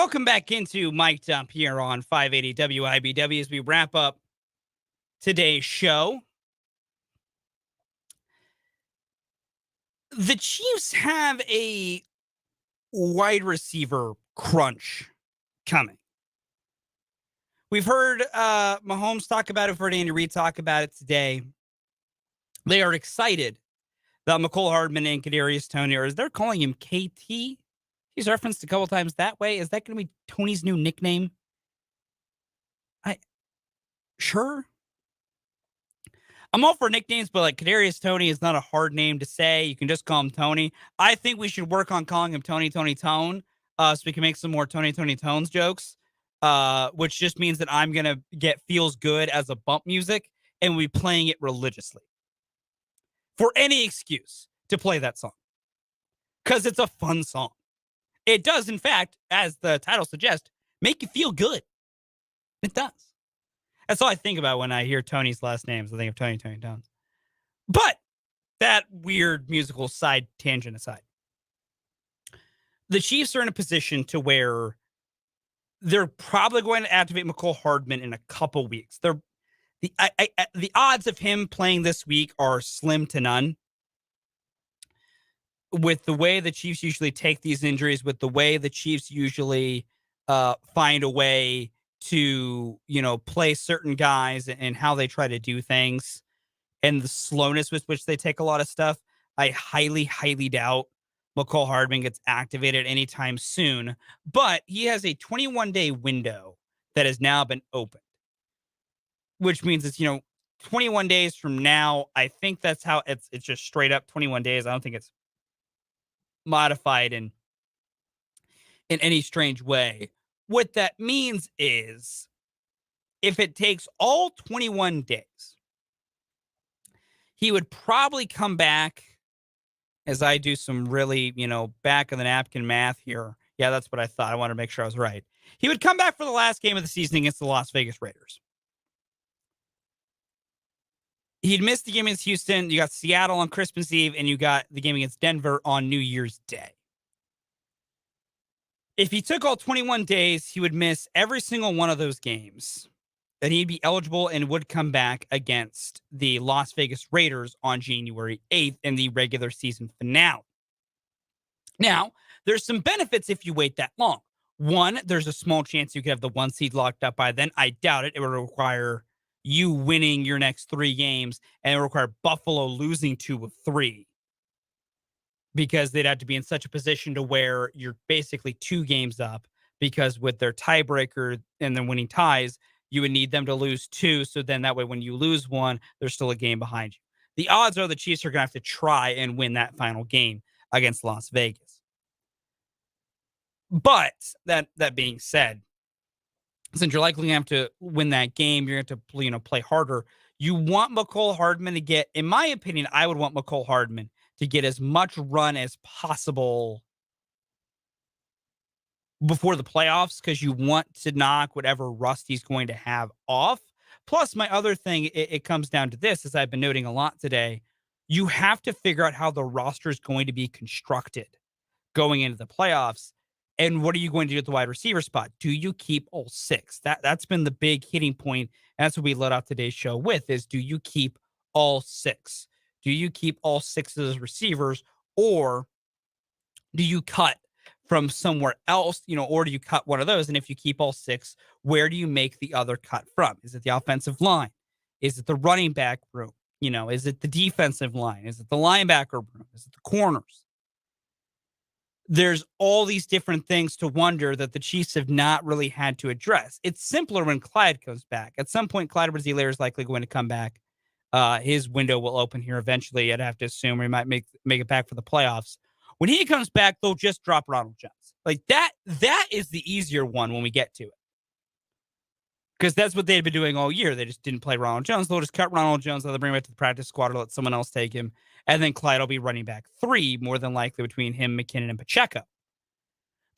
Welcome back into Mic'd Up here on 580 WIBW as we wrap up today's show. The Chiefs have a wide receiver crunch coming. We've heard Mahomes talk about it. We've heard Andy Reid talk about it today. They are excited that McCole Hardman and Kadarius Toney, or as they're calling him KT, he's referenced a couple times that way. Is that going to be Tony's new nickname? Sure. I'm all for nicknames, but like Kadarius Toney is not a hard name to say. You can just call him Tony. I think we should work on calling him Tony Tone, so we can make some more Tony Tones jokes, which just means that I'm going to get Feels Good as a bump music and we'll be playing it religiously for any excuse to play that song because it's a fun song. It does, in fact, as the title suggests, make you feel good. It does. That's all I think about when I hear Tony's last names. I think of Tony Tones. But that weird musical side tangent aside, the Chiefs are in a position to where they're probably going to activate McCole Hardman in a couple weeks. The odds of him playing this week are slim to none. With the way the Chiefs usually take these injuries, with the way the Chiefs usually find a way to, play certain guys and how they try to do things and the slowness with which they take a lot of stuff, I highly, highly doubt McCole Hardman gets activated anytime soon. But he has a 21-day window that has now been opened, which means it's, 21 days from now. I think that's how it's just straight up 21 days. I don't think it's modified in any strange way. What that means is if it takes all 21 days, he would probably come back, as I do some really, back of the napkin math here. Yeah, that's what I thought. I wanted to make sure I was right. He would come back for the last game of the season against the Las Vegas Raiders. He'd missed the game against Houston. You got Seattle on Christmas Eve, and you got the game against Denver on New Year's Day. If he took all 21 days, he would miss every single one of those games. Then he'd be eligible and would come back against the Las Vegas Raiders on January 8th in the regular season finale. Now, there's some benefits if you wait that long. One, there's a small chance you could have the 1 seed locked up by then. I doubt it. It would require you winning your next 3 games, and it would require Buffalo losing 2 of 3. Because they'd have to be in such a position to where you're basically 2 games up, because with their tiebreaker and then winning ties, you would need them to lose 2. So then that way, when you lose 1, there's still a game behind you. The odds are the Chiefs are going to have to try and win that final game against Las Vegas. But that being said, since you're likely going to have to win that game, you're going to have to play harder. You want McCole Hardman to get, in my opinion, I would want McCole Hardman to get as much run as possible before the playoffs, because you want to knock whatever rust he's going to have off. Plus, my other thing, it comes down to this, as I've been noting a lot today, you have to figure out how the roster is going to be constructed going into the playoffs. And what are you going to do at the wide receiver spot? Do you keep all 6? That's been the big hitting point. And that's what we let off today's show with, is do you keep all 6? Do you keep all 6 of those receivers, or do you cut from somewhere else, or do you cut one of those? And if you keep all 6, where do you make the other cut from? Is it the offensive line? Is it the running back room? Is it the defensive line? Is it the linebacker room? Is it the corners? There's all these different things to wonder that the Chiefs have not really had to address. It's simpler when Clyde comes back. At some point, Clyde Edwards-Helaire is likely going to come back. His window will open here eventually. I'd have to assume he might make it back for the playoffs. When he comes back, they'll just drop Ronald Jones. Like that is the easier one when we get to it. Because that's what they'd been doing all year. They just didn't play Ronald Jones. They'll just cut Ronald Jones. They'll bring him back to the practice squad or let someone else take him. And then Clyde will be running back 3, more than likely, between him, McKinnon, and Pacheco.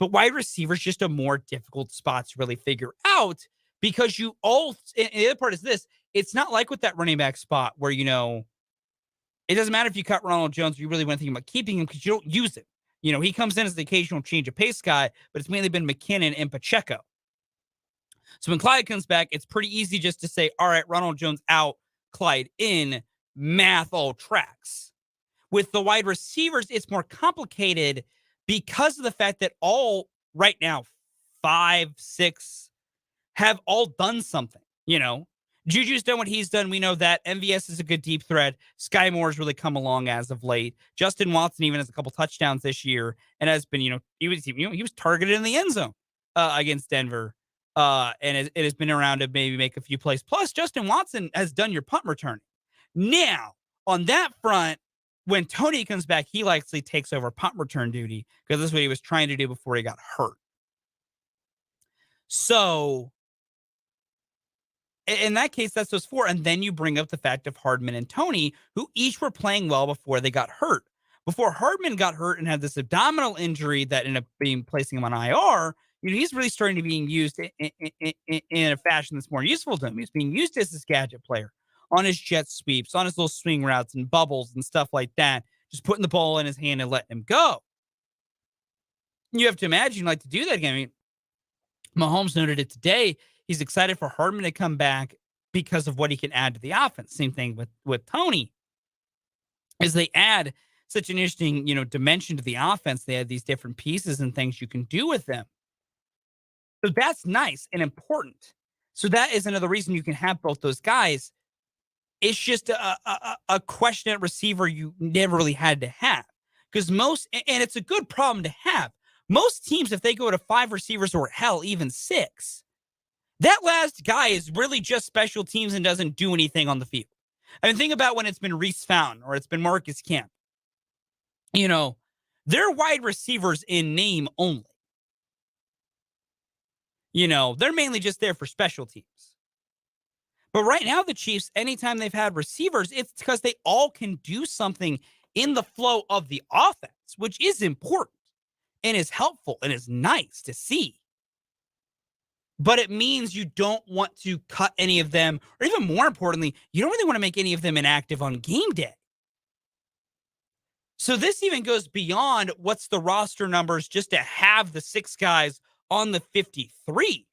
But wide receiver is just a more difficult spot to really figure out, because and the other part is this, it's not like with that running back spot where, it doesn't matter if you cut Ronald Jones, or you really want to think about keeping him, because you don't use him. He comes in as the occasional change of pace guy, but it's mainly been McKinnon and Pacheco. So when Clyde comes back, it's pretty easy just to say, all right, Ronald Jones out, Clyde in, math all tracks. With the wide receivers, it's more complicated because of the fact that all right now, 5, 6 have all done something. Juju's done what he's done. We know that. MVS is a good deep threat. Sky Moore's really come along as of late. Justin Watson even has a couple touchdowns this year and has been, he was targeted in the end zone against Denver. And it has been around to maybe make a few plays. Plus, Justin Watson has done your punt return. Now, on that front, when Tony comes back, he likely takes over punt return duty because that's what he was trying to do before he got hurt. So, in that case, that's those 4. And then you bring up the fact of Hardman and Tony, who each were playing well before they got hurt. Before Hardman got hurt and had this abdominal injury that ended up placing him on IR, he's really starting to be used in a fashion that's more useful to him. He's being used as this gadget player on his jet sweeps, on his little swing routes and bubbles and stuff like that, just putting the ball in his hand and letting him go. You have to imagine to do that again. Mahomes noted it today. He's excited for Hardman to come back because of what he can add to the offense. Same thing with Tony. As they add such an interesting, dimension to the offense, they have these different pieces and things you can do with them. So that's nice and important. So that is another reason you can have both those guys. It's just a question at receiver you never really had to have. Because and it's a good problem to have. Most teams, if they go to 5 receivers or hell, even 6, that last guy is really just special teams and doesn't do anything on the field. Think about when it's been Reese Fountain or it's been Marcus Kemp. They're wide receivers in name only. They're mainly just there for special teams. But right now, the Chiefs, anytime they've had receivers, it's because they all can do something in the flow of the offense, which is important and is helpful and is nice to see. But it means you don't want to cut any of them, or even more importantly, you don't really want to make any of them inactive on game day. So this even goes beyond what's the roster numbers just to have the 6 guys on the 53.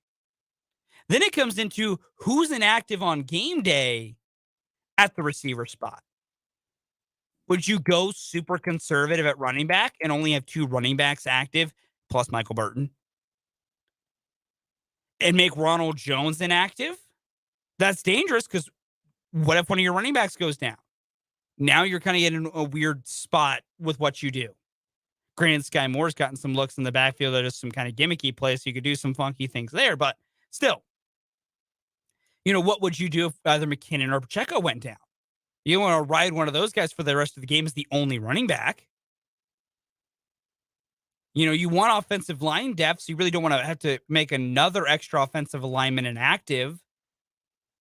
Then it comes into who's inactive on game day at the receiver spot. Would you go super conservative at running back and only have 2 running backs active plus Michael Burton? And make Ronald Jones inactive? That's dangerous because what if one of your running backs goes down? Now you're kind of in a weird spot with what you do. Granted, Sky Moore's gotten some looks in the backfield that is some kind of gimmicky plays, so you could do some funky things there, but still. What would you do if either McKinnon or Pacheco went down? You want to ride one of those guys for the rest of the game as the only running back. You want offensive line depth, so you really don't want to have to make another extra offensive lineman inactive.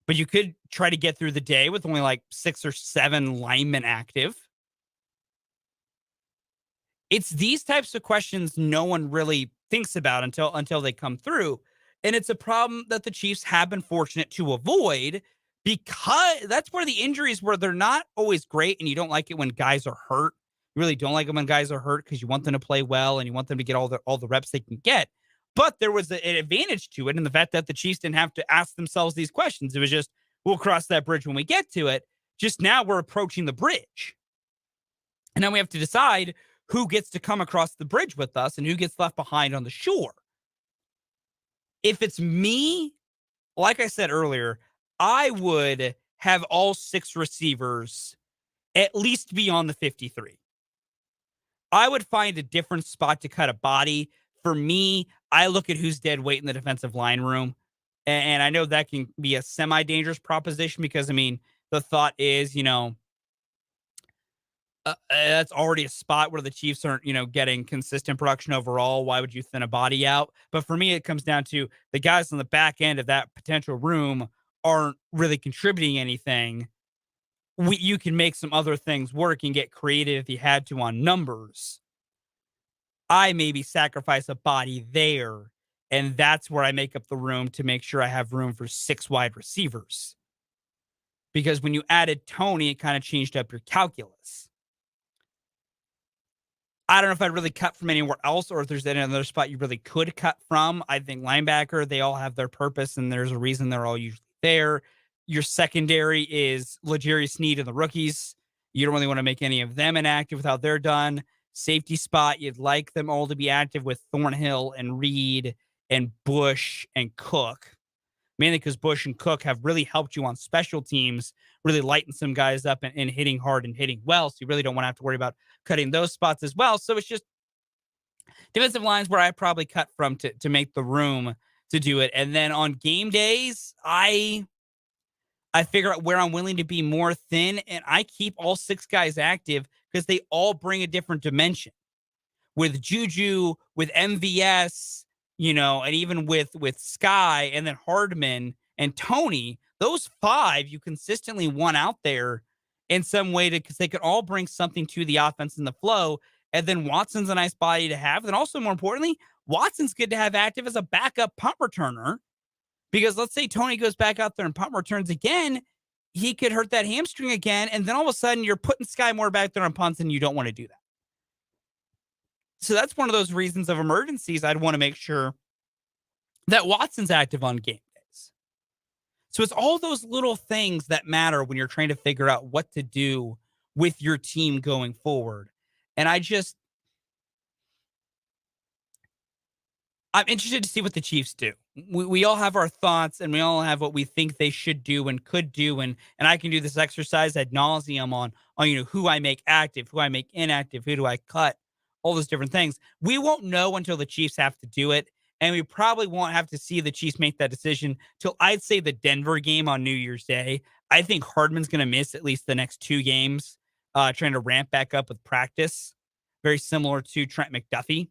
But you could try to get through the day with only 6 or 7 linemen active. It's these types of questions no one really thinks about until they come through. And it's a problem that the Chiefs have been fortunate to avoid because that's where the injuries where they're not always great and you don't like it when guys are hurt. You really don't like it when guys are hurt because you want them to play well and you want them to get all the reps they can get. But there was an advantage to it in the fact that the Chiefs didn't have to ask themselves these questions. It was just, we'll cross that bridge when we get to it. Just now we're approaching the bridge. And now we have to decide who gets to come across the bridge with us and who gets left behind on the shore. If it's me, like I said earlier, I would have all 6 receivers at least be on the 53. I would find a different spot to cut a body. For me, I look at who's dead weight in the defensive line room. And I know that can be a semi-dangerous proposition because, the thought is, that's already a spot where the Chiefs aren't, getting consistent production overall. Why would you thin a body out? But for me, it comes down to the guys on the back end of that potential room aren't really contributing anything. You can make some other things work and get creative if you had to on numbers. I maybe sacrifice a body there, and that's where I make up the room to make sure I have room for 6 wide receivers. Because when you added Tony, it kind of changed up your calculus. I don't know if I'd really cut from anywhere else or if there's any other spot you really could cut from. I think linebacker, they all have their purpose, and there's a reason they're all usually there. Your secondary is L'Jarius Sneed and the rookies. You don't really want to make any of them inactive without they're done. Safety spot, you'd like them all to be active with Thornhill and Reid and Bush and Cook. Mainly because Bush and Cook have really helped you on special teams, really lighten some guys up and hitting hard and hitting well. So you really don't want to have to worry about cutting those spots as well. So it's just defensive lines where I probably cut from to make the room to do it. And then on game days, I figure out where I'm willing to be more thin, and I keep all 6 guys active because they all bring a different dimension. With Juju, with MVS, and even with Sky and then Hardman and Tony, those 5 you consistently want out there in some way because they can all bring something to the offense in the flow. And then Watson's a nice body to have. And also, more importantly, Watson's good to have active as a backup punt returner because let's say Tony goes back out there and punt returns again, he could hurt that hamstring again. And then all of a sudden you're putting Sky Moore back there on punts and you don't want to do that. So that's one of those reasons of emergencies. I'd want to make sure that Watson's active on game days. So it's all those little things that matter when you're trying to figure out what to do with your team going forward. And I'm interested to see what the Chiefs do. We all have our thoughts and we all have what we think they should do and could do. And I can do this exercise ad nauseum on who I make active, who I make inactive, who do I cut, all those different things. We won't know until the Chiefs have to do it. And we probably won't have to see the Chiefs make that decision till I'd say the Denver game on New Year's Day. I think Hardman's going to miss at least the next 2 games, trying to ramp back up with practice, very similar to Trent McDuffie.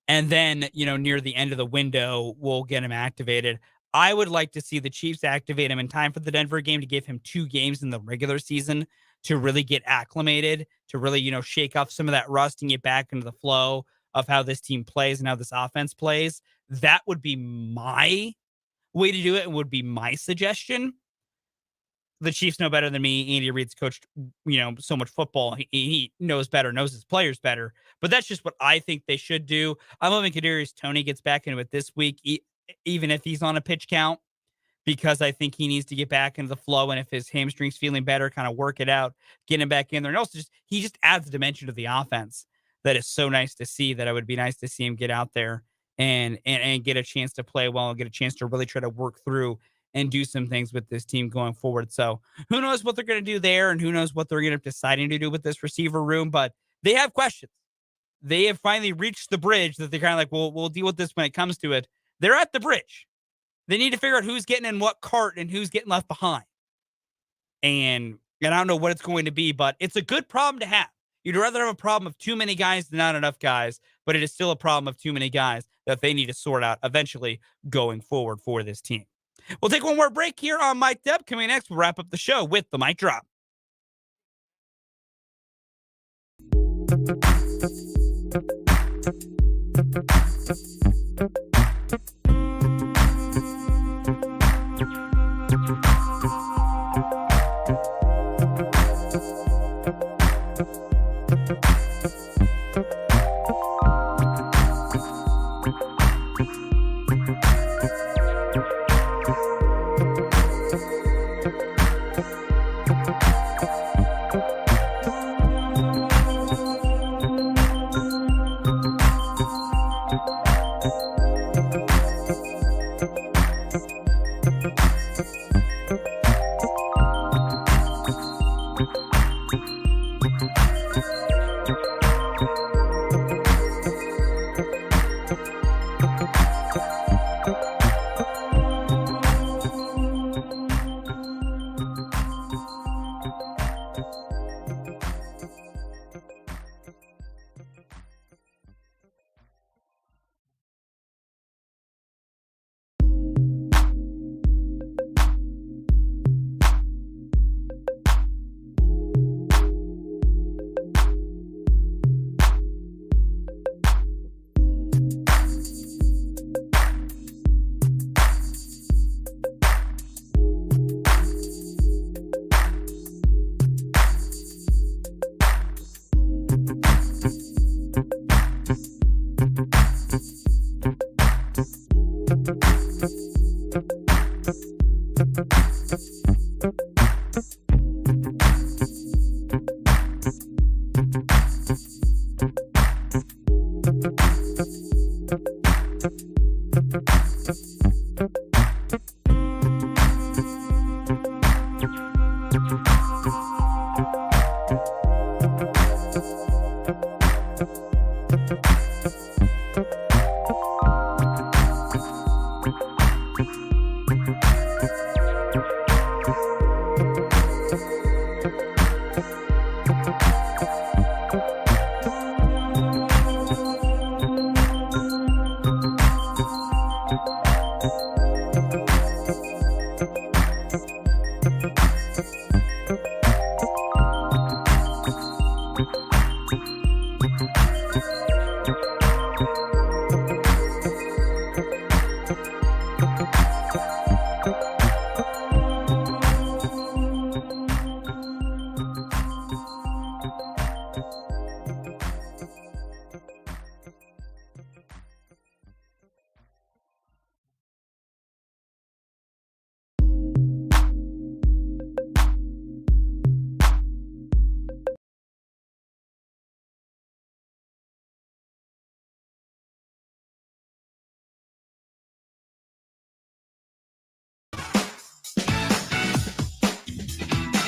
And then, near the end of the window, we'll get him activated. I would like to see the Chiefs activate him in time for the Denver game to give him 2 games in the regular season to really get acclimated, to really, shake off some of that rust and get back into the flow of how this team plays and how this offense plays. That would be my way to do it and would be my suggestion. The Chiefs know better than me. Andy Reid's coached, so much football. He knows better, knows his players better. But that's just what I think they should do. I'm hoping Kadarius Toney gets back into it this week, even if he's on a pitch count, because I think he needs to get back into the flow. And if his hamstring's feeling better, kind of work it out, get him back in there. And also he just adds a dimension to the offense that is so nice to see, that it would be nice to see him get out there and get a chance to play well and get a chance to really try to work through and do some things with this team going forward. So who knows what they're going to do there, and who knows what they're going to be deciding to do with this receiver room, but they have questions. They have finally reached the bridge that they're kind of like, well, we'll deal with this when it comes to it. They're at the bridge. They need to figure out who's getting in what cart and who's getting left behind. And I don't know what it's going to be, but it's a good problem to have. You'd rather have a problem of too many guys than not enough guys, but it is still a problem of too many guys that they need to sort out eventually going forward for this team. We'll take one more break here on Mic'd Up. Coming next, we'll wrap up the show with the Mic Drop.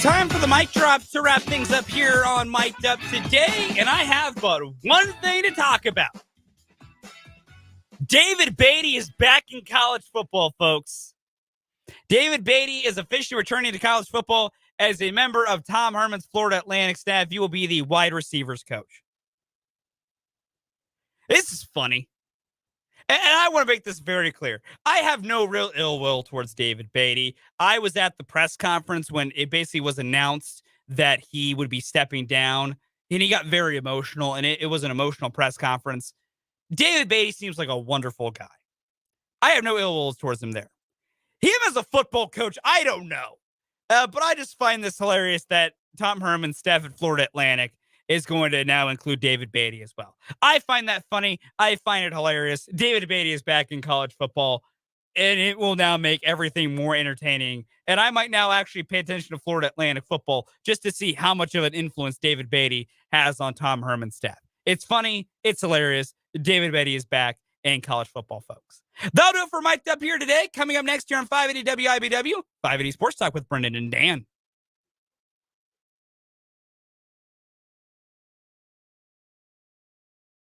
Time for the mic drop to wrap things up here on Mic'd Up today, and I have but one thing to talk about. David Beatty is back in college football, folks. David Beatty is officially returning to college football as a member of Tom Herman's Florida Atlantic staff. He will be the wide receivers coach. This is funny. And I want to make this very clear. I have no real ill will towards David Beatty. I was at the press conference when it basically was announced that he would be stepping down, and he got very emotional, and it was an emotional press conference. David Beatty seems like a wonderful guy. I have no ill will towards him there. Him as a football coach, I don't know. But I just find this hilarious that Tom Herman's staff at Florida Atlantic is going to now include David Beatty as well. I find that funny. I find it hilarious. David Beatty is back in college football, and it will now make everything more entertaining. And I might now actually pay attention to Florida Atlantic football just to see how much of an influence David Beatty has on Tom Herman's staff. It's funny. It's hilarious. David Beatty is back in college football, folks. That'll do it for Mic'd Up here today. Coming up next year on 580 WIBW, 580 Sports Talk with Brendan and Dan.